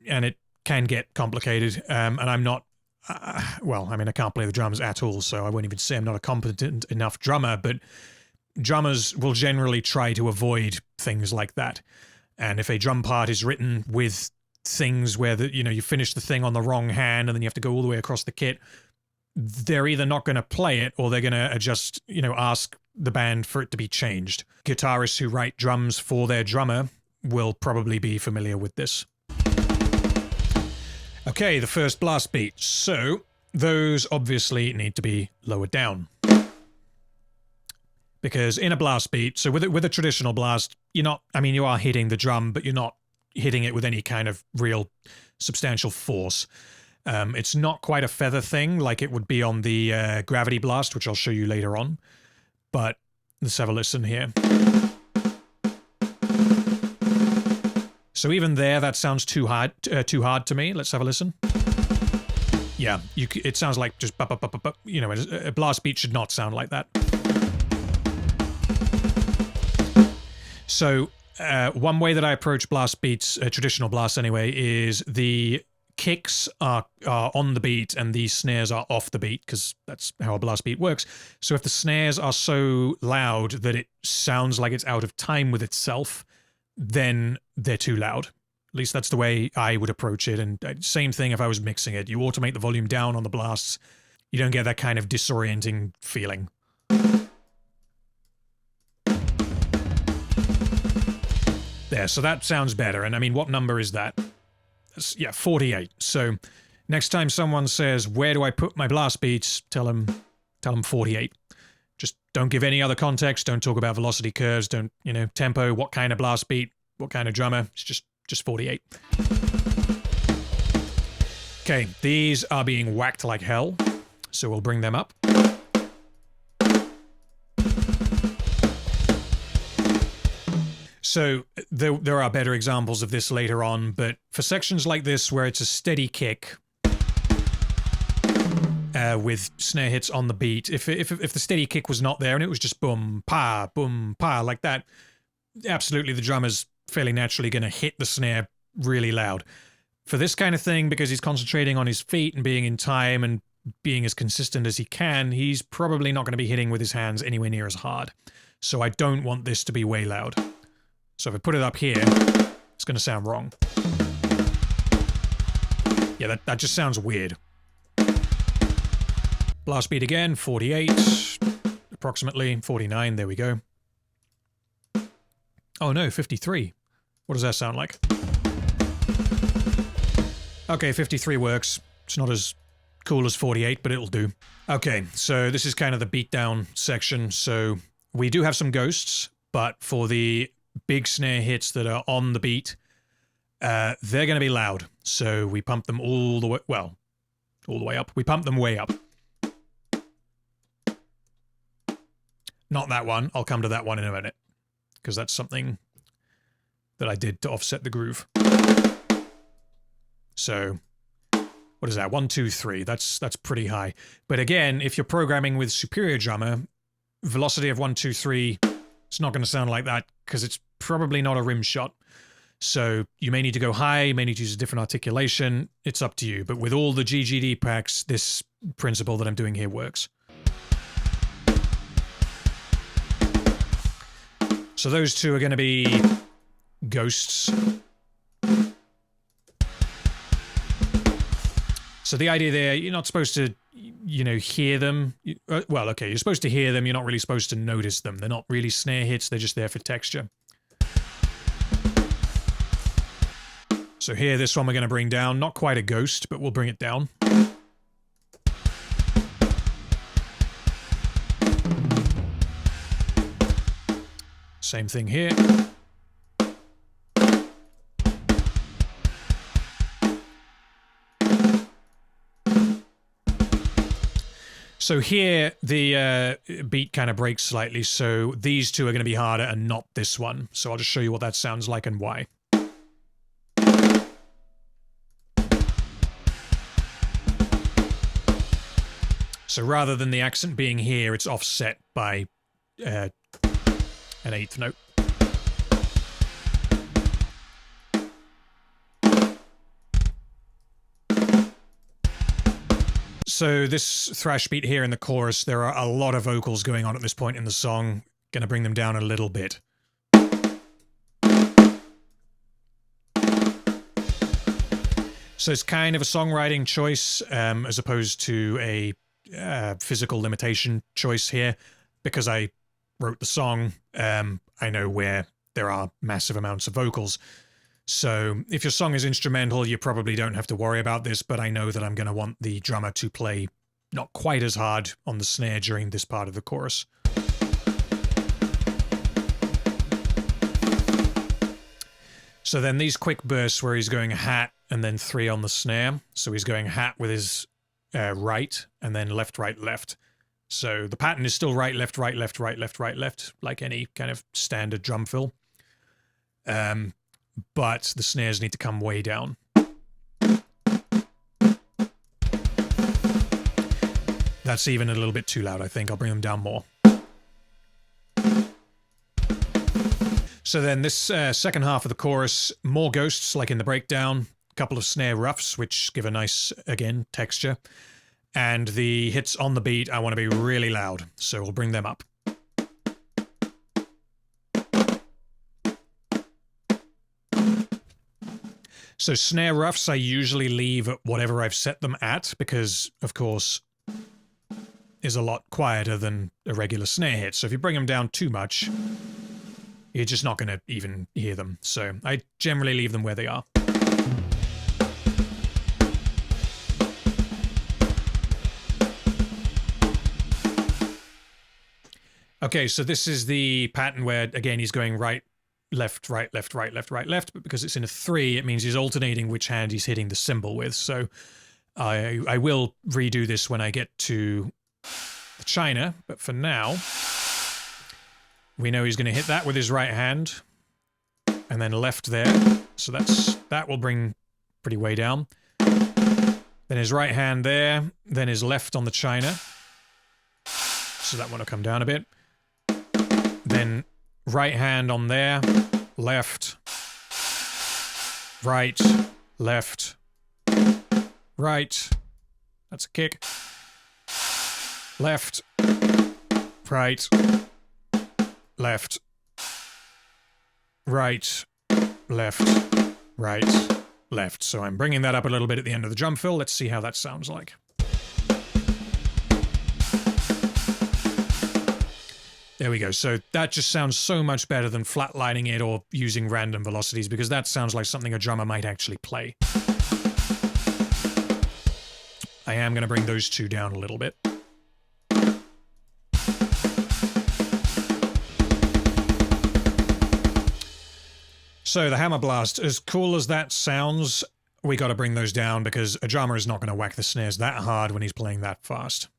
and it can get complicated. And I'm not, well, I mean, I can't play the drums at all, so I won't even say I'm not a competent enough drummer, but drummers will generally try to avoid things like that. And if a drum part is written with things where you finish the thing on the wrong hand and then you have to go all the way across the kit, they're either not going to play it or they're going to just, ask the band for it to be changed. Guitarists who write drums for their drummer will probably be familiar with this. Okay, the first blast beat. So those obviously need to be lowered down. Because in a blast beat, so with a traditional blast, you are hitting the drum, but you're not hitting it with any kind of real substantial force. It's not quite a feather thing like it would be on the gravity blast, which I'll show you later on. But let's have a listen here. So even there, that sounds too hard to me. Let's have a listen. Yeah, it sounds like just a blast beat should not sound like that. So one way that I approach blast beats, traditional blasts anyway, is the kicks are on the beat and the snares are off the beat, because that's how a blast beat works. So if the snares are so loud that it sounds like it's out of time with itself, then they're too loud. At least that's the way I would approach it. And same thing if I was mixing it. You automate the volume down on the blasts, you don't get that kind of disorienting feeling. There, so that sounds better. And I mean, what number is that? Yeah, 48. So next time someone says, where do I put my blast beats? Tell them 48. Just don't give any other context. Don't talk about velocity curves. Don't, tempo, what kind of blast beat, what kind of drummer. It's just 48. Okay, these are being whacked like hell. So we'll bring them up. So there are better examples of this later on, but for sections like this where it's a steady kick with snare hits on the beat, if the steady kick was not there and it was just boom, pa, like that, absolutely the drummer's fairly naturally going to hit the snare really loud. For this kind of thing, because he's concentrating on his feet and being in time and being as consistent as he can, he's probably not going to be hitting with his hands anywhere near as hard. So I don't want this to be way loud. So if I put it up here, it's going to sound wrong. Yeah, that just sounds weird. Blast beat again, 48, approximately 49, there we go. Oh no, 53. What does that sound like? Okay, 53 works. It's not as cool as 48, but it'll do. Okay, so this is kind of the beatdown section. So we do have some ghosts, but for the big snare hits that are on the beat, they're going to be loud. So we pump them all the way, well, all the way up. We pump them way up. Not that one. I'll come to that one in a minute, because that's something that I did to offset the groove. So what is that? 1, 2, 3. That's pretty high. But again, if you're programming with Superior Drummer, velocity of 1, 2, 3, it's not going to sound like that because it's probably not a rim shot. So you may need to go high, you may need to use a different articulation. It's up to you. But with all the GGD packs, this principle that I'm doing here works. So those two are going to be ghosts. So the idea there, you're not supposed to, hear them. Well, okay, you're supposed to hear them. You're not really supposed to notice them. They're not really snare hits. They're just there for texture. So here, this one we're going to bring down. Not quite a ghost, but we'll bring it down. Same thing here. So here, the beat kind of breaks slightly, so these two are going to be harder and not this one. So I'll just show you what that sounds like and why. So rather than the accent being here, it's offset by an eighth note. So this thrash beat here in the chorus, there are a lot of vocals going on at this point in the song. Gonna bring them down a little bit. So it's kind of a songwriting choice as opposed to a physical limitation choice here. Because I wrote the song, I know where there are massive amounts of vocals. So if your song is instrumental, you probably don't have to worry about this, but I know that I'm going to want the drummer to play not quite as hard on the snare during this part of the chorus. So then these quick bursts where he's going hat and then 3 on the snare. So he's going hat with his right and then left, right, left. So the pattern is still right, left, right, left, right, left, right, left, like any kind of standard drum fill. But the snares need to come way down. That's even a little bit too loud, I think. I'll bring them down more. So then this second half of the chorus, more ghosts like in the breakdown, a couple of snare roughs, which give a nice, again, texture. And the hits on the beat, I want to be really loud, so we'll bring them up. So snare roughs I usually leave at whatever I've set them at because, of course, is a lot quieter than a regular snare hit. So if you bring them down too much, you're just not going to even hear them. So I generally leave them where they are. Okay, so this is the pattern where, again, he's going right, left, right, left, right, left, right, left, but because it's in a 3, it means he's alternating which hand he's hitting the cymbal with. So I will redo this when I get to the China, but for now, we know he's going to hit that with his right hand, and then left there, so that will bring pretty way down. Then his right hand there, then his left on the China, so that one will come down a bit. Then right hand on there, left, right, left, right, that's a kick, left, right, left, right, left, right, left. So I'm bringing that up a little bit at the end of the drum fill. Let's see how that sounds like. There we go. So that just sounds so much better than flatlining it or using random velocities, because that sounds like something a drummer might actually play. I am going to bring those two down a little bit. So the hammer blast, as cool as that sounds, we got to bring those down because a drummer is not going to whack the snares that hard when he's playing that fast.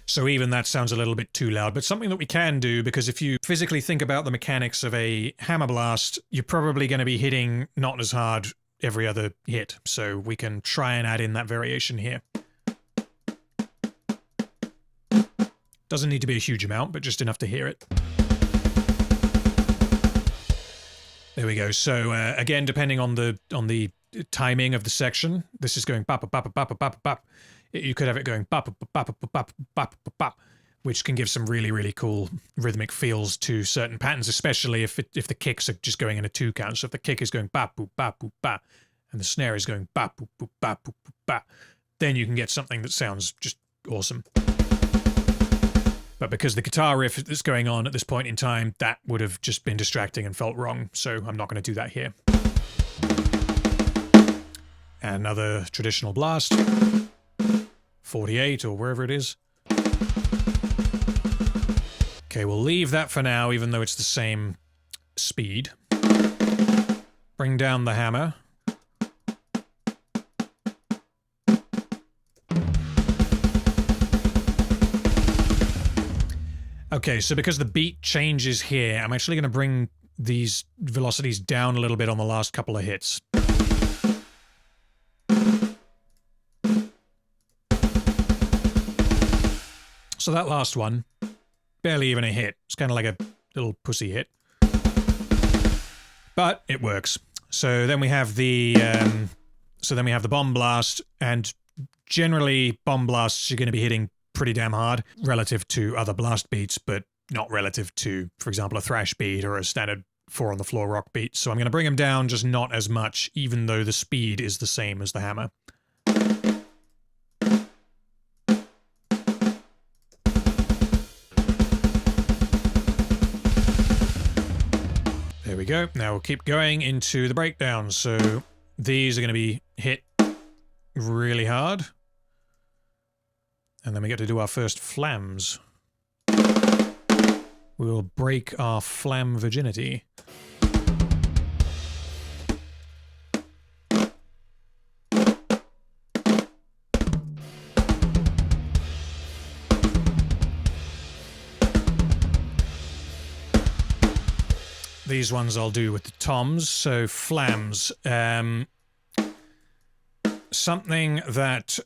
So even that sounds a little bit too loud, but something that we can do, because if you physically think about the mechanics of a hammer blast, you're probably going to be hitting not as hard every other hit. So we can try and add in that variation here. Doesn't need to be a huge amount, but just enough to hear it. There we go. So again, depending on the timing of the section, this is going bap bap bap bap bap bap. You could have it going bap bap bap bap bap bap, which can give some really cool rhythmic feels to certain patterns, especially if the kicks are just going in a 2 count. So if the kick is going bap boop bap boop bap, and the snare is going bap boop boop bap boop boop bap, then you can get something that sounds just awesome. But because the guitar riff that's going on at this point in time, that would have just been distracting and felt wrong, so I'm not going to do that here. Another traditional blast. 48 or wherever it is. Okay, we'll leave that for now, even though it's the same speed. Bring down the hammer. Okay, so because the beat changes here, I'm actually going to bring these velocities down a little bit on the last couple of hits. So that last one, barely even a hit. It's kind of like a little pussy hit. But it works. So then we have the bomb blast, and generally bomb blasts you're going to be hitting pretty damn hard relative to other blast beats, but not relative to, for example, a thrash beat or a standard 4 on the floor rock beat. So I'm going to bring them down, just not as much, even though the speed is the same as the hammer. There we go. Now we'll keep going into the breakdown. So these are going to be hit really hard. And then we get to do our first flams. We will break our flam virginity. These ones I'll do with the toms. So flams. Something that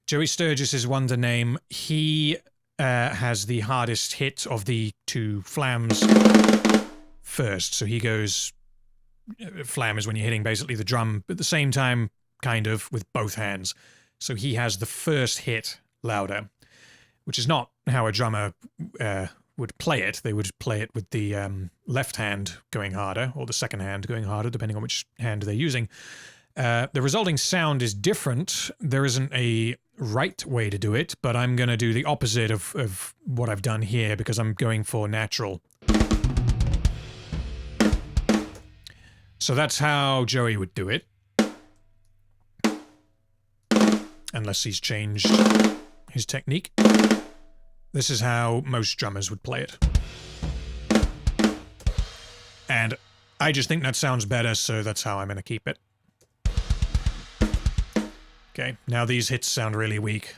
Joey Sturgis is one to name. He has the hardest hit of the 2 flams first. So he goes... Flam is when you're hitting basically the drum at the same time, kind of, with both hands. So he has the first hit louder, which is not how a drummer would play it. They would play it with the left hand going harder, or the second hand going harder, depending on which hand they're using. The resulting sound is different. There isn't a right way to do it, but I'm going to do the opposite of what I've done here because I'm going for natural. So that's how Joey would do it. unless he's changed his technique. This is how most drummers would play it. And I just think that sounds better, so that's how I'm going to keep it. Okay, now these hits sound really weak.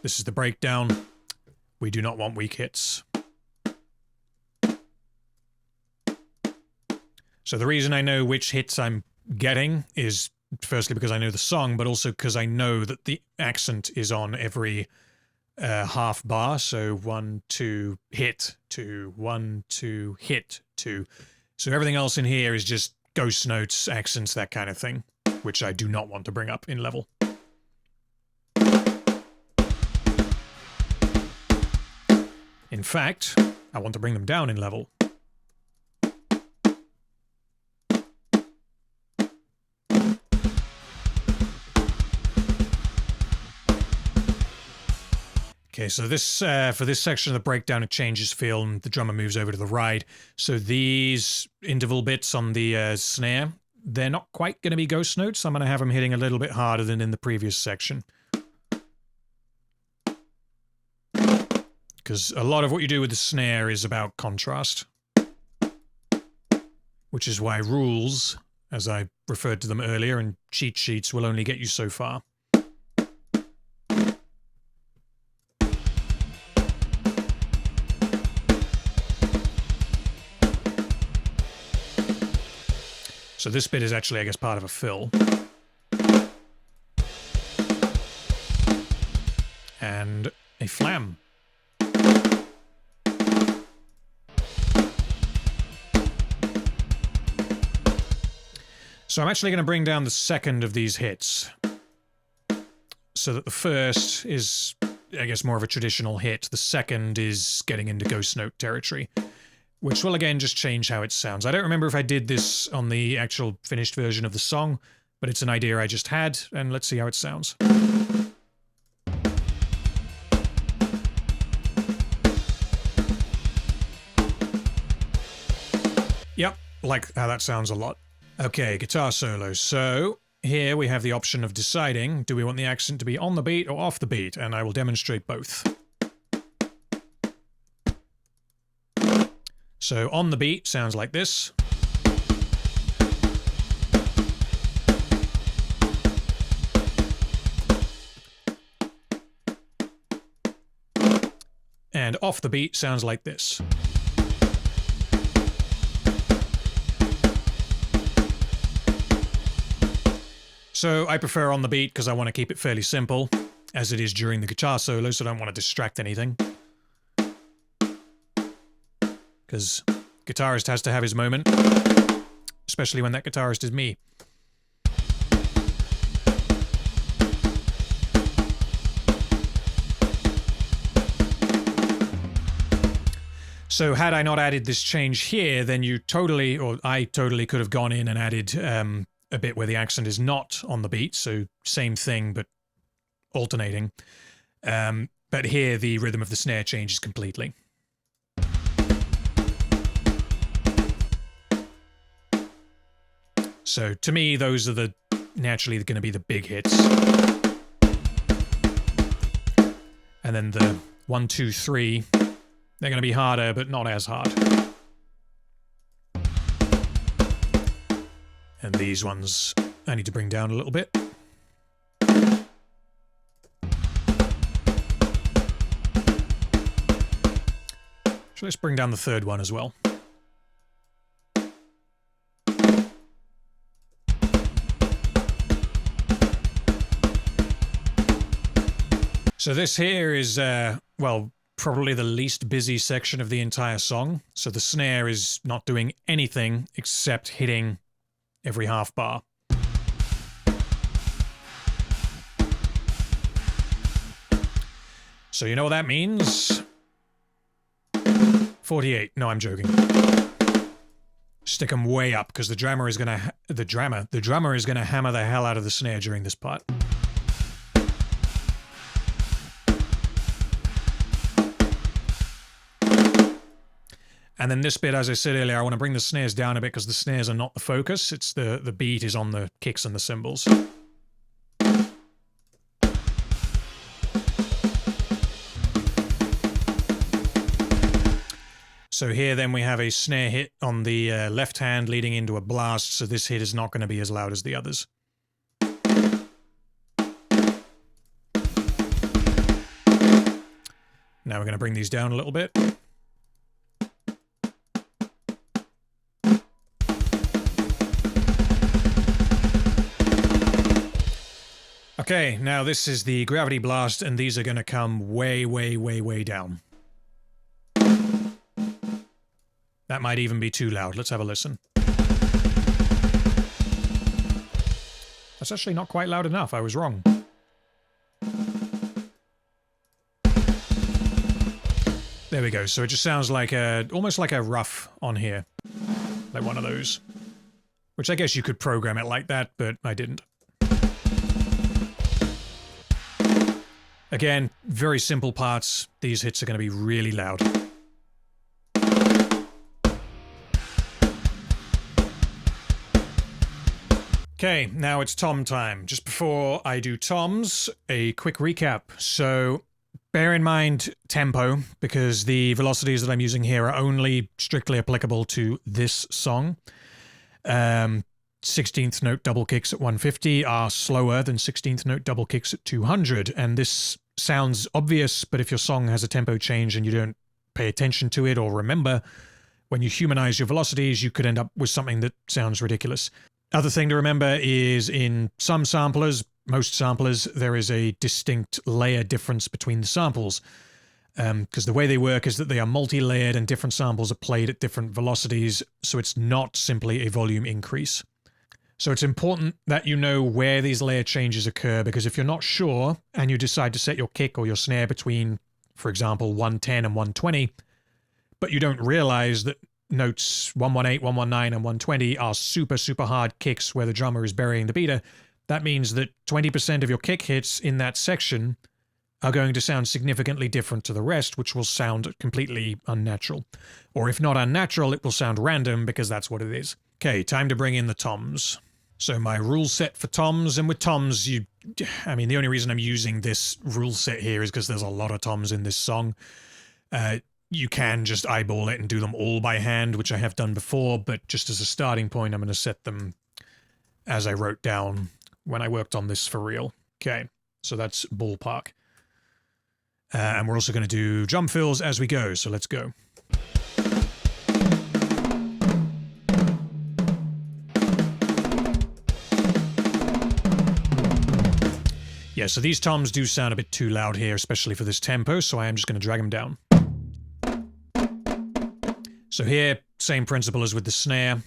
This is the breakdown. We do not want weak hits. So the reason I know which hits I'm getting is firstly because I know the song, but also because I know that the accent is on every half bar. So 1, 2, hit, 2, 1, 2, hit, 2. So everything else in here is just ghost notes, accents, that kind of thing, which I do not want to bring up in level. In fact, I want to bring them down in level. Okay, so this for this section of the breakdown, it changes feel and the drummer moves over to the right. So these interval bits on the snare, they're not quite going to be ghost notes. I'm going to have them hitting a little bit harder than in the previous section. Because a lot of what you do with the snare is about contrast. Which is why rules, as I referred to them earlier, and cheat sheets will only get you so far. So this bit is actually, I guess, part of a fill. And a flam. So I'm actually going to bring down the second of these hits. So that the first is, I guess, more of a traditional hit. The second is getting into ghost note territory. Which will again just change how it sounds. I don't remember if I did this on the actual finished version of the song, but it's an idea I just had, and let's see how it sounds. Yep, like how that sounds a lot. Okay, guitar solos. So here we have the option of deciding, do we want the accent to be on the beat or off the beat? And I will demonstrate both. So on the beat sounds like this. And off the beat sounds like this. So I prefer on the beat because I want to keep it fairly simple, as it is during the guitar solo, so I don't want to distract anything. Because guitarist has to have his moment, especially when that guitarist is me. So had I not added this change here, then you totally, or I totally could have gone in and added a bit where the accent is not on the beat, so same thing but alternating. But here the rhythm of the snare changes completely. So to me, those are the naturally going to be the big hits. And then the 1, 2, 3, they're going to be harder, but not as hard. And these ones I need to bring down a little bit. So let's bring down the third one as well. So this here is, well, probably the least busy section of the entire song. So the snare is not doing anything except hitting every half bar. So you know what that means? 48. No, I'm joking. Stick them way up because the drummer is gonna hammer the hell out of the snare during this part. And then this bit, as I said earlier, I want to bring the snares down a bit because the snares are not the focus. It's the beat is on the kicks and the cymbals. So here then we have a snare hit on the left hand leading into a blast, so this hit is not going to be as loud as the others. Now we're going to bring these down a little bit. Okay, now this is the gravity blast, and these are going to come way, way, way, way down. That might even be too loud. Let's have a listen. That's actually not quite loud enough. I was wrong. There we go. So it just sounds like almost like a rough on here. Like one of those. Which I guess you could program it like that, but I didn't. Again, very simple parts. These hits are going to be really loud. Okay, now it's tom time. Just before I do toms, a quick recap. So, bear in mind tempo, because the velocities that I'm using here are only strictly applicable to this song. 16th note double kicks at 150 are slower than 16th note double kicks at 200, and this sounds obvious, but if your song has a tempo change and you don't pay attention to it or remember, when you humanize your velocities, you could end up with something that sounds ridiculous. Other thing to remember is in some samplers, most samplers, there is a distinct layer difference between the samples. Because the way they work is that they are multi-layered and different samples are played at different velocities, so it's not simply a volume increase. So it's important that you know where these layer changes occur, because if you're not sure and you decide to set your kick or your snare between, for example, 110 and 120, but you don't realize that notes 118, 119, and 120 are super, super hard kicks where the drummer is burying the beater, that means that 20% of your kick hits in that section are going to sound significantly different to the rest, which will sound completely unnatural. Or if not unnatural, it will sound random, because that's what it is. Okay, time to bring in the toms. So my rule set for toms, and with toms, the only reason I'm using this rule set here is because there's a lot of toms in this song. You can just eyeball it and do them all by hand, which I have done before, but just as a starting point, I'm going to set them as I wrote down when I worked on this for real. Okay, so that's ballpark. And we're also going to do drum fills as we go, so let's go. Yeah, so these toms do sound a bit too loud here, especially for this tempo, so I am just going to drag them down. So here, same principle as with the snare.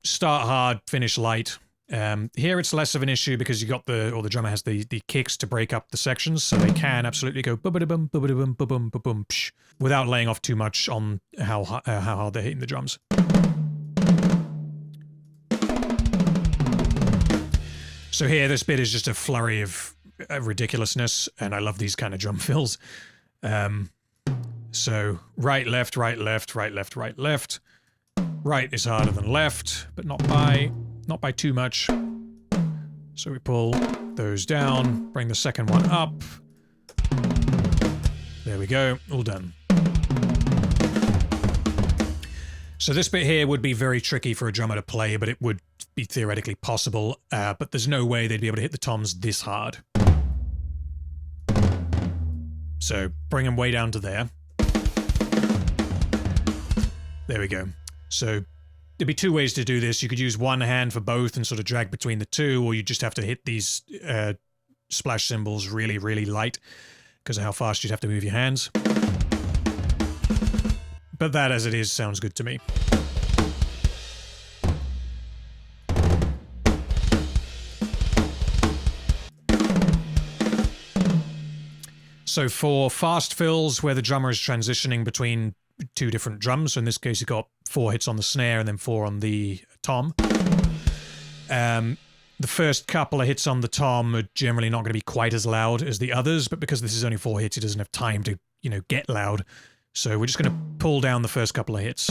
Start hard, finish light. Here it's less of an issue because you got the drummer has the kicks to break up the sections, so they can absolutely go ba-ba-da-bum, ba-ba-da-bum, ba-bum, ba-bum, psh, without laying off too much on how hard they're hitting the drums. So here, this bit is just a flurry of ridiculousness, and I love these kind of drum fills. So right, left, right, left, right, left, right, left. Right is harder than left, but not by too much. So we pull those down, bring the second one up. There we go, all done. So this bit here would be very tricky for a drummer to play, but it would be theoretically possible, but there's no way they'd be able to hit the toms this hard. So bring them way down to there. There we go. So there'd be two ways to do this. You could use one hand for both and sort of drag between the two, or you just have to hit these splash cymbals really, really light because of how fast you'd have to move your hands. But that, as it is, sounds good to me. So for fast fills, where the drummer is transitioning between two different drums, so in this case you've got 4 hits on the snare and then 4 on the tom. The first couple of hits on the tom are generally not going to be quite as loud as the others, but because this is only 4 hits, it doesn't have time to, get loud. So we're just going to pull down the first couple of hits.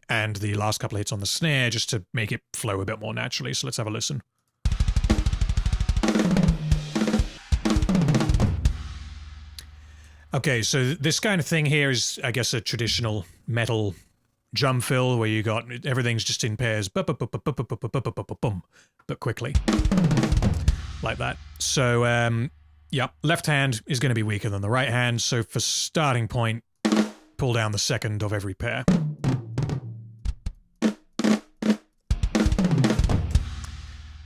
And the last couple of hits on the snare just to make it flow a bit more naturally. So let's have a listen. Okay, so this kind of thing here is, I guess, a traditional metal drum fill where you got everything's just in pairs, but quickly, like that. So, yep, left hand is going to be weaker than the right hand. So for starting point, pull down the second of every pair.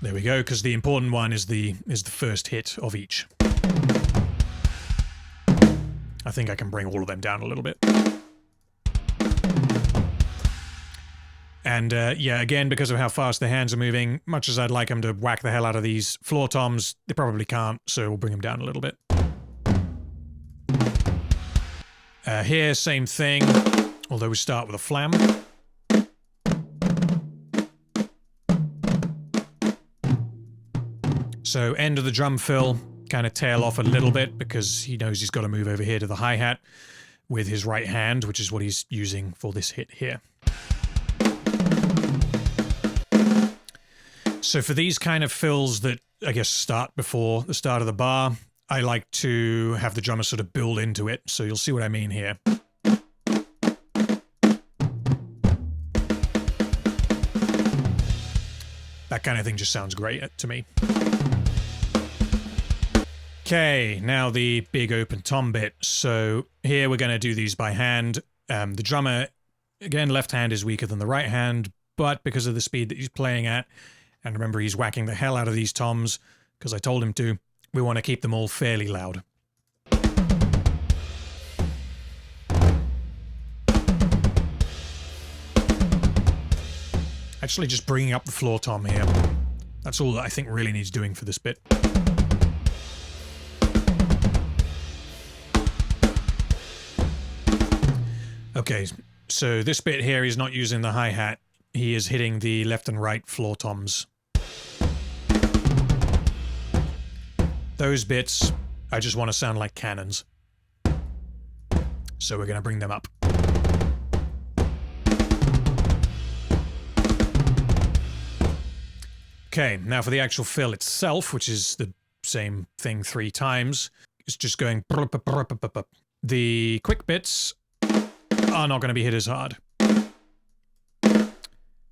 There we go, because the important one is the first hit of each. I think I can bring all of them down a little bit. And yeah, again, because of how fast the hands are moving, much as I'd like them to whack the hell out of these floor toms, they probably can't, so we'll bring them down a little bit. Here, same thing, although we start with a flam. So end of the drum fill, kind of tail off a little bit because he knows he's got to move over here to the hi-hat with his right hand, which is what he's using for this hit here. So for these kind of fills that, I guess, start before the start of the bar, I like to have the drummer sort of build into it, so you'll see what I mean here. That kind of thing just sounds great to me. Okay, now the big open tom bit. So here we're going to do these by hand. The drummer, again, left hand is weaker than the right hand, but because of the speed that he's playing at, and remember he's whacking the hell out of these toms, because I told him to, we want to keep them all fairly loud. Actually just bringing up the floor tom here. That's all that I think really needs doing for this bit. Okay, so this bit here, he's not using the hi-hat. He is hitting the left and right floor toms. Those bits, I just want to sound like cannons. So we're going to bring them up. Okay, now for the actual fill itself, which is the same thing 3 times, it's just going... The quick bits are not going to be hit as hard,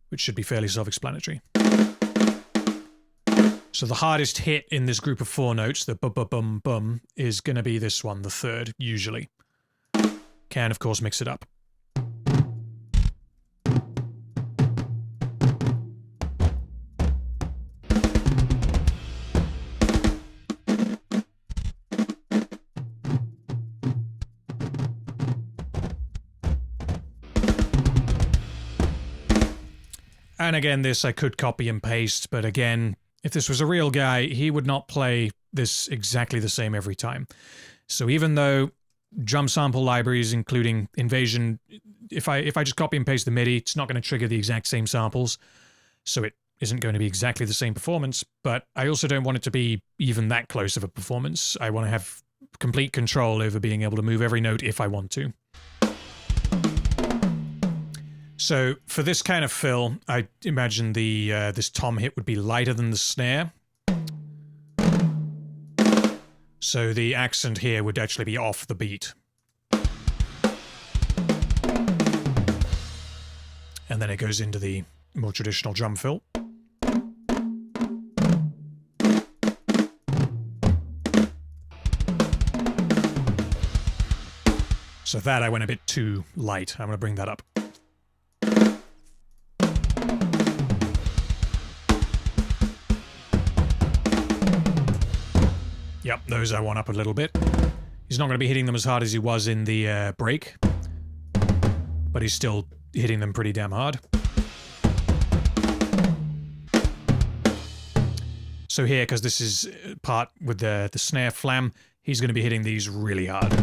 which should be fairly self-explanatory. So the hardest hit in this group of 4 notes, the bum-bum-bum, is going to be this one, the third, usually. Can, of course, mix it up. And again, this I could copy and paste, but again, if this was a real guy, he would not play this exactly the same every time. So even though drum sample libraries, including Invasion, if I just copy and paste the MIDI, it's not going to trigger the exact same samples, so it isn't going to be exactly the same performance, but I also don't want it to be even that close of a performance. I want to have complete control over being able to move every note if I want to. So for this kind of fill, I imagine the this tom hit would be lighter than the snare. So the accent here would actually be off the beat. And then it goes into the more traditional drum fill. So that I went a bit too light. I'm going to bring that up. Yep, those I want up a little bit. He's not going to be hitting them as hard as he was in the break, but he's still hitting them pretty damn hard. So here, because this is part with the snare flam, he's going to be hitting these really hard.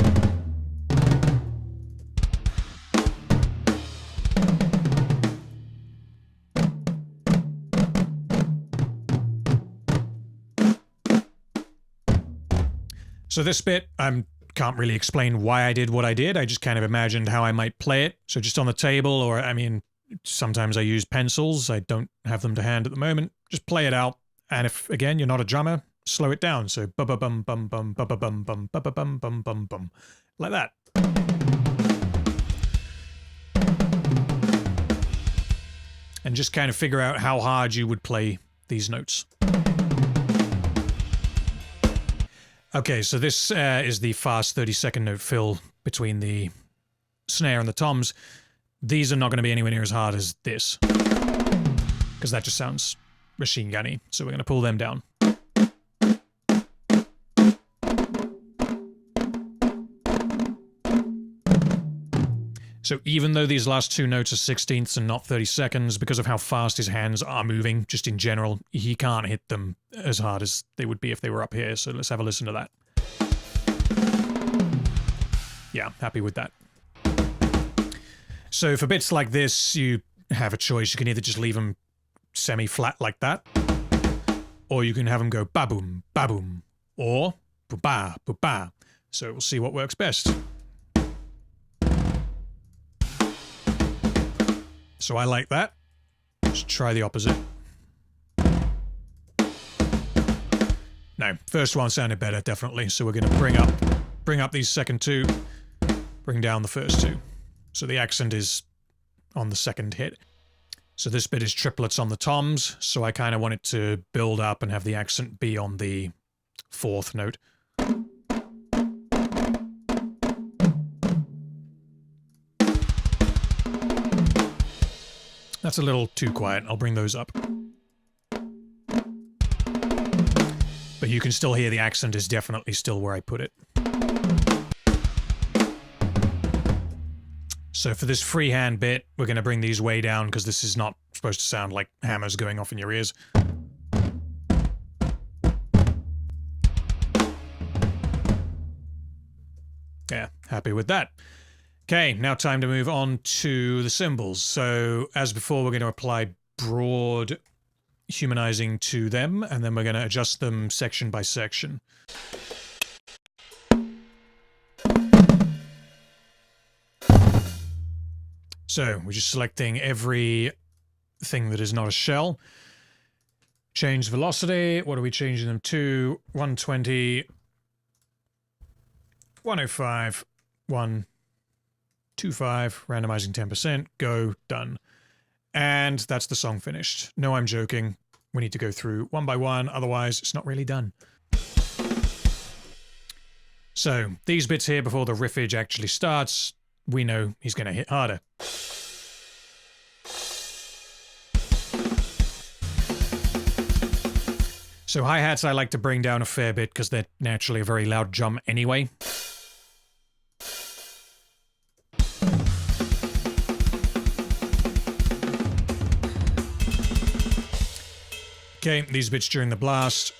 So this bit, I can't really explain why I did what I did. I just kind of imagined how I might play it. So just on the table, or I mean, sometimes I use pencils. I don't have them to hand at the moment. Just play it out. And if, again, you're not a drummer, slow it down. So ba-ba-bum, bum, bum, ba-ba-bum, bum, ba-ba-bum, bum, bum, bum. Like that. And just kind of figure out how hard you would play these notes. Okay, so this is the fast 30-second note fill between the snare and the toms. These are not going to be anywhere near as hard as this, because that just sounds machine gunny. So we're going to pull them down. So even though these last two notes are 16ths and not 30 seconds, because of how fast his hands are moving, just in general, he can't hit them as hard as they would be if they were up here. So let's have a listen to that. Yeah, happy with that. So for bits like this, you have a choice. You can either just leave them semi-flat like that, or you can have them go ba-boom, ba-boom, or ba-ba, ba-ba. So we'll see what works best. So I like that. Let's try the opposite. No, first one sounded better, definitely. So we're going to bring up these second two, bring down the first two. So the accent is on the second hit. So this bit is triplets on the toms, so I kind of want it to build up and have the accent be on the fourth note. That's a little too quiet. I'll bring those up. But you can still hear the accent is definitely still where I put it. So for this freehand bit, we're going to bring these way down because this is not supposed to sound like hammers going off in your ears. Yeah, happy with that. Okay, now time to move on to the cymbals. So as before, we're going to apply broad humanizing to them, and then we're going to adjust them section by section. So we're just selecting every thing that is not a shell. Change velocity. What are we changing them to? 120, 105, 125, randomizing 10%, go, done. And that's the song finished. No, I'm joking. We need to go through one by one, otherwise it's not really done. So these bits here before the riffage actually starts, we know he's going to hit harder. So hi-hats I like to bring down a fair bit because they're naturally a very loud drum anyway. Okay, these bits during the blast,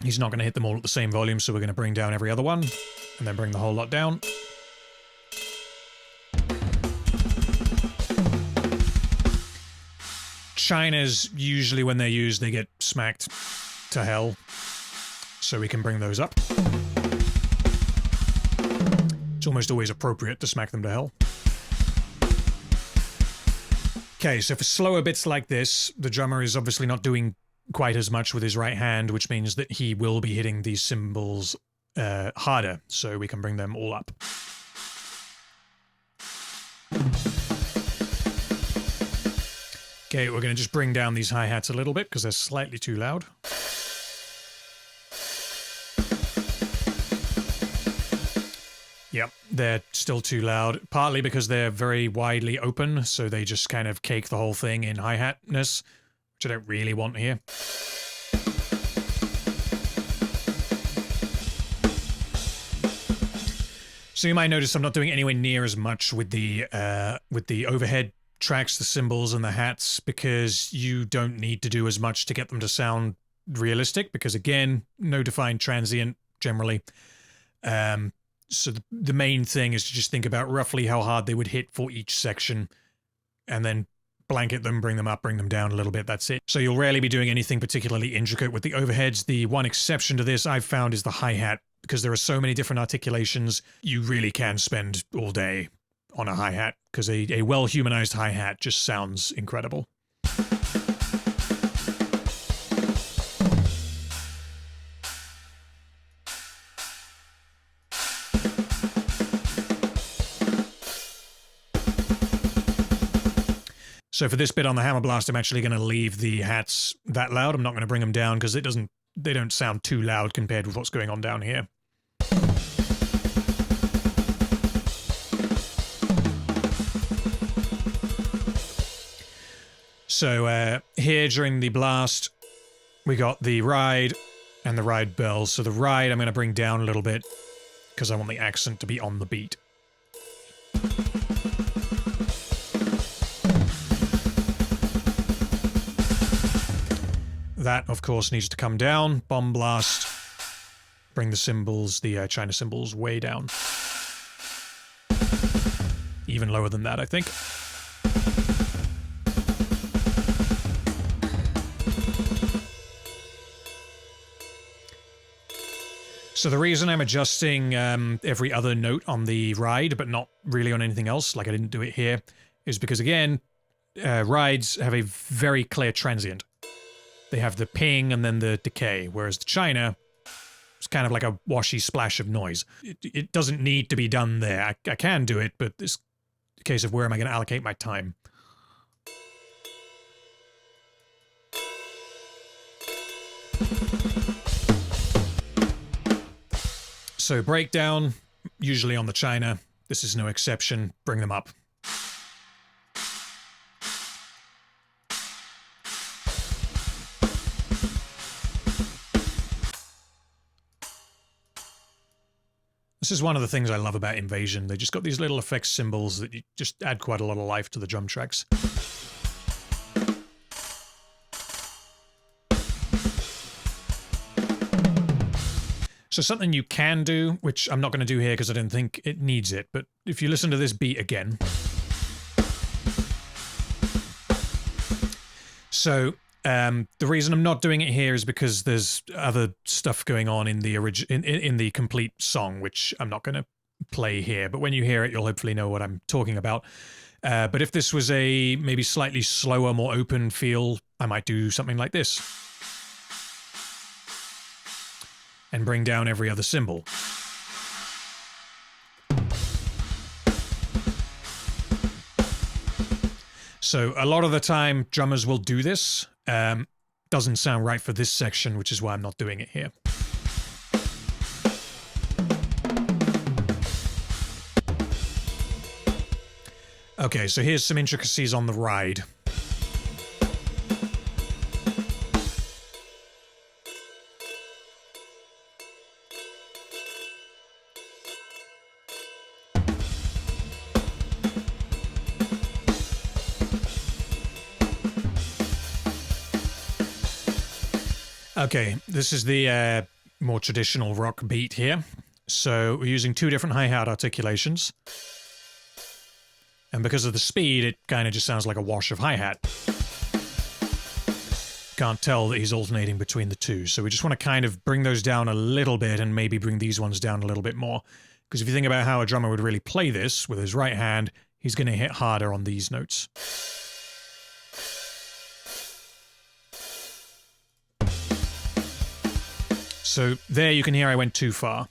he's not going to hit them all at the same volume, so we're going to bring down every other one, and then bring the whole lot down. Chinas, usually when they're used, they get smacked to hell, so we can bring those up. It's almost always appropriate to smack them to hell. Okay, so for slower bits like this, the drummer is obviously not doing quite as much with his right hand, which means that he will be hitting these cymbals harder, so we can bring them all up. Okay, we're going to just bring down these hi-hats a little bit because they're slightly too loud. Yep, they're still too loud, partly because they're very widely open, so they just kind of cake the whole thing in hi-hatness, which I don't really want here. So you might notice I'm not doing anywhere near as much with the overhead tracks, the cymbals and the hats, because you don't need to do as much to get them to sound realistic, because again, no defined transient generally. So the main thing is to just think about roughly how hard they would hit for each section, and then blanket them, bring them up, bring them down a little bit, that's it. So you'll rarely be doing anything particularly intricate with the overheads. The one exception to this I've found is the hi-hat, because there are so many different articulations, you really can spend all day on a hi-hat, because a well-humanized hi-hat just sounds incredible. So for this bit on the Hammer Blast, I'm actually going to leave the hats that loud. I'm not going to bring them down because they don't sound too loud compared with what's going on down here. So here during the blast, we got the ride and the ride bells. So the ride I'm going to bring down a little bit because I want the accent to be on the beat. That, of course, needs to come down. Bomb blast. Bring the cymbals, the China cymbals, way down. Even lower than that, I think. So the reason I'm adjusting every other note on the ride, but not really on anything else, like I didn't do it here, is because, again, rides have a very clear transient. They have the ping and then the decay, whereas the China is kind of like a washy splash of noise. It doesn't need to be done there. I can do it, but it's a case of where am I going to allocate my time. So breakdown, usually on the China. This is no exception. Bring them up. This is one of the things I love about Invasion. They just got these little effects symbols that you just add quite a lot of life to the drum tracks. So something you can do, which I'm not going to do here because I don't think it needs it, but if you listen to this beat again. So the reason I'm not doing it here is because there's other stuff going on in the in the complete song, which I'm not going to play here. But when you hear it, you'll hopefully know what I'm talking about. But if this was a maybe slightly slower, more open feel, I might do something like this. And bring down every other cymbal. So a lot of the time, drummers will do this. Doesn't sound right for this section, which is why I'm not doing it here. Okay, so here's some intricacies on the ride. Okay, this is the more traditional rock beat here. So we're using two different hi-hat articulations. And because of the speed, it kind of just sounds like a wash of hi-hat. Can't tell that he's alternating between the two. So we just want to kind of bring those down a little bit and maybe bring these ones down a little bit more. Because if you think about how a drummer would really play this with his right hand, he's going to hit harder on these notes. So there you can hear I went too far.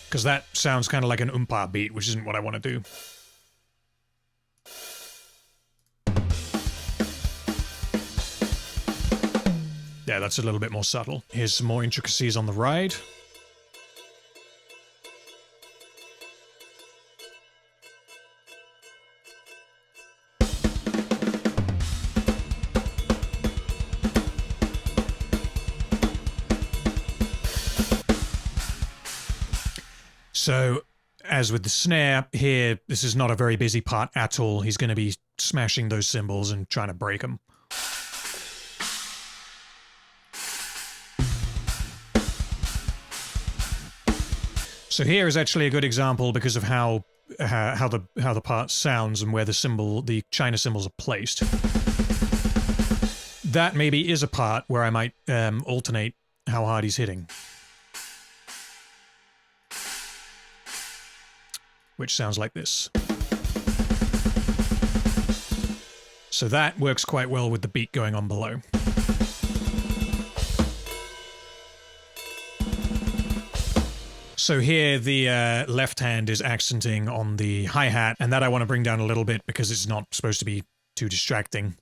Because that sounds kind of like an oompa beat, which isn't what I want to do. Yeah, that's a little bit more subtle. Here's some more intricacies on the ride. So, as with the snare, here, this is not a very busy part at all. He's going to be smashing those cymbals and trying to break them. So here is actually a good example because of how the part sounds and where the China cymbals are placed. That maybe is a part where I might alternate how hard he's hitting. Which sounds like this. So that works quite well with the beat going on below. So here the left hand is accenting on the hi-hat, and that I want to bring down a little bit because it's not supposed to be too distracting.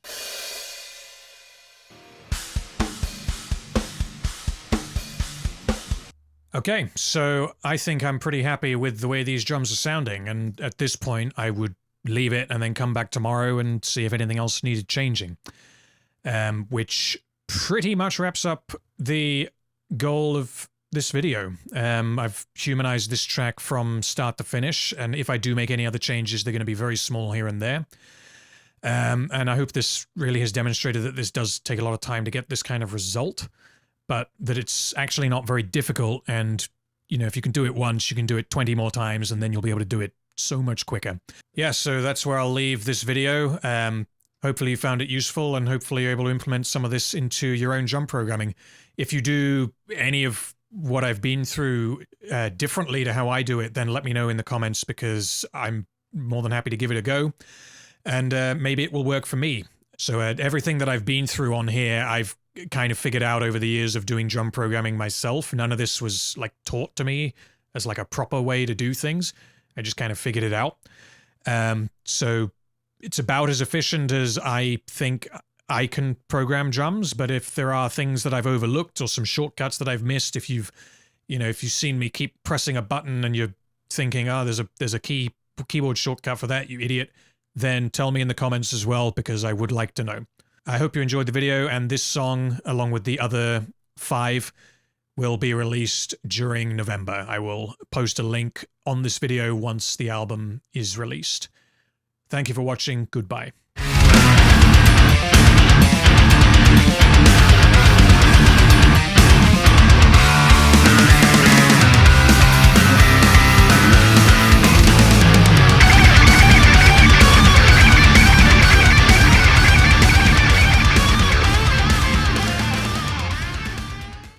Okay, so I think I'm pretty happy with the way these drums are sounding, and at this point I would leave it and then come back tomorrow and see if anything else needed changing. Which pretty much wraps up the goal of this video. I've humanized this track from start to finish, and if I do make any other changes, they're going to be very small here and there. And I hope this really has demonstrated that this does take a lot of time to get this kind of result, but that it's actually not very difficult, and, you know, if you can do it once, you can do it 20 more times, and then you'll be able to do it so much quicker. Yeah, so that's where I'll leave this video. Hopefully you found it useful, and hopefully you're able to implement some of this into your own drum programming. If you do any of what I've been through differently to how I do it, then let me know in the comments, because I'm more than happy to give it a go, and maybe it will work for me. So everything that I've been through on here, I've kind of figured out over the years of doing drum programming myself. None of this was like taught to me as like a proper way to do things. I just kind of figured it out. So it's about as efficient as I think I can program drums, but if there are things that I've overlooked or some shortcuts that I've missed, if you've seen me keep pressing a button and you're thinking, oh, there's a keyboard shortcut for that, you idiot, then tell me in the comments as well, because I would like to know. I hope you enjoyed the video, and this song, along with the other 5, will be released during November. I will post a link on this video once the album is released. Thank you for watching. Goodbye.